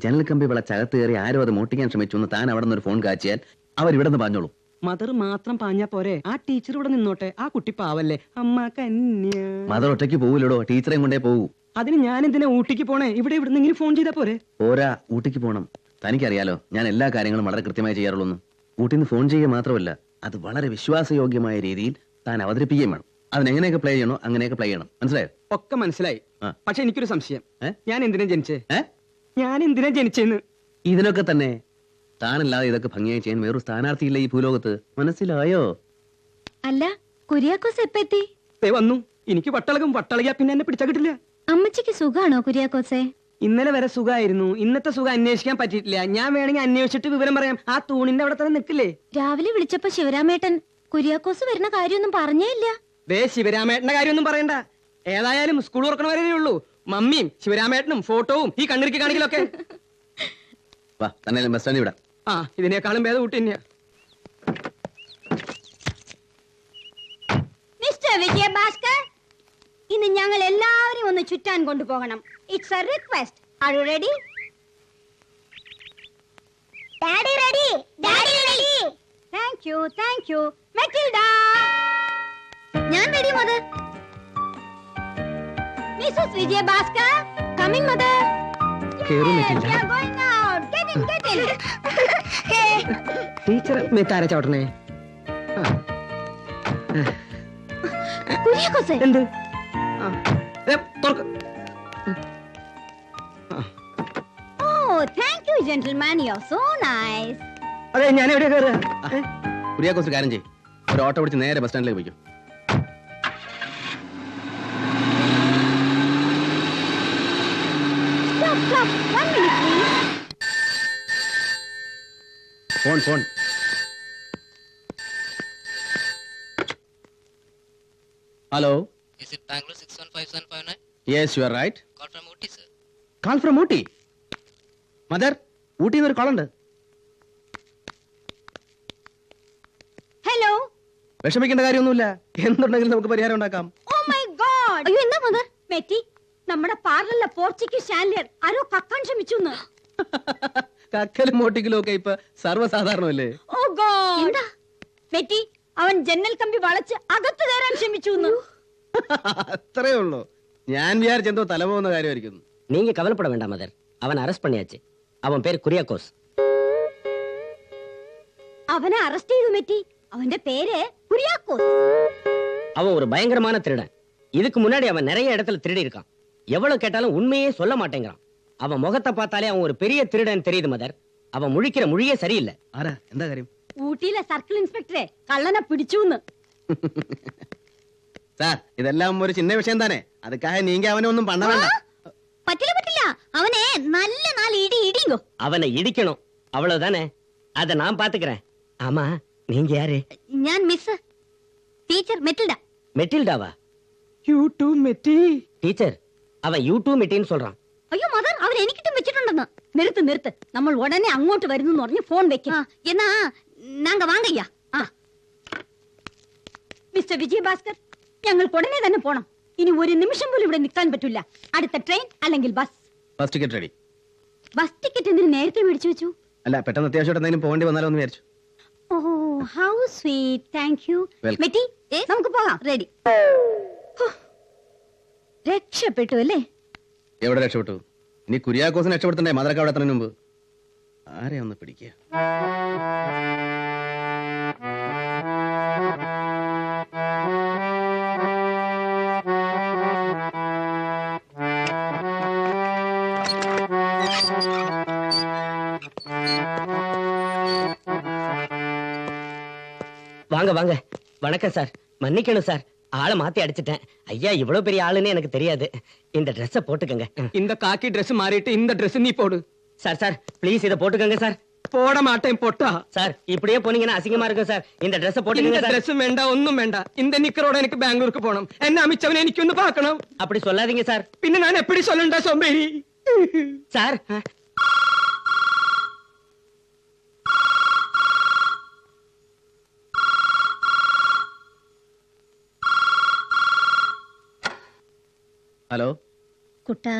ജനൽ കമ്പി വിളച്ചകത്ത് കയറി ആരോ അത് മോട്ടിക്കാൻ ശ്രമിച്ചു എന്ന് താൻ അവിടെ നിന്ന് ഒരു ഫോൺ കാച്ചിയാൽ അവരിവിടെ നിന്ന് പാഞ്ഞോളൂ. മദർ മാത്രം പാഞ്ഞാ പോരെ? ആ ടീച്ചർ ഇവിടെ നിന്നോട്ടെ. ആ കുട്ടി പാവല്ലേ. അമ്മ കന്യ. മദർ ഒറ്റയ്ക്ക് പോവില്ലടോ, ടീച്ചറെയും കൊണ്ടേ പോകൂ. അതിന് ഞാൻ എന്തിനാ ഊട്ടിക്ക് പോണേ? ഇവിടെ ഇവിടുന്ന് ഇങ്ങനെ ഫോൺ ചെയ്താ പോരെ? പോരാ, ഊട്ടിക്ക് പോകണം. തനിക്കറിയാലോ ഞാൻ എല്ലാ കാര്യങ്ങളും വളരെ കൃത്യമായി ചെയ്യാറുള്ളൂ. ഊട്ടിൽ നിന്ന് ഫോൺ ചെയ്യുക മാത്രമല്ല, അത് വളരെ വിശ്വാസയോഗ്യമായ രീതിയിൽ താൻ അവതരിപ്പിക്കുകയും വേണം. അതിനെങ്ങനെയൊക്കെ പ്ലേ ചെയ്യണോ അങ്ങനെയൊക്കെ പ്ലേ ചെയ്യണം. മനസ്സിലായോ? ഒക്കെ മനസ്സിലായി. പക്ഷെ എനിക്കൊരു സംശയം. ഏ? ഞാൻ എന്തിനാ ജനിച്ചേ? ഞാൻ എന്തിനാ ജനിച്ചെന്ന്? ഇതിനൊക്കെ തന്നെ. താനല്ലാതെ ഇതൊക്കെ ഭംഗിയായി ചെയ്യാൻ വേറൊരു സ്ഥാനാർത്ഥിയില്ല ഈ ഭൂലോകത്ത്. മനസ്സിലായോ? അല്ല, കുര്യാക്കോസ് എപ്പ എത്തി? വന്നു. എനിക്ക് വട്ടളകും. വട്ടളകിയാ പിന്നെ എന്നെ പിടിച്ചാ കിട്ടില്ല. അമ്മച്ചിക്ക് സുഖാണോ കുര്യാക്കോസെ? ഇന്നലെ വരെ സുഖമായിരുന്നു. ഇന്നത്തെ സുഖം അന്വേഷിക്കാൻ പറ്റിയിട്ടില്ല. ഞാൻ വേണമെങ്കിൽ അന്വേഷിച്ചിട്ട് വിവരം പറയാം. ആ തൂണിന്റെ അവിടെ തന്നെ നിൽക്കില്ലേ? രാവിലെ വിളിച്ചപ്പോ ശിവരാമേട്ടൻ കുര്യാക്കോസ് വരുന്ന കാര്യമൊന്നും പറഞ്ഞേ ഇല്ല. ദേ, ശിവരാമേട്ടന്റെ കാര്യമൊന്നും പറയണ്ട. ഏതായാലും സ്കൂൾ തുറക്കണ വരേ ഉള്ളൂ. മമ്മിയും ശിവരാമേട്ടനും ഫോട്ടോവും ഈ കണ്ണിറുക്കി കാണിക്കലൊക്കെ. വാ, തന്നെ ബസ് സ്റ്റാൻഡിൽ വിടാം. ഇതിനേക്കാളും ഭേദം ഊട്ടി തന്നെയാ. മിസ്റ്റർ വിജയഭാസ്കർ, ഇന്ന് ഞങ്ങൾ എല്ലാവരും ഒന്ന് ചുറ്റാൻ കൊണ്ടുപോകണം. It's a request. Are you ready? Daddy ready, daddy ready. Thank you, thank you. Matilda, ഞാൻ ready mother. Mrs Vijayabhaskar, coming mother. കേറും we are going out. Get in, get in. Teacher മെത്താര ചോട്ടനെ. കുര്യാക്കോസെ, എന്ത്? തുറക്ക്. Oh, thank you, gentlemen. You're so nice. അതെ, ഞാൻ എവിടെയാ കയറുക? കുര്യാക്കോസ് ഒരു കാര്യം ചെയ്യും, ഒരു ഓട്ടോ പിടിച്ച് നേരെ ബസ് സ്റ്റാൻഡിലേക്ക് പോയിക്കും. Stop, stop. 1 minute, please. Phone phone. Hello. Is it Bangalore 615759? Yes, you are right. Call from Ooty, sir. Call from Ooty. Mother, ഊട്ടിയിൽ നിന്ന് ഒരു കോളുണ്ട്. Hello. വിഷമിക്കേണ്ട കാര്യമൊന്നുമില്ല. എന്തുണ്ടെങ്കിലും നമുക്ക് പരിഹാരം ഉണ്ടാക്കാം. Oh my God. അയ്യോ, എന്താ മദർ? മെറ്റി, നമ്മുടെ പാർലറിലെ പോർച്ചുഗീസ് ചാൻഡലർ ആരോ കക്കാൻ ശ്രമിച്ചു. കക്കലും മോട്ടിക്കലും ഒക്കെ ഇപ്പൊ സർവ്വസാധാരണമല്ലേ? ഓ ഗോഡ്! മെറ്റി, അവൻ ജന്നൽ കമ്പി വളച്ച് അകത്ത് കയറാൻ ശ്രമിച്ചു. അത്രേ ഉള്ളൂ. ഞാൻ വിചാരിച്ചെന്തോ തലപോകുന്ന കാര്യമായിരിക്കും. நீங்க கவலைப்பட வேண்டாம் மதர், அவன் அரெஸ்ட் பண்ணியாச்சு. அவன் பேர் குரியாக்கோஸ். അവനെ അറസ്റ്റ് ചെയ്തു മെറ്റി. അവന്റെ പേര് കുര്യാക്കോസ്. அவன் ஒரு பயங்கரமான திருடன். இதுக்கு முன்னாடி அவன் நிறைய இடத்துல திருடி இருக்கான். எவ்வளவு கேட்டாலும் உண்மையே சொல்ல மாட்டேங்கிறான். அவன் முகத்தை பார்த்தாலே அவன் ஒரு பெரிய திருடன் தெரியுது மதர். அவன் முழிக்கிற மொழியே சரியில்லை. ആരാ? എന്താ കാര്യം? ഊട്ടിയിലെ സർക്കിൾ ഇൻസ്പെക്ടറെ കള്ളനെ പിടിച്ചു. സാർ, ഇതെല്ലാം ഒരു ചിന്ന വിഷയം തന്നെ. അതുക്കായ നീങ്ക അവനെ ഒന്നും പണ വേണ്ട. പറ്റില്ല പറ്റില്ല, അവനെ നല്ല നാല് ഇടി ഇടിങ്കോ. அவனை இடிக்கணும், அவ்வளவுதானே. அதை நான் பாத்துக்கிறேன். ஆமா, நீங்க யாரு? ഞാൻ മിസ് ടീച്ചർ മെറ്റിൽഡ. மெட்டில்டாவா? You too Metty. டீச்சர், அவன் யூ2 மெட்டின்னு சொல்றான். അയ്യോ മദർ, അവൻ എനിക്കിട്ടും വെച്ചിട്ടുണ്ടെന്ന്. നിർത്ത്, നമ്മൾ ഉടനെ അങ്ങോട്ട് വരുന്നു പറഞ്ഞ് ഫോൺ വെക്കാം. എന്നാ നാങ്ക വാങ്കയ്യ. മിസ്റ്റർ വിജയഭാസ്കർ, ഞങ്ങൾക്ക് ഉടനെ തന്നെ പോണം. ഇനി ഒരു നിമിഷം പോലും ഇവിടെ നിൽക്കാൻ പറ്റില്ല. അടുത്ത ട്രെയിൻ അല്ലെങ്കിൽ bus. First ticket ready. Bus ticket എന്തിനു നേരത്തെ മേടിച്ചു വെച്ചു? അല്ല, പെട്ടെന്ന് അത്യാവശ്യമായിട്ട് എന്തെങ്കിലും പോകേണ്ടി വന്നാലോ എന്ന് വിചാരിച്ചു. ഓ, how sweet, thank you. Welcome. Metty, നമുക്ക് പോകാം. റെഡി. രക്ഷപ്പെട്ടു അല്ലേ? എവിടെ രക്ഷപ്പെട്ടു? ഇനി കുര്യാക്കോസിനെ രക്ഷപ്പെടുത്തണ്ടേ? മദർക്ക് അവിടെ എത്തുന്നതിന് മുമ്പ് ആരെ ഒന്ന് പിടിക്കുക. வாங்க வாங்க. வணக்கம் சார், மன்னிக்கணும் சார், ஆளை மாத்தி அடிச்சிட்டேன். ஐயா இவ்வளவு பெரிய ஆளுன்னு எனக்கு தெரியாது. இந்த ட்ரெஸ்ஸ போட்டுக்கங்க. இந்த காக்கி ட்ரெஸ் மாறிட்டு இந்த ட்ரெஸ் நீ போடு. சார் சார் ப்ளீஸ் இத போட்டுக்கங்க சார். போட மாட்டேன் பொட்டா. சார் இப்படியே போனீங்கன்னா அசிங்கமா இருக்கும் சார். இந்த ட்ரெஸ்ஸ இந்த போட்டுக்கங்க சார். ட்ரெஸ் வேண்டாம், ഒന്നും വേണ്ട. இந்த നിക്കറോടെ എനിക്ക് ബാംഗ്ലൂർക്ക് പോണം. എന്നെ അമിച്ചവനെ എനിക്കൊന്ന് பார்க்கணும். அப்படி சொல்லாதீங்க சார். പിന്നെ ഞാൻ എപ്പടി சொல்லണ്ട സോമ്പേരി? சார் ഹലോ കുട്ടാ,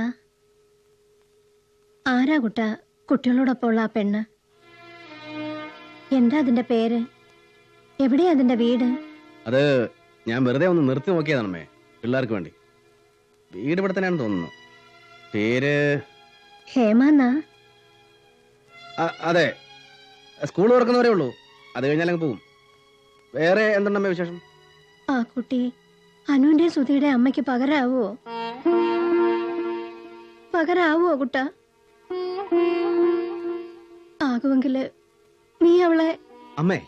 ആരാ കുട്ടാ കുട്ടികളോടൊപ്പം ഉള്ള ആ പെണ്ണ്? എന്താ അതിന്റെ പേര്? എവിടെയാ അതിന്റെ വീട്? അത് ഞാൻ വെറുതെ ഒന്ന് നിർത്തി നോക്കിയതാണമ്മേ, പിള്ളേർക്ക് വേണ്ടി. വീട് ഇവിടെ തന്നെയാണെന്ന് തോന്നുന്നു. പേര് ഹേമാന്നാ? അതെ, സ്കൂൾ തുറക്കുന്നവരേ ഉള്ളൂ. അത് കഴിഞ്ഞാൽ അങ്ങ് പോകും. വേറെ എന്തുണ്ടമ്മേ വിശേഷം? ആ കുട്ടി അനുവിന്റെ സുധിയുടെ അമ്മയ്ക്ക് പകരാവോ? പകരാവോ കുട്ടാ? ആകുമെങ്കില് നീ അവളെ... അമ്മേ,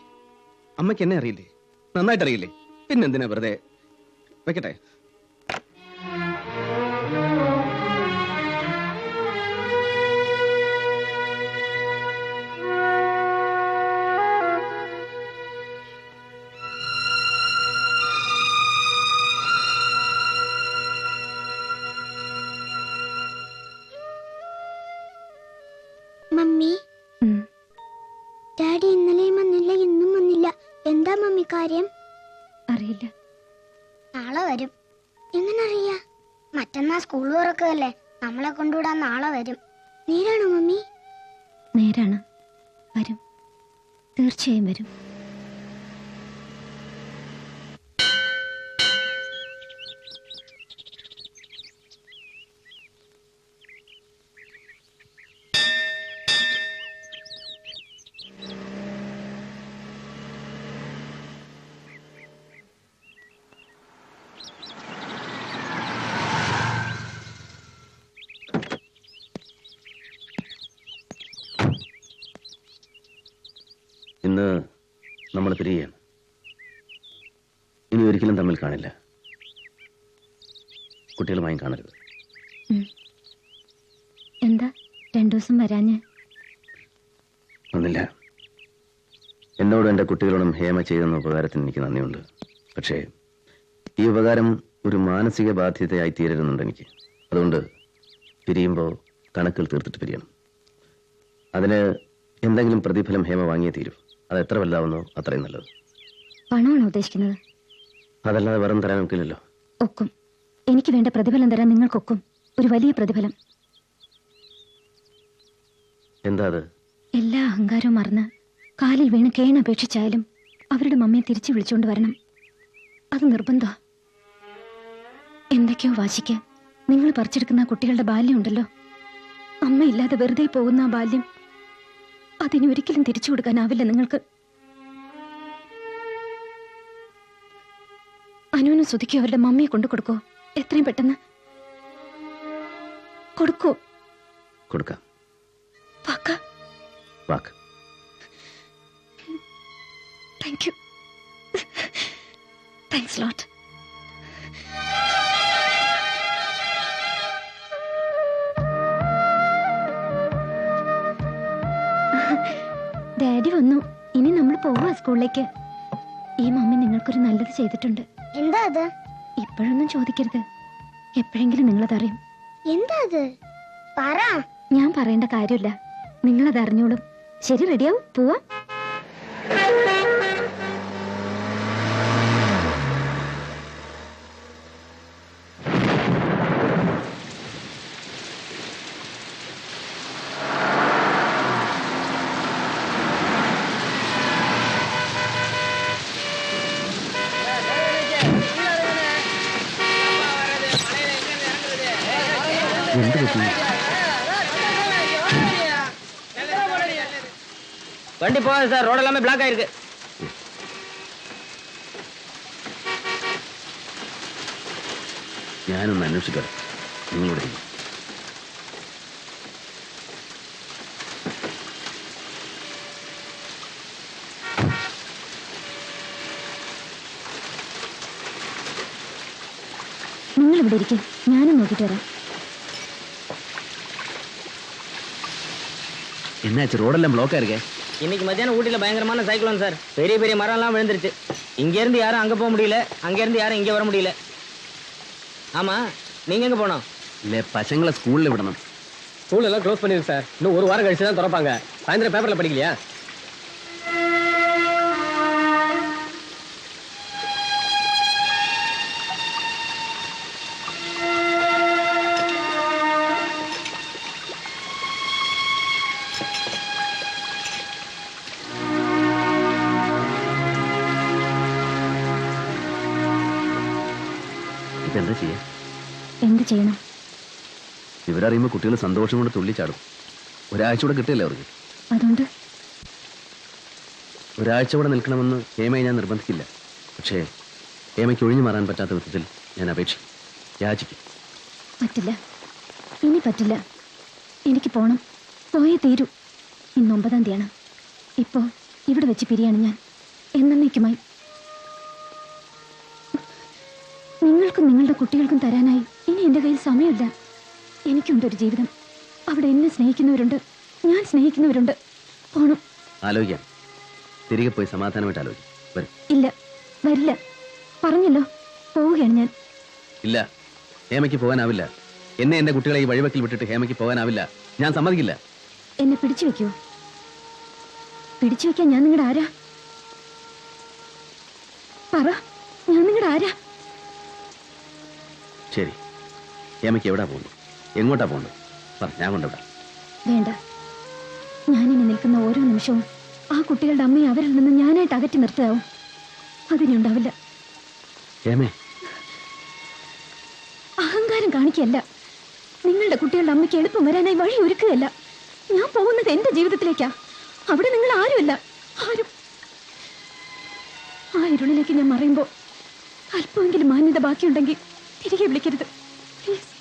അമ്മയ്ക്ക് എന്നെ അറിയില്ലേ? നന്നായിട്ട് അറിയില്ലേ? പിന്നെന്തിനാ വെറുതെ? വെക്കട്ടെ. മമ്മി, ഡാഡി ഇന്നലെയും വന്നില്ല, ഇന്നും വന്നില്ല. എന്താ മമ്മി കാര്യം? അറിയില്ല. നാളെ വരും. എങ്ങനെ അറിയാ? മറ്റന്നാ സ്കൂൾ തുറക്കല്ലേ, നമ്മളെ കൊണ്ടുവിടാൻ നാളെ വരും. നേരാണോ മമ്മി? നേരാണ്, വരും, തീർച്ചയായും വരും. ഇന്ന് നമ്മൾ പിരിയാണ്. ഇനി ഒരിക്കലും തമ്മിൽ കാണില്ല. കുട്ടികളുമായും കാണരുത്. എന്താ 2 ദിവസം വരാഞ്ഞ്? ഒന്നില്ല, എന്നോടും എൻ്റെ കുട്ടികളോടും ഹേമ ചെയ്യുന്ന ഉപകാരത്തിന് എനിക്ക് നന്ദിയുണ്ട്. പക്ഷേ ഈ ഉപകാരം ഒരു മാനസിക ബാധ്യതയായി തീരരുന്നുണ്ട് എനിക്ക്. അതുകൊണ്ട് പിരിയുമ്പോൾ കണക്കുകൾ തീർത്തിട്ട് പിരിയണം. അതിന് എന്തെങ്കിലും പ്രതിഫലം ഹേമ വാങ്ങിയേ തീരും. അത് എത്ര വലുതാവുന്നോ അത്രയും നല്ലത്. പണമാണോ ഉദ്ദേശിക്കുന്നത്? അതല്ലാതെ വെറും തരാൻ ഒക്കില്ലല്ലോ. ഒക്കും. എനിക്ക് വേണ്ട പ്രതിഫലം തരാൻ നിങ്ങൾക്കൊക്കും. ഒരു വലിയ പ്രതിഫലം. എന്താ അത്? എല്ലാ അഹങ്കാരവും മറന്ന് കാലിൽ വീണ് കേണപേക്ഷിച്ചായാലും അവരുടെ മമ്മിയെ തിരിച്ചു വിളിച്ചുകൊണ്ട് വരണം. അത് നിർബന്ധ. എന്തൊക്കെയോ വാശിക്ക് നിങ്ങൾ പറിച്ചെടുക്കുന്ന ആ കുട്ടികളുടെ ബാല്യം ഉണ്ടല്ലോ, അമ്മയില്ലാതെ വെറുതെ പോകുന്ന ആ ബാല്യം, അതിന് ഒരിക്കലും തിരിച്ചു കൊടുക്കാനാവില്ല നിങ്ങൾക്ക്. അനുവിനും സുധിക്കോ അവരുടെ മമ്മിയെ കൊണ്ടു കൊടുക്കോ? എത്രയും പെട്ടെന്ന് കൊടുക്കോ? കൊടുക്കാം. വാക്ക്. വാക്ക്. Thank you. Thanks lot. Daddy വന്നു. ഇനി നമ്മൾ പോവാ സ്കൂളിലേക്ക്. ഈ മമ്മി നിങ്ങൾക്കൊരു നല്ലത് ചെയ്തിട്ടുണ്ട്. എന്താ അത്? ഇപ്പോഴൊന്നും ചോദിക്കരുത്, എപ്പോഴെങ്കിലും നിങ്ങളതറിയും. എന്താ അത്? പറ. ഞാൻ പറയേണ്ട കാര്യമില്ല, നിങ്ങളത് അറിഞ്ഞോളും. ശരി, റെഡിയാവും, പോവാം. എന്ത് പറ്റി? வண்டி போகாது சார், ரோடு எல்லாமே பிளாக் ஆயிருக்கு. ഞാനൊന്ന് അന്വേഷിക്കാം. നിങ്ങളോട് നിങ്ങൾ ഇവിടെ ഇരിക്കും, ഞാനും നോക്കിട്ട് വരാം. என்னாச்சு? ரோடெல்லாம் பிளாக்கா இருக்கே. இன்னைக்கு மத்தியானம் ஊட்டில பயங்கரமான சைக்ளோன் சார். பெரிய பெரிய மரம் எல்லாம் விழுந்துருச்சு. இங்க இருந்து யாரும் அங்க போக முடியல, அங்க இருந்து யாரும் இங்க வர முடியல. ஆமா, நீங்க எங்க போனோம்? இல்ல, பசங்களை ஸ்கூல்ல விடணும். ஸ்கூல் எல்லாம் க்ளோஸ் பண்ணிருக்கு சார். இன்னும் ஒரு வாரம் கழிச்சு தான் திறப்பாங்க. சாயந்தரம் பேப்பர்ல படிக்கலையா? എന്താ ചെയ്യാ? എന്ത് ചെയ്യണം? ഇവരറിയുമ്പോ കുട്ടികൾ സന്തോഷം കൊണ്ട് തുള്ളിച്ചാടും. ഒരാഴ്ച കൂടെ കിട്ടില്ലേ അവർക്ക്? അതുകൊണ്ട് ഒരാഴ്ച കൂടെ നിൽക്കണമെന്ന് ഹേമയെ ഞാൻ നിർബന്ധിക്കില്ല. പക്ഷേ ഹേമയ്ക്ക് ഒഴിഞ്ഞു മാറാൻ പറ്റാത്ത വിധത്തിൽ ഞാൻ അപേക്ഷിക്കും, യാചിക്കും. പറ്റില്ല, ഇനി പറ്റില്ല. എനിക്ക് പോണം, പോയേ തീരൂ. ഇന്ന് 9-ാം തീയതിയാണ്. ഇപ്പോ ഇവിടെ വെച്ച് പിരിയാണ് ഞാൻ എന്നേക്കുമായി. നിങ്ങൾക്കും നിങ്ങളുടെ കുട്ടികൾക്കും തരാനായി ഇനി എൻ്റെ കയ്യിൽ സമയമില്ല. എനിക്കുണ്ടൊരു ജീവിതം. അവിടെ എന്നെ സ്നേഹിക്കുന്നവരുണ്ട്, ഞാൻ സ്നേഹിക്കുന്നവരുണ്ട്. പോണം. ആലോചിക്കാം. തിരികെ പോയി സമാധാനമായിട്ട് ആലോചിക്കും. ഇല്ല, വരില്ല. പറഞ്ഞല്ലോ, പോവുകയാണ് ഞാൻ. ഇല്ല, ഹേമയ്ക്ക് പോകാനാവില്ല. എന്നെ എന്റെ കുട്ടികളെ ഈ വഴിവെക്കിൽ വിട്ടിട്ട് ഹേമയ്ക്ക് പോകാനാവില്ല. ഞാൻ സമ്മതിക്കില്ല. എന്നെ പിടിച്ചു വെക്കൂ. പിടിച്ചു വെക്കാൻ ഞാൻ നിങ്ങളുടെ ആരാ? പറ, ഞാൻ നിങ്ങളുടെ ആരാ? ശരി, ഹേമയ്ക്ക് എവിടാ പോകുന്നു? എങ്ങോട്ടാ പോകുന്നത്? പറ, ഞാൻ കൊണ്ടുവിടാം. വേണ്ട, ഞാനിനി നിൽക്കുന്ന ഓരോ നിമിഷവും ആ കുട്ടികളുടെ അമ്മയെ അവരിൽ നിന്ന് ഞാനായിട്ട് അകറ്റി നിർത്തുകയാവും. അതിനുണ്ടാവില്ല. ഹേമേ, അഹങ്കാരം കാണിക്കല്ല. നിങ്ങളുടെ കുട്ടികളുടെ അമ്മയ്ക്ക് എളുപ്പം വരാനായി വഴി ഒരുക്കുകയല്ല. ഞാൻ പോകുന്നത് എന്റെ ജീവിതത്തിലേക്കാ. അവിടെ നിങ്ങൾ ആരുമല്ല, ആരും. ആ ഇരുളിലേക്ക് ഞാൻ മറയുമ്പോ അല്പമെങ്കിലും മാന്യത ബാക്കിയുണ്ടെങ്കിൽ തിരികെ വിളിക്കരുത്, പ്ലീസ്.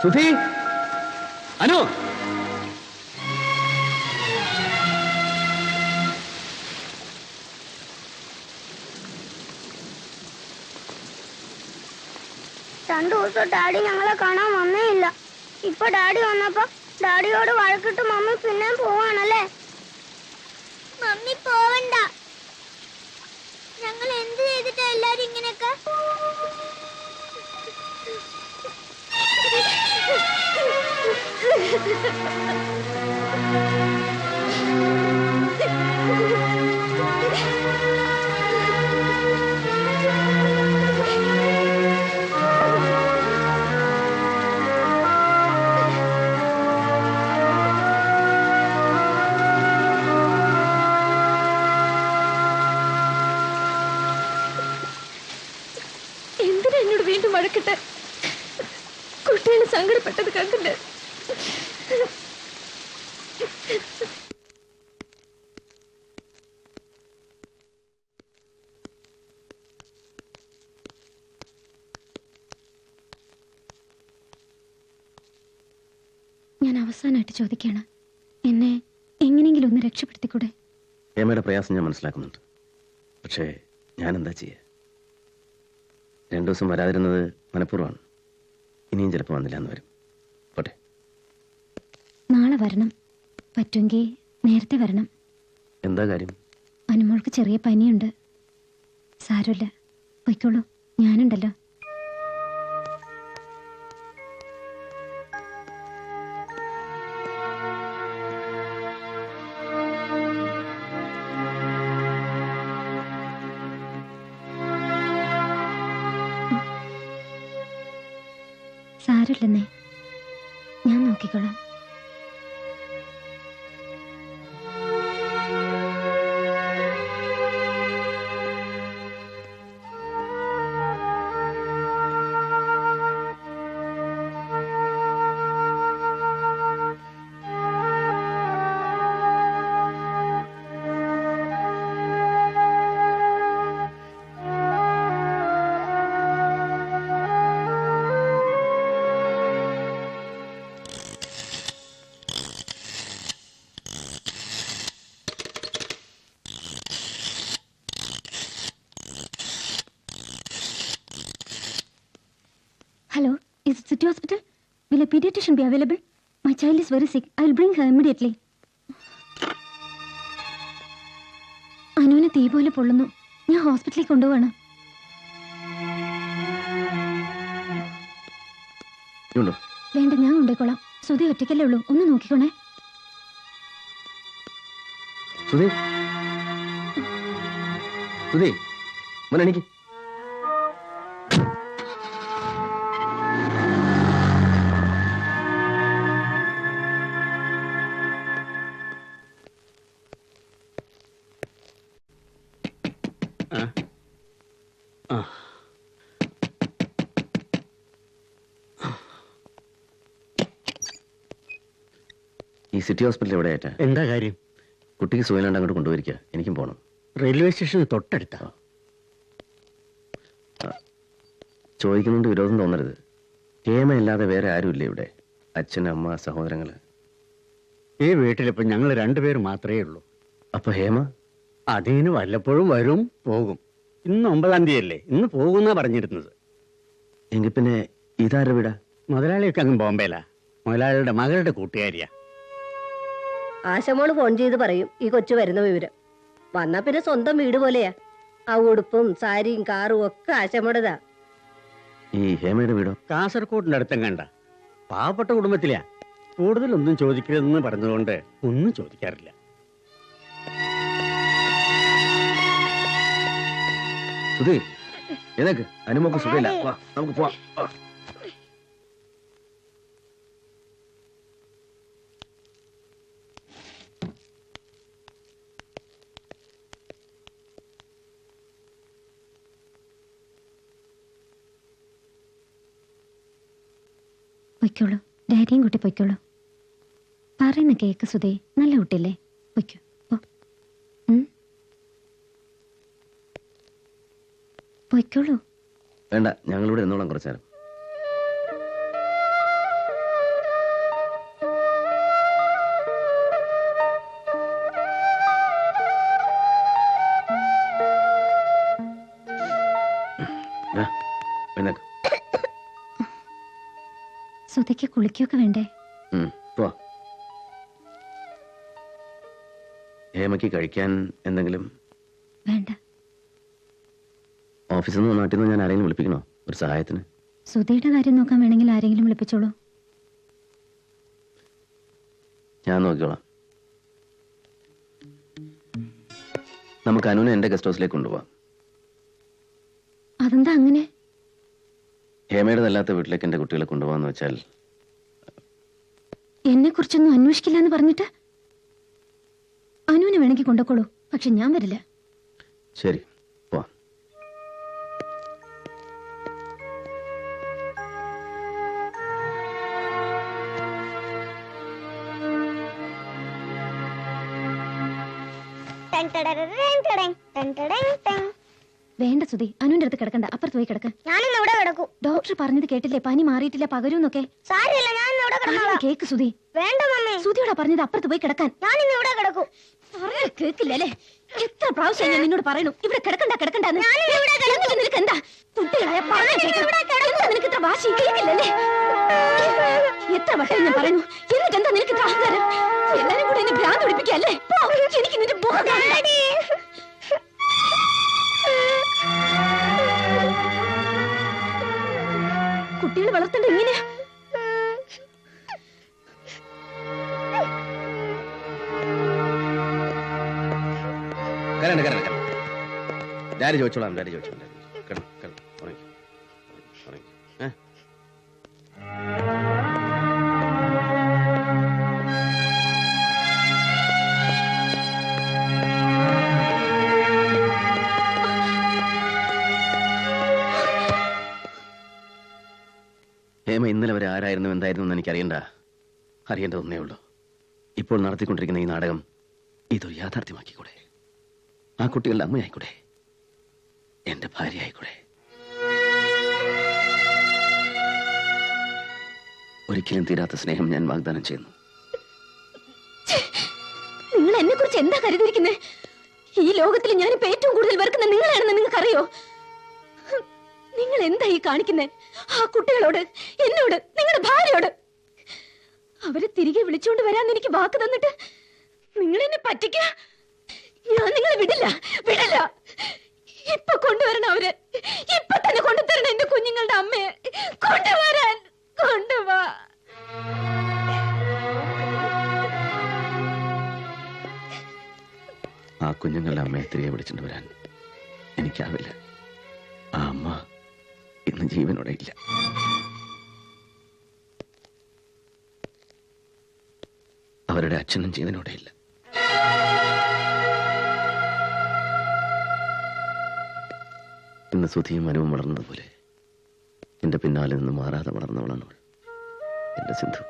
സുധി, അനു, 2 ദിവസം ഡാഡി ഞങ്ങളെ കാണാൻ വന്നേയില്ല. ഇപ്പൊ ഡാഡി വന്നപ്പോ ഡാഡിയോട് വഴക്കിട്ട് മമ്മി പിന്നെ പോവാണല്ലേ? മമ്മി പോവണ്ട. ഞങ്ങൾ എന്ത് ചെയ്തിട്ടാ എല്ലാരും ഇങ്ങനെയൊക്കെ? എന്തിനാ എന്നോട് വീണ്ടും വഴക്കിട്ട്? കുട്ടികൾ സങ്കടപ്പെട്ടത് കണ്ടിട്ട് ഞാൻ അവസാനമായിട്ട് ചോദിക്കുകയാണ്, എന്നെ എങ്ങനെയെങ്കിലും ഒന്ന് രക്ഷപ്പെടുത്തിക്കൂടെ? ഹേമയുടെ പ്രയാസം ഞാൻ മനസ്സിലാക്കുന്നുണ്ട്. പക്ഷേ ഞാൻ എന്താ ചെയ്യുക? 2 ദിവസം വരാതിരുന്നത് മനഃപൂർവ്വമാണ്. ഇനിയും ചിലപ്പോൾ വന്നില്ല എന്ന് വരും. പോട്ടെ. നാളെ വരണം. പറ്റുമെങ്കിൽ നേരത്തെ വരണം. എന്താ കാര്യം? അനുമോൾക്ക് ചെറിയ പനിയുണ്ട്. സാരമില്ല, പൊയ്ക്കോളൂ, ഞാനുണ്ടല്ലോ. സാരമില്ലെന്നേ, ഞാൻ നോക്കിക്കോളാം. Hello, is it City Hospital? Will a pediatrician be available? My child is very sick. I will bring her immediately. അനുവിന് തീ പോലെ പൊള്ളുന്നു. ഞാൻ ഹോസ്പിറ്റലിൽ കൊണ്ടുപോവാണ്. വേണ്ട, ഞാൻ കൊണ്ടുപോയിക്കോളാം. സുധി ഒറ്റയ്ക്കല്ലേ ഉള്ളൂ, ഒന്ന് നോക്കിക്കോണേ. എനിക്ക് ഈ സിറ്റി ഹോസ്പിറ്റൽ എവിടെ ആയിട്ടാ? എന്താ കാര്യം? കുട്ടിക്ക് സുഖമില്ലാണ്ട് അങ്ങോട്ട് കൊണ്ടുപോയിരിക്കുക. എനിക്കും പോകണം. റെയിൽവേ സ്റ്റേഷന് തൊട്ടടുത്താ. ചോദിക്കുന്നുണ്ട്, വിരോധം തോന്നരുത്. ഹേമയില്ലാതെ വേറെ ആരുമില്ല ഇവിടെ? അച്ഛൻ, അമ്മ, സഹോദരങ്ങള്? ഈ വീട്ടിലിപ്പോ ഞങ്ങൾ 2 പേര് മാത്രമേ ഉള്ളൂ. അപ്പൊ ഹേമ? അതിന് വല്ലപ്പോഴും വരും, പോകും. ഇന്ന് 9-ാം തീയതിയല്ലേ, ഇന്ന് പോകുന്നാ പറഞ്ഞിരുന്നത്. എങ്കിൽ പിന്നെ ഇതാരുടെ വീടാ? മുതലാളിയൊക്കെ അങ്ങ് ബോംബെയിലാ. മുതലാളിയുടെ മകളുടെ കൂട്ടുകാരിയാ. ആശമോള് ഫോൺ ചെയ്ത് പറയും ഈ കൊച്ചു വരുന്ന വിവരം. വന്നാ പിന്നെ സ്വന്തം വീട് പോലെയാ. ആ ഉടുപ്പും സാരിയും കാറും ഒക്കെ ആശമോടതാ. ഈ ഹേമയുടെ വീടോ? കാസർകോട്ടിന്റെ അടുത്തും കണ്ട. പാവപ്പെട്ട കുടുംബത്തിലാ. കൂടുതലൊന്നും ചോദിക്കരുതെന്ന് പറഞ്ഞതുകൊണ്ട് ഒന്നും ചോദിക്കാറില്ല. സുധി, എനക്ക് അനുമോക്ക് സുഖമില്ല, വാ നമുക്ക് പോവാം. പൊയ്ക്കോളൂ, ഡാഡിയും കുട്ടി പൊയ്ക്കോളൂ. പറയുന്ന കേക്ക് സുധേ, നല്ല കുട്ടിയല്ലേ, പൊയ്ക്കോ. പൊയ്ക്കോളൂ. വേണ്ട, ഞങ്ങളിവിടെ എന്നോളം കുറച്ചേരം. സുധിക്ക് കുളിക്കൊക്കെ വേണ്ടേ? പോ. ഹേമയ്ക്ക് കഴിക്കാൻ എന്തെങ്കിലും? വേണ്ട. ഓഫീസിൽ നിന്ന് നാട്ടിൽ നിന്ന് ഞാൻ ആരെങ്കിലും വിളിപ്പിക്കണോ ഒരു സഹായത്തിന്? സുധിയുടെ കാര്യം നോക്കാൻ വേണമെങ്കിൽ ആരെങ്കിലും വിളിപ്പിച്ചോളൂ. ഞാൻ നോക്കിക്കോളാം. നമുക്ക് അനുവിനെ എന്റെ ഗസ്റ്റ് ഹൗസിലേക്ക് കൊണ്ടുപോവാം. അതെന്താ അങ്ങനെ? ഹേമയുടെതല്ലാത്ത വീട്ടിലേക്ക് എന്റെ കുട്ടികളെ കൊണ്ടുപോകാന്ന് വെച്ചാൽ എന്നെ കുറിച്ചൊന്നും അന്വേഷിക്കില്ല എന്ന് പറഞ്ഞിട്ട് അനുവിനെ വേണമെങ്കിൽ കൊണ്ടുപോളൂ, പക്ഷെ ഞാൻ വരില്ല. ശരി, പോ. വേണ്ട സുധി, അനുവിന്റെ അടുത്ത് കിടക്കണ്ട, അപ്പുറത്ത് പോയി കിടക്ക. ഞാനിന്ന് ഇവിടെ കിടക്കൂ. ഡോക്ടർ പറഞ്ഞത് കേട്ടില്ലേ? പനി മാറിയിട്ടില്ല, പകരൂന്നൊക്കെ. സാരമില്ല, ഞാൻ ഇവിടെ കിടന്നോളാം. കേക്ക് സുധി. വേണ്ട മമ്മി, സുധിയോടാ പറഞ്ഞത് അപ്പുറത്ത് പോയി കിടക്കാൻ. ഞാനിന്ന് ഇവിടെ കിടക്കൂ. കേക്കില്ലല്ലേ? എത്ര പ്രാവശ്യം ഞാൻ നിന്നോട് പറയണു ഇവിടെ കിടക്കണ്ട കിടക്കണ്ടെന്ന്. നിനക്ക് എന്താ കുട്ടികളായ നിനക്ക് ഇത്ര വാശി? കേക്കില്ലല്ലേ? എത്ര വട്ടം ഞാൻ പറയുന്നു, എന്നിട്ട് എന്താ നിനക്ക് ഇത്ര അഹങ്കാരം? എല്ലാരും കൂടെ എന്നെ ഭ്രാന്ത് പിടിപ്പിക്കല്ലേ? എനിക്ക് നിന്റെ മുഖം കാണണ്ടേ? കുട്ടികളെ വളർത്തണ്ട ഇങ്ങനെ. ഡാഡി ചോദിച്ചോളാം. ഹേമ ഇന്നലെ വരെ ആരായിരുന്നു എന്തായിരുന്നു എന്ന് എനിക്കറിയണ്ട. അറിയേണ്ടതൊന്നേ ഉള്ളൂ. ഇപ്പോൾ നടത്തിക്കൊണ്ടിരിക്കുന്ന ഈ നാടകം ഇതൊരു യാഥാർത്ഥ്യമാക്കിക്കൂടെ? ആ കുട്ടികളുടെ അമ്മയായിക്കൂടെ? എന്റെ ഭാര്യ ആയിക്കൂടെ? ഒരിക്കലും തീരാത്ത സ്നേഹം ഞാൻ വാഗ്ദാനം ചെയ്യുന്നു. നിങ്ങൾ എന്നെ കുറിച്ച് എന്താ കരുതിയിരിക്കുന്നത്? ഈ ലോകത്തിൽ ഞാനിപ്പോ ഏറ്റവും കൂടുതൽ വെറുക്കുന്ന നിങ്ങളാണെന്ന് നിങ്ങൾക്കറിയോ? നിങ്ങൾ എന്താ ഈ കാണിക്കുന്നത്? ആ കുട്ടികളോട്, എന്നോട്, നിങ്ങളുടെ ഭാര്യയോട്. അവരെ തിരികെ വിളിച്ചുകൊണ്ട് വരാൻ എനിക്ക് വാക്ക് തന്നിട്ട് നിങ്ങൾ എന്നെ പറ്റിക്കുക. ഞാൻ നിങ്ങളെ വിടില്ല, വിടില്ല. ഇപ്പൊ കൊണ്ടുവരണം അവര്, ഇപ്പൊ തന്നെ കൊണ്ടുതരണം എന്റെ കുഞ്ഞുങ്ങളുടെ അമ്മയെ. കൊണ്ടുവരാൻ, കൊണ്ടുവാ. ആ കുഞ്ഞുങ്ങളുടെ അമ്മയെ തിരികെ വിളിച്ചിട്ട് വരാൻ എനിക്കാവില്ല. ആ അമ്മ ഇന്ന് ജീവനോടെ ഇല്ല. അവരുടെ അച്ഛനും ജീവനോടെ ഇല്ല. ഇന്ന് സുധിയും അനുവും വളർന്നതുപോലെ എന്റെ പിന്നാലെ നിന്ന് മാറാതെ വളർന്നവളാണ് അവൾ. എന്റെ സിന്ധു,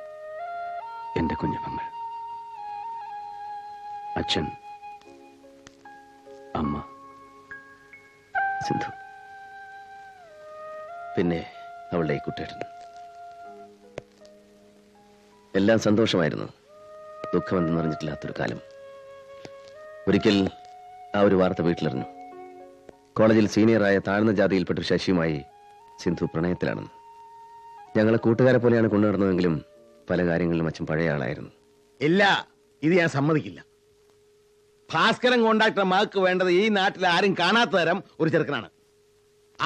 എന്റെ കുഞ്ഞുമങ്ങൾ. അച്ഛൻ, അമ്മ, സിന്ധു, പിന്നെ അവളുടെ ഈ കുട്ടേട്ടൻ. എല്ലാം സന്തോഷമായിരുന്നു. ദുഃഖമെന്ന് അറിഞ്ഞിട്ടില്ലാത്തൊരു കാലം. ഒരിക്കൽ ആ ഒരു വാർത്ത വീട്ടിലറിഞ്ഞു. കോളേജിൽ സീനിയറായ താഴ്ന്ന ജാതിയിൽപ്പെട്ട ശശിയുമായി സിന്ധു പ്രണയത്തിലാണെന്ന്. ഞങ്ങളെ കൂട്ടുകാരെ പോലെയാണ് കൊണ്ടുനടന്നതെങ്കിലും പല കാര്യങ്ങളിലും അച്ഛൻ പഴയ ആളായിരുന്നു. ഇല്ല, ഇത് ഞാൻ സമ്മതിക്കില്ല. ഭാസ്കരൻ കോണ്ടാക്ടർ മകൾക്ക് വേണ്ടത് ഈ നാട്ടിൽ ആരും കാണാത്ത തരം ഒരു ചെറുക്കനാണ്.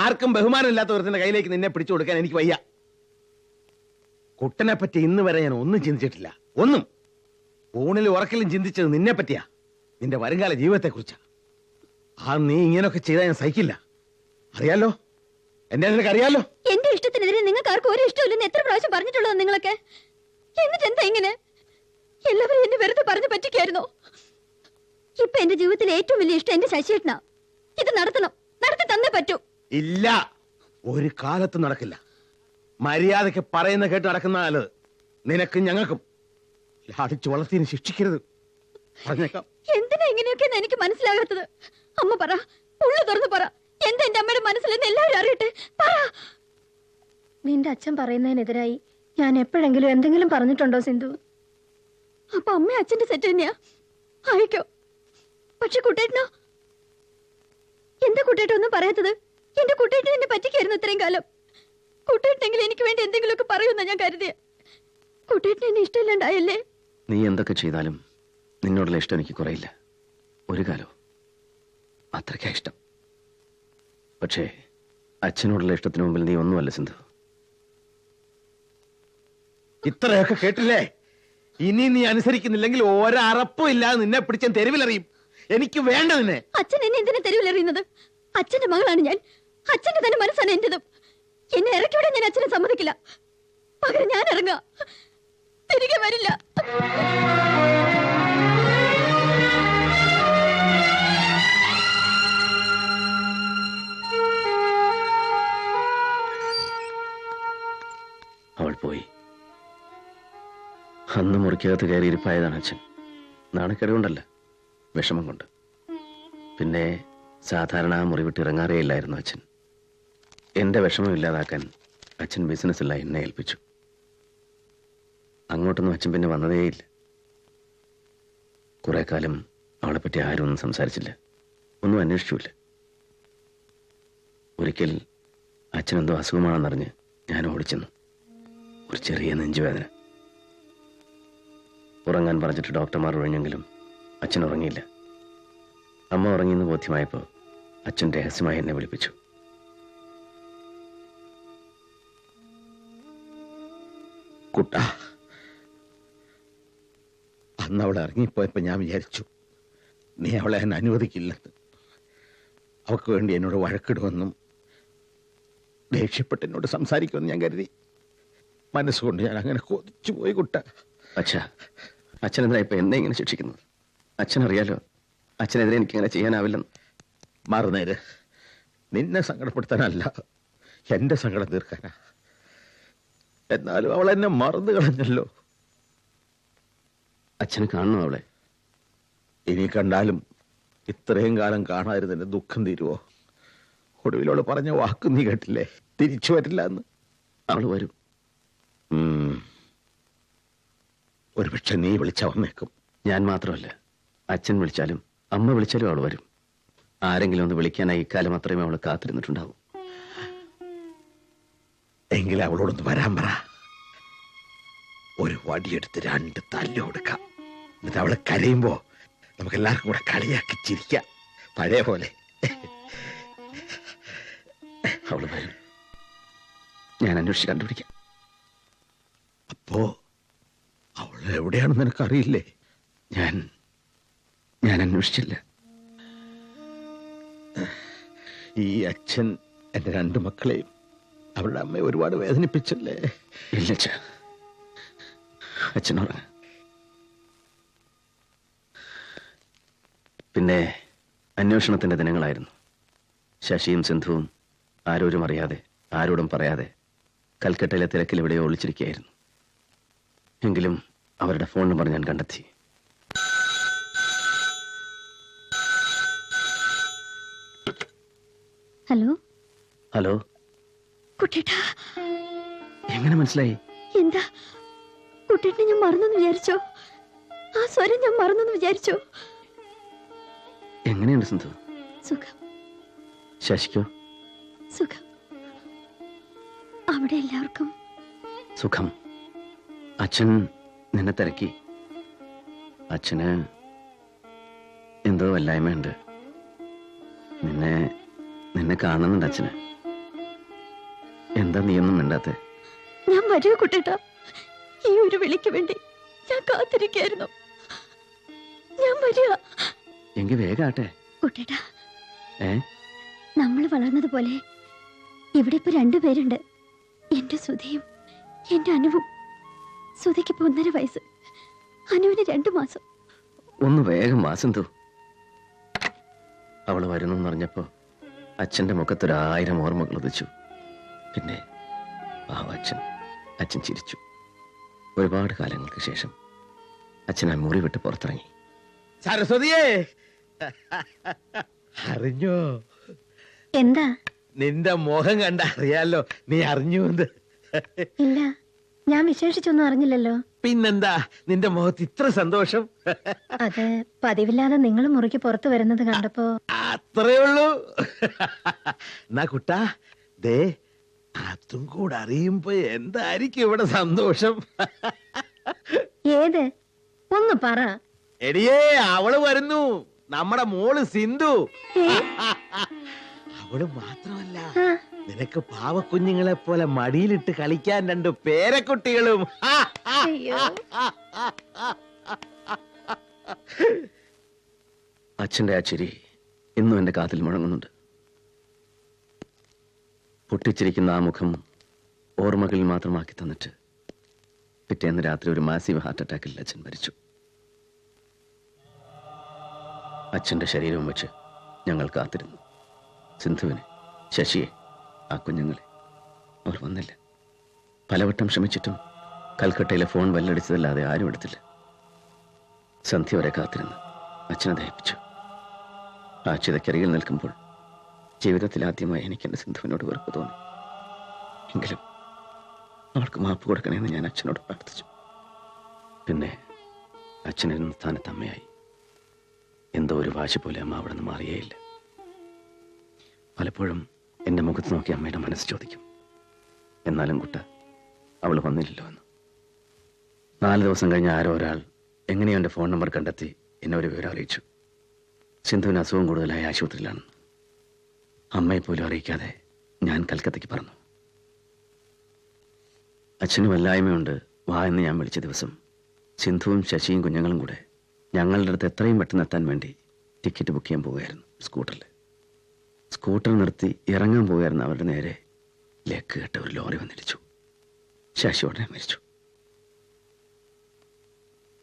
ആർക്കും ബഹുമാനമില്ലാത്ത ഒരുത്തിന്റെ കയ്യിലേക്ക് നിന്നെ പിടിച്ചു കൊടുക്കാൻ എനിക്ക് വയ്യ. കുട്ടനെ പറ്റി ഇന്ന് വരെ ഞാൻ ഒന്നും ചിന്തിച്ചിട്ടില്ല. ഒന്നും. ഊണിലും ഉറക്കിലും ചിന്തിച്ചത് നിന്നെ പറ്റിയാ, നിന്റെ വരുംകാല ജീവിതത്തെ കുറിച്ചാ. ആ നീ ഇങ്ങനെയൊക്കെ ചെയ്താൽ ഞാൻ സഹിക്കില്ല. അറിയാലോ, എന്നെ നിനക്ക് അറിയാലോ. എന്റെ ഇഷ്ടത്തിനെതിരെ നിങ്ങൾക്ക് ആർക്കും ഒരു ഇഷ്ടമില്ലെന്ന് എത്ര പ്രാവശ്യം പറഞ്ഞിട്ടുള്ളത് നിങ്ങളൊക്കെ? എന്നിട്ട് എന്താ ഇങ്ങനെ? എല്ലാവരും എന്നെ വെറുതെ പറഞ്ഞു പറ്റിക്കായിരുന്നോ? ഇപ്പൊ എന്റെ ജീവിതത്തിലെ ഏറ്റവും വലിയ ഇഷ്ടം എന്റെ ശശിയേട്ടനാ. ഇത് നടത്തണം, നടത്തി തന്നേ പറ്റൂ. ഇല്ല, ഒരു കാലത്തും നടക്കില്ല. മര്യാദയ്ക്ക് പറയുന്ന കേട്ട് നടക്കുന്ന നല്ലത്. നിനക്കും ഞങ്ങൾക്കും. അടിച്ചു വളർത്തിയതിന് ശിക്ഷിക്കരുത്. പറഞ്ഞേക്കാം. എന്തിനാ ഇങ്ങനെയൊക്കെയെന്ന് എനിക്ക് മനസ്സിലാകാത്തത്? അമ്മ പറ, ഉള്ളു തുറന്നു പറ. എന്താ എന്റെ അമ്മയുടെ മനസ്സിലെന്ന് എല്ലാവരും അറിയട്ടെ. പറ. നിന്റെ അച്ഛൻ പറയുന്നതിനെതിരായി ഞാൻ എപ്പോഴെങ്കിലും എന്തെങ്കിലും പറഞ്ഞിട്ടുണ്ടോ സിന്ധു? അപ്പൊ അമ്മ അച്ഛന്റെ സെറ്റ് തന്നെയാ? ആയിക്കോ. പക്ഷെ കുട്ടേട്ടനോ? എന്താ കുട്ടേട്ടൻ ഒന്നും പറയാത്തത്? എന്റെ കുട്ടേട്ടൻ എന്നെ പറ്റിക്കായിരുന്നു ഇത്രയും കാലം. കുട്ടേട്ടനെങ്കിലും എനിക്ക് വേണ്ടി എന്തെങ്കിലുമൊക്കെ പറയുമെന്നാ ഞാൻ കരുതിയ. കുട്ടേട്ടന് എന്നെ ഇഷ്ടമില്ലാണ്ടായല്ലേ? നീ എന്തൊക്കെ ചെയ്താലും നിന്നോടുള്ള ഇഷ്ടം എനിക്ക് കുറയില്ല. ഒരു കാലോ അത്രയ്ക്കാ ഇഷ്ടം. പക്ഷേ അച്ഛനോടുള്ള ഇഷ്ടത്തിന് മുമ്പിൽ നീ ഒന്നുമല്ല സിന്ധു. ഇത്രയൊക്കെ കേട്ടില്ലേ? ഇനി നീ അനുസരിക്കുന്നില്ലെങ്കിൽ ഒരറപ്പും ഇല്ലാതെ നിന്നെ പിടിച്ചാൻ തെരുവിലെറിയും. എനിക്ക് വേണ്ട നിന്നെ. അച്ഛൻ എന്നെ എന്തിനാ തെരുവിലെറിയുന്നത്? അച്ഛന്റെ മകളാണ് ഞാൻ. അച്ഛന്റെ തന്നെ മനസ്സാണ് എന്റേതും. എന്നെ ഇറക്കിവിടെ ഞാൻ അച്ഛനെ സമ്മതിക്കില്ല. പകരം ഞാൻ ഇറങ്ങാം, തിരികെ വരില്ല. അവൾ പോയി. അന്ന് മുറിക്കകത്ത് കയറി ഇരിപ്പായതാണ് അച്ഛൻ. നാണക്കേട് കൊണ്ടല്ല, വിഷമം കൊണ്ട്. പിന്നെ സാധാരണ മുറി വിട്ട് ഇറങ്ങാറേയില്ലായിരുന്നു അച്ഛൻ. എന്റെ വിഷമം ഇല്ലാതാക്കാൻ അച്ഛൻ ബിസിനസ്സെല്ലാം എന്നെ ഏൽപ്പിച്ചു. അങ്ങോട്ടൊന്നും അച്ഛൻ പിന്നെ വന്നതേയില്ല. കുറെ കാലം അവളെപ്പറ്റി ആരും ഒന്നും സംസാരിച്ചില്ല, ഒന്നും അന്വേഷിച്ചില്ല. ഒരിക്കൽ അച്ഛനെന്തോ അസുഖമാണെന്നറിഞ്ഞ് ഞാൻ ഓടിച്ചെന്നു. ഒരു ചെറിയ നെഞ്ചുവേദന. ഉറങ്ങാൻ പറഞ്ഞിട്ട് ഡോക്ടർമാർ ഒഴിഞ്ഞെങ്കിലും അച്ഛൻ ഉറങ്ങിയില്ല. അമ്മ ഉറങ്ങിയെന്ന് ബോധ്യമായപ്പോൾ അച്ഛൻ രഹസ്യമായി എന്നെ വിളിപ്പിച്ചു. കുട്ട, അന്ന് അവളെ ഇറങ്ങിപ്പോയപ്പോ ഞാൻ വിചാരിച്ചു നീ അവളെ എന്നെ അനുവദിക്കില്ലെന്ന്. അവൾക്ക് വേണ്ടി എന്നോട് വഴക്കിടുമെന്നും ദേഷ്യപ്പെട്ട് എന്നോട് സംസാരിക്കുമെന്ന് ഞാൻ കരുതി. മനസ്സുകൊണ്ട് ഞാൻ അങ്ങനെ കൊതിച്ചു പോയി കുട്ട. അച്ഛാ, അച്ഛനെന്താ ഇപ്പൊ എന്നെ ഇങ്ങനെ ശിക്ഷിക്കുന്നത്? അച്ഛനറിയാലോ അച്ഛനെതിരെ എനിക്കിങ്ങനെ ചെയ്യാനാവില്ലെന്ന്. മറുനേര് നിന്നെ സങ്കടപ്പെടുത്താനല്ല, എന്റെ സങ്കടം തീർക്കാനാ. എന്നാലും അവൾ എന്നെ മറന്നു കളഞ്ഞല്ലോ. അച്ഛന് കാണണം അവളെ? ഇനി കണ്ടാലും ഇത്രയും കാലം കാണാതിരുന്നതിന്റെ ദുഃഖം തീരുവോ? ഒടുവിലോട് പറഞ്ഞ വാക്ക് നീ കേട്ടില്ലേ, തിരിച്ചു വരില്ല എന്ന്. അവള് വരും. ഒരുപക്ഷെ നീ വിളിച്ചാ വന്നേക്കും. ഞാൻ മാത്രമല്ല, അച്ഛൻ വിളിച്ചാലും അമ്മ വിളിച്ചാലും അവൾ വരും. ആരെങ്കിലും ഒന്ന് വിളിക്കാനായി ഇക്കാലം അത്രയും അവൾ കാത്തിരുന്നിട്ടുണ്ടാവും. എങ്കിൽ അവളോടൊന്ന് വരാൻ പറ. ഒരു വടിയെടുത്ത് 2 തല്ല് കൊടുക്കാം. എന്നിട്ട് അവളെ കരയുമ്പോ നമുക്ക് എല്ലാവർക്കും കൂടെ കളിയാക്കി ചിരിക്കാം, പഴയ പോലെ. അവള് വരും. ഞാൻ അന്വേഷിച്ച് കണ്ടുപിടിക്കാം. അപ്പോ അവൾ എവിടെയാണെന്ന് നിനക്കറിയില്ലേ? ഞാൻ അന്വേഷിച്ചില്ല. ഈ അച്ഛൻ എന്റെ 2 മക്കളെയും അവരുടെ അമ്മയെ ഒരുപാട് വേദനിപ്പിച്ചല്ലേ? ഇല്ല അച്ഛനോട്. പിന്നെ അന്വേഷണത്തിന്റെ ദിനങ്ങളായിരുന്നു. ശശിയും സിന്ധുവും ആരോരും അറിയാതെ, ആരോടും പറയാതെ കൽക്കട്ടയിലെ തിരക്കിൽ എവിടെയോ ഒളിച്ചിരിക്കുകയായിരുന്നു. എങ്കിലും അവരുടെ ഫോൺ നമ്പർ ഞാൻ കണ്ടെത്തി. Hello hello. കുട്ടേട്ടാ, എങ്ങനെ മനസ്സിലായി? എന്താ കുട്ടേട്ടനെ ഞാൻ മറന്നെന്ന് വിചാരിച്ചോ? ആ സ്വരം ഞാൻ മറന്നെന്ന് വിചാരിച്ചോ? എങ്ങനെയുണ്ട് സിന്ധു? സുഖം. ശശിക്കോ? സുഖം. അവിടെ എല്ലാവർക്കും സുഖം. അച്ഛൻ നിന്നെ തിരക്കി. അച്ഛന് എന്തോ വല്ലായ്മയുണ്ട്. നിന്നെ കാണുന്നുണ്ട് അച്ഛന്. എന്താ നീയൊന്നും മിണ്ടാത്തെ? ഞാൻ വരിക കുട്ടേട്ടാ. ഈ ഒരു വിളിക്ക് വേണ്ടി ഞാൻ കാത്തിരിക്കായിരുന്നു. ഞാൻ വരിക. എങ്കിൽ വേഗാട്ടെ കുട്ടേട്ടാ. നമ്മൾ വളർന്നതുപോലെ ഇവിടെ ഇപ്പൊ 2 പേരുണ്ട്. എന്റെ സുധിയും എന്റെ അനുവും. സുധിക്ക് ഇപ്പൊ 1.5 വയസ്സ്, അനുവിന് 2 മാസം. ഒന്ന് വേഗം വാ സിന്ധു. അവള് വരുന്നു പറഞ്ഞപ്പോ അച്ഛന്റെ മുഖത്തൊരു1000 ഓർമ്മകൾ ഉദിച്ചു. പിന്നെ അച്ഛൻ ചിരിച്ചു. ഒരുപാട് കാലങ്ങൾക്ക് ശേഷം അച്ഛൻ ആ മുറി വിട്ട് പുറത്തിറങ്ങി. സരസ്വതിയേ, അറിഞ്ഞോ? എന്താ? നിന്റെ മുഖം കണ്ട അറിയാലോ നീ അറിഞ്ഞു എന്ന്. ഇല്ല, ഞാൻ വിശേഷിച്ചൊന്നും അറിഞ്ഞില്ലല്ലോ. പിന്നെന്താ നിന്റെ മുഖത്ത് ഇത്ര സന്തോഷം? അത് പതിവില്ലാതെ നിങ്ങൾ മുറിക്ക് പുറത്തു വരുന്നത് കണ്ടപ്പോ. അത്രേ ഉള്ളൂ. എന്നാ കുട്ടാ, ദേ അതും കൂടെ അറിയുമ്പോ എന്തായിരിക്കും ഇവിടെ സന്തോഷം. ഏത് ഒന്ന് പറ. എടിയേ, അവള് വരുന്നു, നമ്മുടെ മോള് സിന്ധു. അവള് മാത്രമല്ല, നിനക്ക് പാവക്കുഞ്ഞുങ്ങളെ പോലെ മടിയിലിട്ട് കളിക്കാൻ 2 പേരക്കുട്ടികളും. അച്ഛന്റെ ആ ചിരി ഇന്നും എന്റെ കാതിൽ മുഴങ്ങുന്നുണ്ട്. പൊട്ടിച്ചിരിക്കുന്ന ആ മുഖം ഓർമ്മകളിൽ മാത്രമാക്കി തന്നിട്ട് പിറ്റേന്ന് രാത്രി ഒരു മാസീവ് ഹാർട്ട് അറ്റാക്കിൽ അച്ഛൻ മരിച്ചു. അച്ഛന്റെ ശരീരവും വെച്ച് ഞങ്ങൾ കാത്തിരുന്നു. സിന്ധുവിനെ, ശശിയെ, ആ കുഞ്ഞുങ്ങളെ. അവർ വന്നില്ല. പലവട്ടം ശ്രമിച്ചിട്ടും കൽക്കട്ടയിലെ ഫോൺ വല്ലടിച്ചതല്ലാതെ ആരും എടുത്തില്ല. സന്ധ്യ വരെ കാത്തിരുന്ന് അച്ഛനെ ദഹിപ്പിച്ചു. ആ ചിതക്കരികിൽ നിൽക്കുമ്പോൾ ജീവിതത്തിൽ ആദ്യമായി എനിക്ക് എന്റെ സിന്ധുവിനോട് വെറുപ്പ് തോന്നി. എങ്കിലും അവൾക്ക് മാപ്പ് കൊടുക്കണമെന്ന് ഞാൻ അച്ഛനോട് പ്രാർത്ഥിച്ചു. പിന്നെ അച്ഛനിരുന്ന സ്ഥാനത്ത് അമ്മയായി. എന്തോ ഒരു വാശി പോലെ അമ്മ അവിടെ നിന്ന് മാറിയേയില്ല. പലപ്പോഴും എന്റെ മുഖത്ത് നോക്കി അമ്മയുടെ മനസ്സ് ചോദിക്കും, എന്നാലും കുട്ട അവൾ വന്നില്ലല്ലോ എന്ന്. 4 ദിവസം കഴിഞ്ഞ് ആരോ ഒരാൾ എങ്ങനെയോ എൻ്റെ ഫോൺ നമ്പർ കണ്ടെത്തി എന്നെ ഒരു വിവരം അറിയിച്ചു. സിന്ധുവിന് അസുഖം കൂടുതലായി ആശുപത്രിയിലാണെന്ന്. അമ്മയെ പോലും അറിയിക്കാതെ ഞാൻ കൽക്കത്തയ്ക്ക് പറന്നു. അച്ഛന് വല്ലായ്മയുണ്ട് വാ എന്ന് ഞാൻ വിളിച്ച ദിവസം സിന്ധുവും ശശിയും കുഞ്ഞുങ്ങളും കൂടെ ഞങ്ങളുടെ അടുത്ത് എത്രയും പെട്ടെന്ന് എത്താൻ വേണ്ടി ടിക്കറ്റ് ബുക്ക് ചെയ്യാൻ പോവുകയായിരുന്നു. സ്കൂട്ടർ നിർത്തി ഇറങ്ങാൻ പോവുകയായിരുന്നു. അവരുടെ നേരെ ലേക്ക് കെട്ട ഒരു ലോറി വന്നിടിച്ചു. ശശി ഉടനെ മരിച്ചു.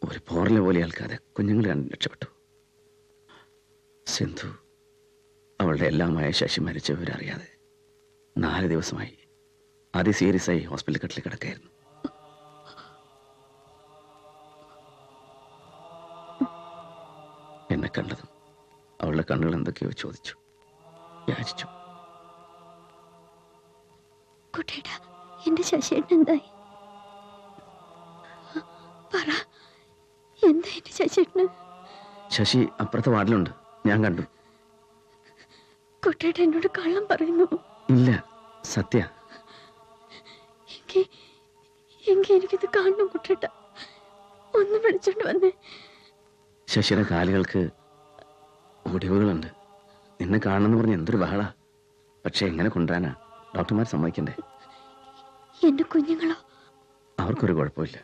ഒരു പോറല പോലെ ഏൽക്കാതെ കുഞ്ഞുങ്ങൾ രക്ഷപ്പെട്ടു. സിന്ധു അവളുടെ എല്ലാമായ ശശി മരിച്ച വിവരറിയാതെ 4 ദിവസമായി അതിസീരിയസായി ഹോസ്പിറ്റൽ കട്ടിൽ കിടക്കായിരുന്നു. എന്നെ കണ്ടതും അവളുടെ കണ്ണുകൾ എന്തൊക്കെയോ ചോദിച്ചു, യാചിച്ചു. കുട്ടേട്ടാ, എന്റെ ശശിയേട്ടൻ എന്തായി? പറ, എന്താ എന്റെ ശശിയേട്ടന്? ശശി അപ്പുറത്തെ വാർഡിലുണ്ട്, ഞാൻ കണ്ടു. കുട്ടേട്ട എന്നോട് കള്ളം പറയുന്നു? ഇല്ല, സത്യ. എനിക്കിത് കാണണം കുട്ടേട്ട, ഒന്ന് വിളിച്ചോണ്ട് വന്നേ. ശശിയുടെ കാലുകൾക്ക് ഒടിവുകളുണ്ട്. നിന്നെ കാണണമെന്ന് പറഞ്ഞ് എന്തൊരു ബഹള. പക്ഷെ എങ്ങനെ കൊണ്ടുവരാനാ? ഡോക്ടർമാർ സമ്മതിക്കണ്ടേ? എന്റെ കുഞ്ഞുങ്ങളോ? അവർക്കൊരു കുഴപ്പമില്ല.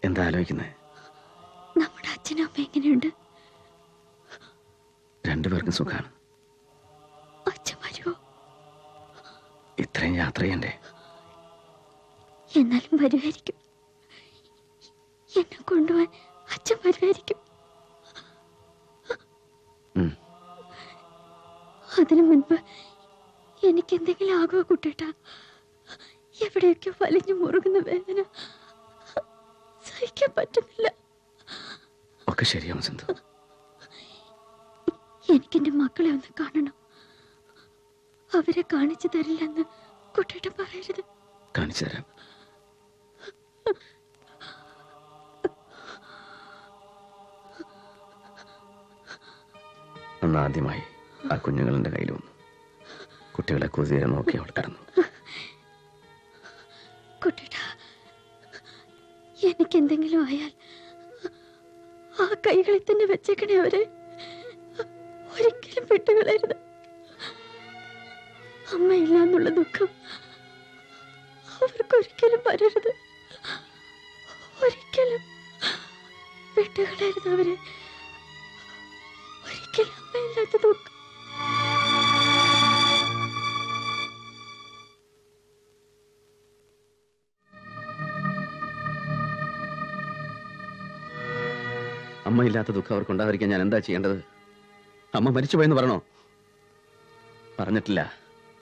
എന്താ ആലോചിക്കുന്നേ? നമ്മുടെ അച്ഛനും അമ്മ എങ്ങനെയുണ്ട്? 2 പേർക്കും സുഖാണ്. അച്ഛൻ വരുമോ? ഇത്രയും യാത്ര ചെയ്യണ്ടേ? എന്നാലും വരുമായിരിക്കും. എന്നെ കൊണ്ടുപോവാൻ അച്ഛൻ വരുമായിരിക്കും. അതിനു മുൻപ് എനിക്ക് എന്തെങ്കിലും ആകുമോ കുട്ടേട്ടാ? എവിടെയൊക്കെ വലിഞ്ഞു മുറുകുന്ന വേദന സഹിക്കാൻ പറ്റുന്നില്ല. ഒക്കെ ശരിയാവും സിന്ധു. എനിക്കെന്റെ മക്കളെ ഒന്ന് കാണണം. അവരെ കാണിച്ചു തരില്ലെന്ന് കുട്ടേട്ട പറയരുത്. കാണിച്ചു തരാം. അന്ന് ആദ്യമായി ആ കുഞ്ഞുങ്ങളുടെ കയ്യിൽ വന്നു. കുട്ടികളെ കുതിരെ നോക്കി അവൾ കടന്നു. കുട്ടേട്ടാ, എനിക്ക് എന്തെങ്കിലും ആയാൽ ആ കൈകളിൽ തന്നെ വെച്ചേക്കണേ. അവരെ ഒരിക്കലും വിട്ടുകളയരുത്. അമ്മയില്ല എന്നുള്ള ദുഃഖം അവർക്കൊരിക്കലും വരരുത്. ഒരിക്കലും വിട്ടുകളയരുത് അവരെ. ഒരിക്കലും അമ്മയില്ലാത്ത ദുഃഖം. അമ്മയില്ലാത്ത ദുഃഖം അവർക്കുണ്ടാകാതിരിക്കാൻ ഞാൻ എന്താ ചെയ്യേണ്ടത്? അമ്മ മരിച്ചുപോയെന്ന് പറഞ്ഞോ? പറഞ്ഞിട്ടില്ല.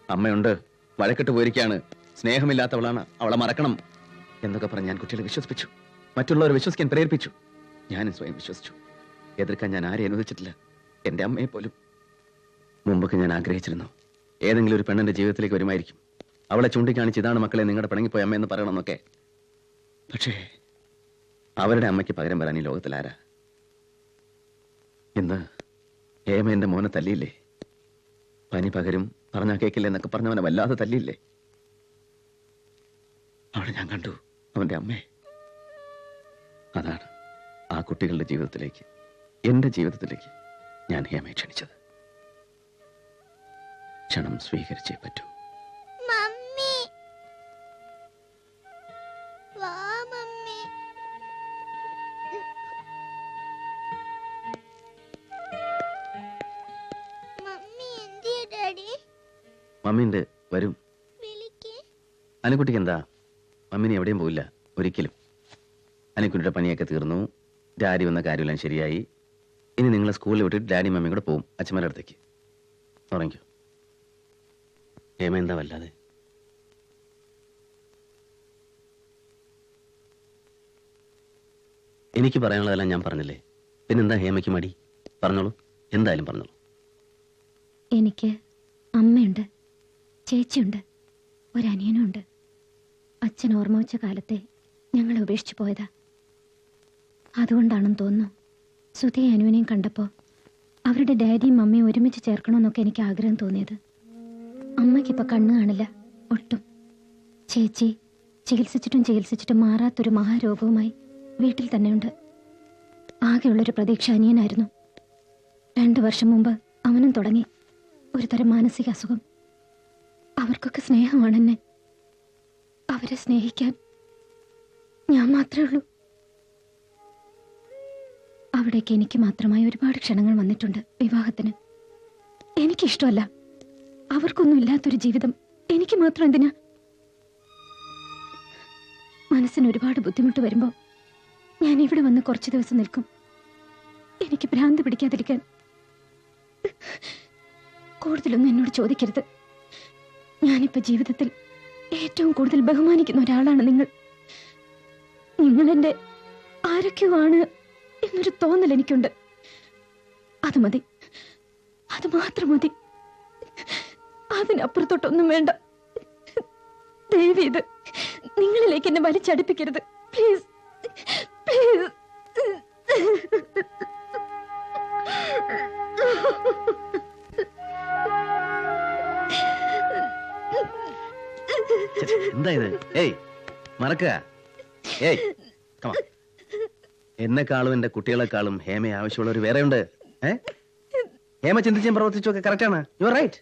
അമ്മയുണ്ട്, വഴക്കിട്ട് പോയിരിക്കുകയാണ്, സ്നേഹമില്ലാത്തവളാണ്, അവളെ മറക്കണം എന്നൊക്കെ പറഞ്ഞ് ഞാൻ കുട്ടികളെ വിശ്വസിപ്പിച്ചു. മറ്റുള്ളവരെ വിശ്വസിക്കാൻ പ്രേരിപ്പിച്ചു. ഞാനും സ്വയം വിശ്വസിച്ചു. എതിർക്കാൻ ഞാൻ ആരെയും അനുവദിച്ചിട്ടില്ല, എൻ്റെ അമ്മയെ പോലും. മുമ്പൊക്കെ ഞാൻ ആഗ്രഹിച്ചിരുന്നു ഏതെങ്കിലും ഒരു പെണ്ണിന്റെ ജീവിതത്തിലേക്ക് വരുമായിരിക്കും, അവളെ ചൂണ്ടിക്കാണിച്ച് ഇതാണ് മക്കളെ നിങ്ങളുടെ പിണങ്ങിപ്പോയ അമ്മയെന്ന് പറയണമെന്നൊക്കെ. പക്ഷേ അവരുടെ അമ്മയ്ക്ക് പകരം വരാൻ ഈ ലോകത്തിൽ ആരാ? ഇന്ന് ഹേമ എൻ്റെ മോനെ തല്ലിയില്ലേ? പനി പകരും പറഞ്ഞാ കേക്കില്ല എന്നൊക്കെ പറഞ്ഞവനെ വല്ലാതെ തല്ലിയില്ലേ? അവിടെ ഞാൻ കണ്ടു അവന്റെ അമ്മയെ. അതാണ് ആ കുട്ടികളുടെ ജീവിതത്തിലേക്ക്, എന്റെ ജീവിതത്തിലേക്ക് ഞാൻ ഹേമയെ ക്ഷണിച്ചത്. ക്ഷണം സ്വീകരിച്ചേ പറ്റൂ. മമ്മി വാ മമ്മി. മമ്മി എന്തിയെ ഡാഡി? മമ്മിണ്ട്, വരും. വിളിക്ക്. അനുക്കുട്ടിക്ക് എന്താ? മമ്മിനി എവിടെയും പോയില്ല ഒരിക്കലും. അനുക്കുട്ടിയുടെ പനിയൊക്കെ തീർന്നു, ഡാഡി വന്ന കാര്യമെല്ലാം ശരിയായി. ഇനി നിങ്ങളെ സ്കൂളിൽ വിട്ടിട്ട് ഡാഡി മമ്മിയും കൂടെ പോവും അച്ഛന്മാരുടെ അടുത്തേക്ക്. ഉറങ്ങിക്കോ. ഹേമ എന്താ വല്ലാതെ? എനിക്ക് പറയാനുള്ളതെല്ലാം ഞാൻ പറഞ്ഞില്ലേ, പിന്നെന്താ ഹേമയ്ക്ക് മടി? പറഞ്ഞോളൂ, എന്തായാലും പറഞ്ഞോളൂ. എനിക്ക് അമ്മയുണ്ട്, ചേച്ചിയുണ്ട്, ഒരനിയനുണ്ട്. അച്ഛൻ ഓർമ്മ വെച്ച കാലത്തെ ഞങ്ങളെ ഉപേക്ഷിച്ചു പോയതാ. അതുകൊണ്ടാണെന്ന് തോന്നുന്നു സുധിയെ അനുവിനെയും കണ്ടപ്പോൾ അവരുടെ ഡാഡിയും മമ്മിയും ഒരുമിച്ച് ചേർക്കണമെന്നൊക്കെ എനിക്ക് ആഗ്രഹം തോന്നിയത്. അമ്മയ്ക്കിപ്പോൾ കണ്ണ് കാണില്ല ഒട്ടും. ചേച്ചി ചികിത്സിച്ചിട്ടും മാറാത്തൊരു മഹാരോഗവുമായി വീട്ടിൽ തന്നെയുണ്ട്. ആകെയുള്ളൊരു പ്രതീക്ഷ അനിയനായിരുന്നു. 2 വർഷം മുമ്പ് അവനും തുടങ്ങി ഒരു തരം മാനസിക അസുഖം. അവർക്കൊക്കെ സ്നേഹമാണെന്നെ. അവരെ സ്നേഹിക്കാൻ ഞാൻ മാത്രമേ ഉള്ളൂ. അവിടേക്ക് എനിക്ക് മാത്രമായി ഒരുപാട് ക്ഷണങ്ങൾ വന്നിട്ടുണ്ട് വിവാഹത്തിന്. എനിക്കിഷ്ടമല്ല, അവർക്കൊന്നും ഇല്ലാത്തൊരു ജീവിതം എനിക്ക് മാത്രം എന്തിനാ? മനസ്സിന് ഒരുപാട് ബുദ്ധിമുട്ട് വരുമ്പോൾ ഞാൻ ഇവിടെ വന്ന് കുറച്ച് ദിവസം നിൽക്കും, എനിക്ക് ഭ്രാന്ത് പിടിക്കാതിരിക്കാൻ. കൂടുതലൊന്നും എന്നോട് ചോദിക്കരുത്. ഞാനിപ്പോ ജീവിതത്തിൽ ഏറ്റവും കൂടുതൽ ബഹുമാനിക്കുന്ന ഒരാളാണ് നിങ്ങൾ. നിങ്ങൾ എന്റെ ആരൊക്കെയോ ആണ് എന്നൊരു തോന്നൽ എനിക്കുണ്ട്. അത് മതി, അത് മാത്രം മതി. അതിനപ്പുറത്തോട്ടൊന്നും വേണ്ട. ദയവ് ഇത് നിങ്ങളിലേക്ക് എന്നെ വലിച്ചടുപ്പിക്കരുത്, പ്ലീസ് പ്ലീസ്. എന്താ ഇത്? ഏയ് മറക്കുക. ഏയ് come on. എന്നെക്കാളും എന്റെ കുട്ടികളെക്കാളും ഹേമയെ ആവശ്യമുള്ളവർ വേറെയുണ്ട്. ഹേമ ചിന്തിച്ചും പ്രവർത്തിച്ചും ഒക്കെ കറക്റ്റാണ്. You are right.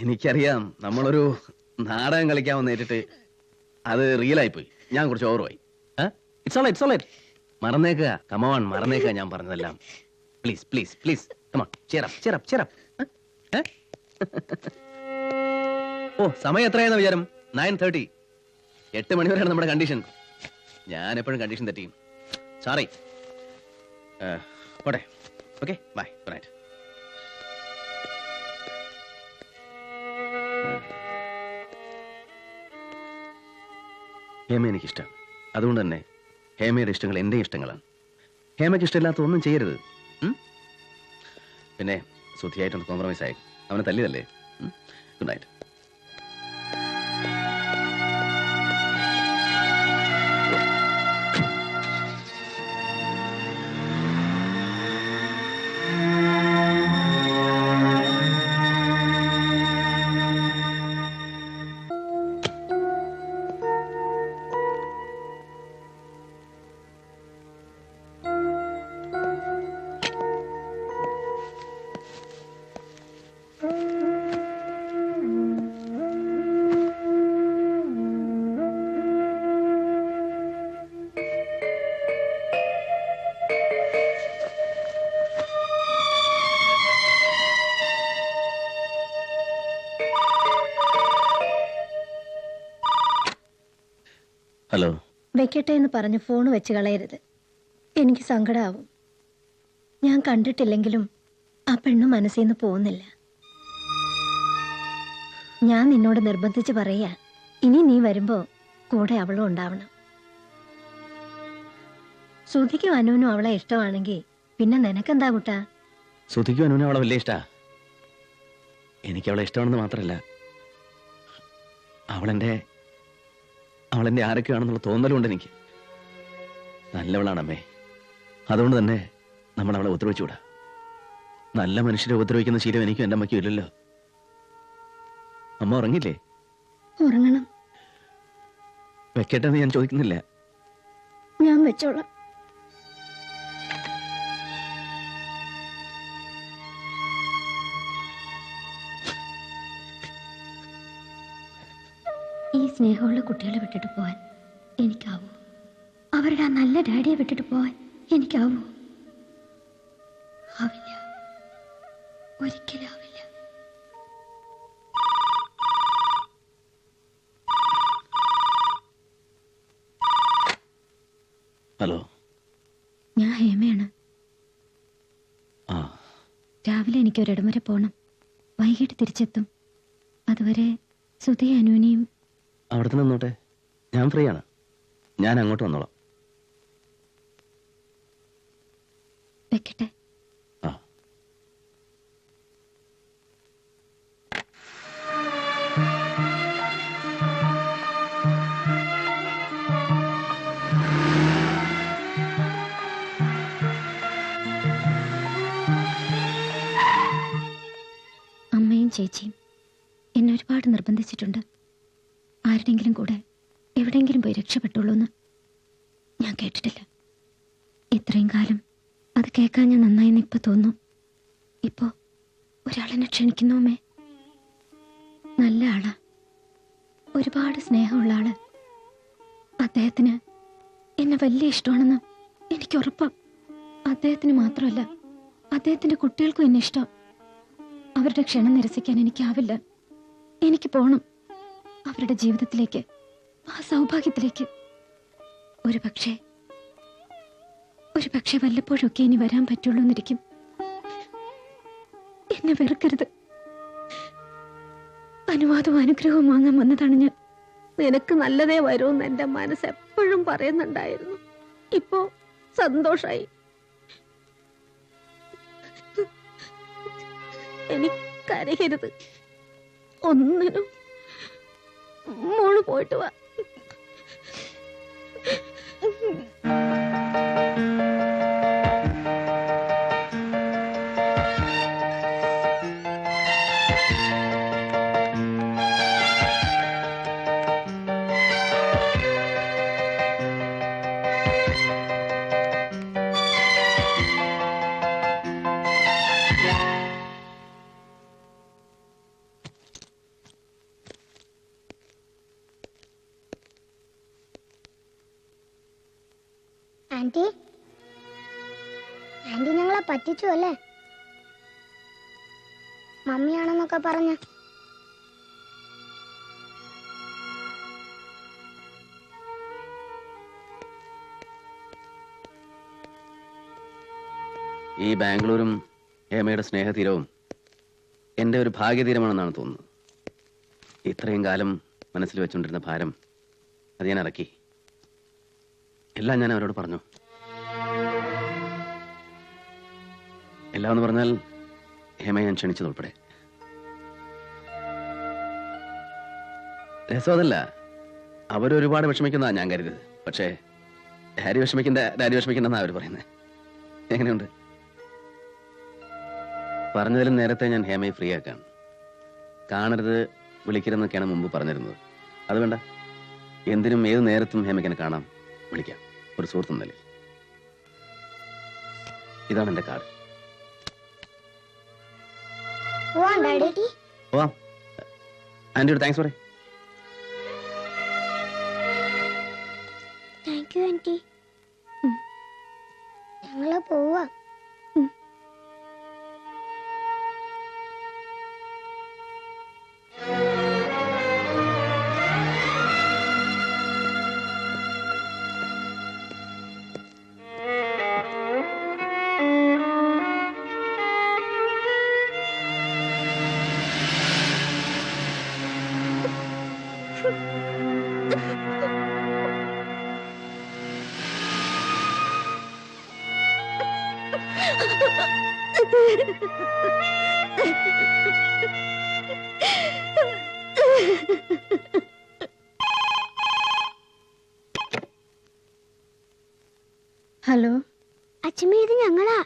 എനിക്കറിയാം നമ്മളൊരു നാടകം കളിക്കാമെന്ന് ഏറ്റിട്ട് അത് റിയൽ ആയി പോയി. ഞാൻ കുറച്ച് ഓവറായി. It's all right. മറന്നേക്കുക, കമോൺ മറന്നേക്കുക ഞാൻ പറഞ്ഞതെല്ലാം. Please please please come on, cheer up. ഓ, സമയം എത്രയാണെന്ന് വിചാരം? 9:30. 8 മണി വരെയാണ് നമ്മുടെ കണ്ടീഷൻ. ഞാൻ എപ്പോഴും കണ്ടീഷൻ തെറ്റിയും. സോറി. പോട്ടെ. Okay, bye, good night. Hema എനിക്കിഷ്ടമാണ്. അതുകൊണ്ട് തന്നെ ഹേമയുടെ ഇഷ്ടങ്ങൾ എൻ്റെ ഇഷ്ടങ്ങളാണ്. ഹേമയ്ക്ക് ഇഷ്ടമില്ലാത്ത ഒന്നും ചെയ്യരുത്. പിന്നെ സുധിയായിട്ടൊന്ന് കോംപ്രമൈസ് ആയി. അവനെ തല്ലിയതല്ലേ? Good night. ഹലോ. വെക്കട്ടെ എന്ന് പറഞ്ഞ് ഫോൺ വെച്ച് കളയരുത്. എനിക്ക് സങ്കടമാവും. ഞാൻ കണ്ടിട്ടില്ലെങ്കിലും ആ പെണ്ണ് മനസ്സിൽ നിന്ന് പോകുന്നില്ല. ഞാൻ നിന്നോട് നിർബന്ധിച്ച് പറയാ, ഇനി നീ വരുമ്പോ കൂടെ അവളും ഉണ്ടാവണം. സുധിക്കും അനുവിനും അവളെ ഇഷ്ടമാണെങ്കിൽ പിന്നെ നിനക്കെന്താ കുട്ടാ? സുധിക്കും അനുവിനും അവളെ വലിയ ഇഷ്ടാ. എനിക്ക് അവളെ ഇഷ്ടമാണെന്ന് മാത്രമല്ല, അവളെന്റെ ആരൊക്കെയാണെന്നുള്ള തോന്നലുണ്ട് എനിക്ക്. നല്ലവളാണമ്മേ. അതുകൊണ്ട് തന്നെ നമ്മൾ അവളെ ഉപദ്രവിച്ചുകൂടാ. നല്ല മനുഷ്യരെ ഉപദ്രവിക്കുന്ന ശീലം എനിക്കും എന്റെ അമ്മയ്ക്കും ഇല്ലല്ലോ. അമ്മ ഉറങ്ങില്ലേ? ഉറങ്ങണം. വെക്കട്ടെന്ന് ഞാൻ ചോദിക്കുന്നില്ല. ഞാൻ വെച്ചോളാം. ഈ സ്നേഹമുള്ള കുട്ടികളെ വിട്ടിട്ട് പോവാൻ എനിക്കാവൂ? അവരുടെ ആ നല്ല ഡാഡിയെ വിട്ടിട്ട് പോവാൻ എനിക്കാവൂ? ആവില്ല, ഒരിക്കലും ആവില്ല. ഹലോ, ഞാൻ ഹേമയാണ്. ആ രാവിലെ എനിക്ക് ഒരിടം വരെ പോണം. വൈകിട്ട് തിരിച്ചെത്തും. അതുവരെ സുധയും അനുവിനെയും. അവിടെ തന്നെ നിന്നോട്ടെ, ഞാൻ ഫ്രീ ആണ്. ഞാൻ അങ്ങോട്ട് വന്നോളാം. വെക്കട്ടെ. ആ അമ്മയും ചേച്ചിയും എന്നെ ഒരുപാട് നിർബന്ധിച്ചിട്ടുണ്ട്. ആരുടെങ്കിലും കൂടെ എവിടെയെങ്കിലും പോയി രക്ഷപ്പെട്ടുള്ളൂ എന്ന്. ഞാൻ കേട്ടിട്ടില്ല. ഇത്രയും കാലം അത് കേൾക്കാൻ ഞാൻ നന്നായെന്ന് ഇപ്പൊ തോന്നുന്നു. ഇപ്പോ ഒരാളെന്നെ ക്ഷണിക്കുന്നു. അമ്മേ, നല്ല ആളാ, ഒരുപാട് സ്നേഹമുള്ള ആള്. അദ്ദേഹത്തിന് എന്നെ വലിയ ഇഷ്ടമാണെന്ന് എനിക്ക് ഉറപ്പാ. അദ്ദേഹത്തിന് മാത്രമല്ല, അദ്ദേഹത്തിന്റെ കുട്ടികൾക്കും എന്നെ ഇഷ്ടം. അവരുടെ ക്ഷണം നിരസിക്കാൻ എനിക്കാവില്ല. എനിക്ക് പോണം അവരുടെ ജീവിതത്തിലേക്ക്, ആ സൗഭാഗ്യത്തിലേക്ക്. ഒരു പക്ഷേ വല്ലപ്പോഴൊക്കെ ഇനി വരാൻ പറ്റുള്ളൂ എന്നിരിക്കും. എന്നെ വെറുക്കരുത്. അനുവാദവും അനുഗ്രഹവും വാങ്ങാൻ വന്നതാണ് ഞാൻ. നിനക്ക് നല്ലതേ വരുമെന്ന് എന്റെ മനസ്സ് എപ്പോഴും പറയുന്നുണ്ടായിരുന്നു. ഇപ്പോ സന്തോഷായി. എനിക്കരയരുത് ഒന്നിനും. മോള് പോയിട്ട് വാ. ആന്റി, ആന്റി ഞങ്ങളെ പറ്റിച്ചു അല്ലേ? മമ്മിയാണെന്നൊക്കെ പറഞ്ഞ. ഈ ബാംഗ്ലൂരും ഹേമയുടെ സ്നേഹതീരവും എൻ്റെ ഒരു ഭാഗ്യതീരമാണെന്നാണ് തോന്നുന്നത്. ഇത്രയും കാലം മനസ്സിൽ വെച്ചുകൊണ്ടിരുന്ന ഭാരം അത് ഞാൻ ഇറക്കി. എല്ലാം ഞാൻ അവരോട് പറഞ്ഞു. എല്ലാം എന്ന് പറഞ്ഞാൽ ഹേമയെ ഞാൻ ക്ഷണിച്ചതുൾപ്പെടെ. രസം അതല്ല, അവരൊരുപാട് വിഷമിക്കുന്നതാ ഞാൻ കരുതത്. പക്ഷേ ഡാഡി വിഷമിക്കണ്ടെന്നാ അവർ പറയുന്നത്. എങ്ങനെയുണ്ട്? പറഞ്ഞതിലും നേരത്തെ ഞാൻ ഹേമയെ ഫ്രീ ആക്കാണ്. കാണരുത്, വിളിക്കരുതെന്നൊക്കെയാണ് മുമ്പ് പറഞ്ഞിരുന്നത്. അത് വേണ്ട. എന്തിനും ഏത് നേരത്തും ഹേമയ്ക്ക് എന്നെ കാണാം, വിളിക്കാം, ഒരു സുഹൃത്ത് നിലയിൽ. ഇതാണ് എന്റെ കാർഡ്. പോവാം. ആന്റിയോട് താങ്ക്സ് പറയ്. Thank you aunty. ഞങ്ങള് പോവാ. ഹലോ അച്ഛമ്മ, ഇത് ഞങ്ങളാ.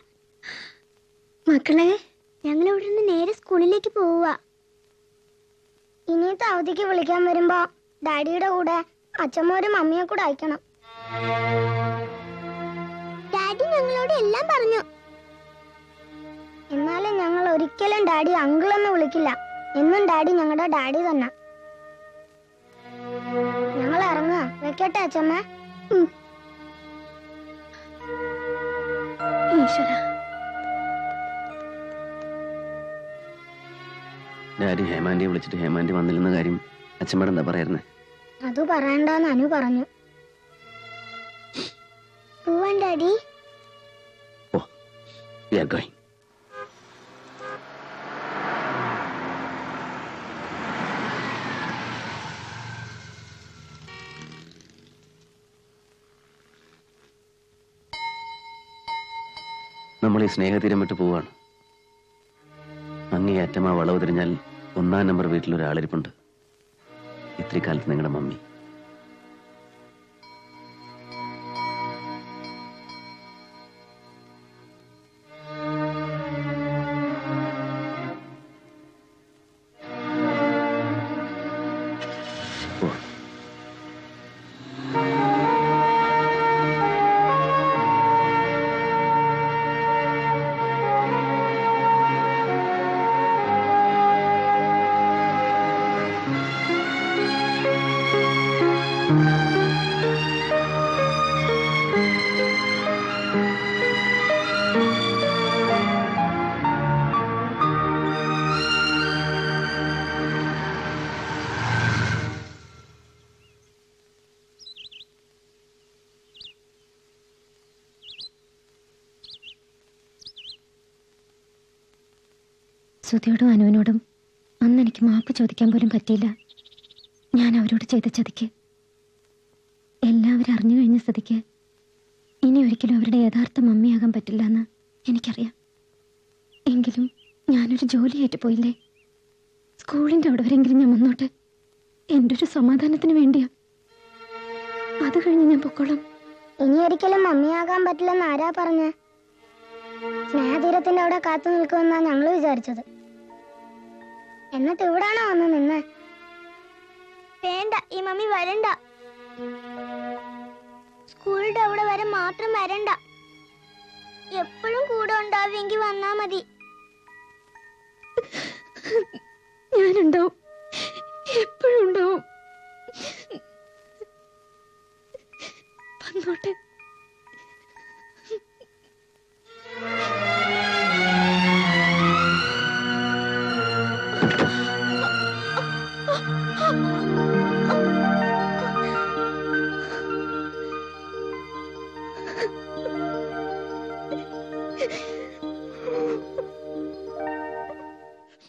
മക്കളെ. ഞങ്ങൾ ഇവിടെ നിന്ന് നേരെ സ്കൂളിലേക്ക് പോവുക. ഇനിയത്തെ അവധിക്ക് വിളിക്കാൻ വരുമ്പോ ഡാഡിയുടെ കൂടെ അച്ഛമ്മോരും മമ്മിയെ കൂടെ അയക്കണം. ഡാഡി ഞങ്ങളോട് എല്ലാം പറഞ്ഞു. എന്നാലും ഞങ്ങൾ ഒരിക്കലും ഡാഡി അങ്കിളെന്ന് വിളിക്കില്ല. എന്നും ഡാഡി ഞങ്ങളുടെ ഡാഡി തന്നെ. ഞങ്ങൾ ഇറങ്ങുക. വെക്കട്ടെ അച്ഛമ്മ? ഡാഡി ഹേമാൻഡിയെ വിളിച്ചിട്ട് ഹേമാൻഡി വന്നില്ലെന്ന കാര്യം അച്ഛമ്മയുടെ എന്താ പറയായിരുന്നേ? അത് പറയണ്ടെന്ന് അനു പറഞ്ഞു. പോവാൻ ഡാഡി. We are going. നമ്മൾ ഈ സ്നേഹതീരം വിട്ട് പോവാണ്. അങ്ങേയറ്റം ആ വളവ് തിരിഞ്ഞാൽ 1-ാം നമ്പർ വീട്ടിലൊരാളിരിപ്പുണ്ട്. ഇത്തിരി കാലത്ത് നിങ്ങളുടെ മമ്മി. സുധിയോടും അനുവിനോടും അന്ന് എനിക്ക് മാപ്പ് ചോദിക്കാൻ പോലും പറ്റിയില്ല. ഞാൻ അവരോട് ചെയ്ത ചതിക്ക്. എല്ലാവരും അറിഞ്ഞു കഴിഞ്ഞ സ്ഥിതിക്ക് ഇനി ഒരിക്കലും അവരുടെ യഥാർത്ഥ മമ്മിയാകാൻ പറ്റില്ല എന്ന് എനിക്കറിയാം. എങ്കിലും ഞാനൊരു ജോലിയായിട്ട് പോയില്ലേ. സ്കൂളിൻ്റെ അവിടെ വരെങ്കിലും ഞാൻ വന്നോട്ടെ. എൻ്റെ ഒരു സമാധാനത്തിന് വേണ്ടിയാ. അത് കഴിഞ്ഞ് ഞാൻ പൊക്കോളാം. ഇനി ഒരിക്കലും മമ്മിയാകാൻ പറ്റില്ലെന്ന് ആരാ പറഞ്ഞ? സ്നേഹതീരത്തിന്റെ അവിടെ കാത്തു നിൽക്കുമെന്നാ ഞങ്ങൾ വിചാരിച്ചത്. എന്നിട്ട് ഇവിടാണോ വന്ന് നിന്ന്? വേണ്ട, ഈ മമ്മി വരണ്ട. സ്കൂളിന്റെ അവിടെ വരെ മാത്രം വരണ്ട. എപ്പോഴും കൂടെ ഉണ്ടാവുമെങ്കിൽ വന്നാ മതി. ഞാനുണ്ടാവും, എപ്പോഴും ഉണ്ടാവും. വന്നോട്ടെ.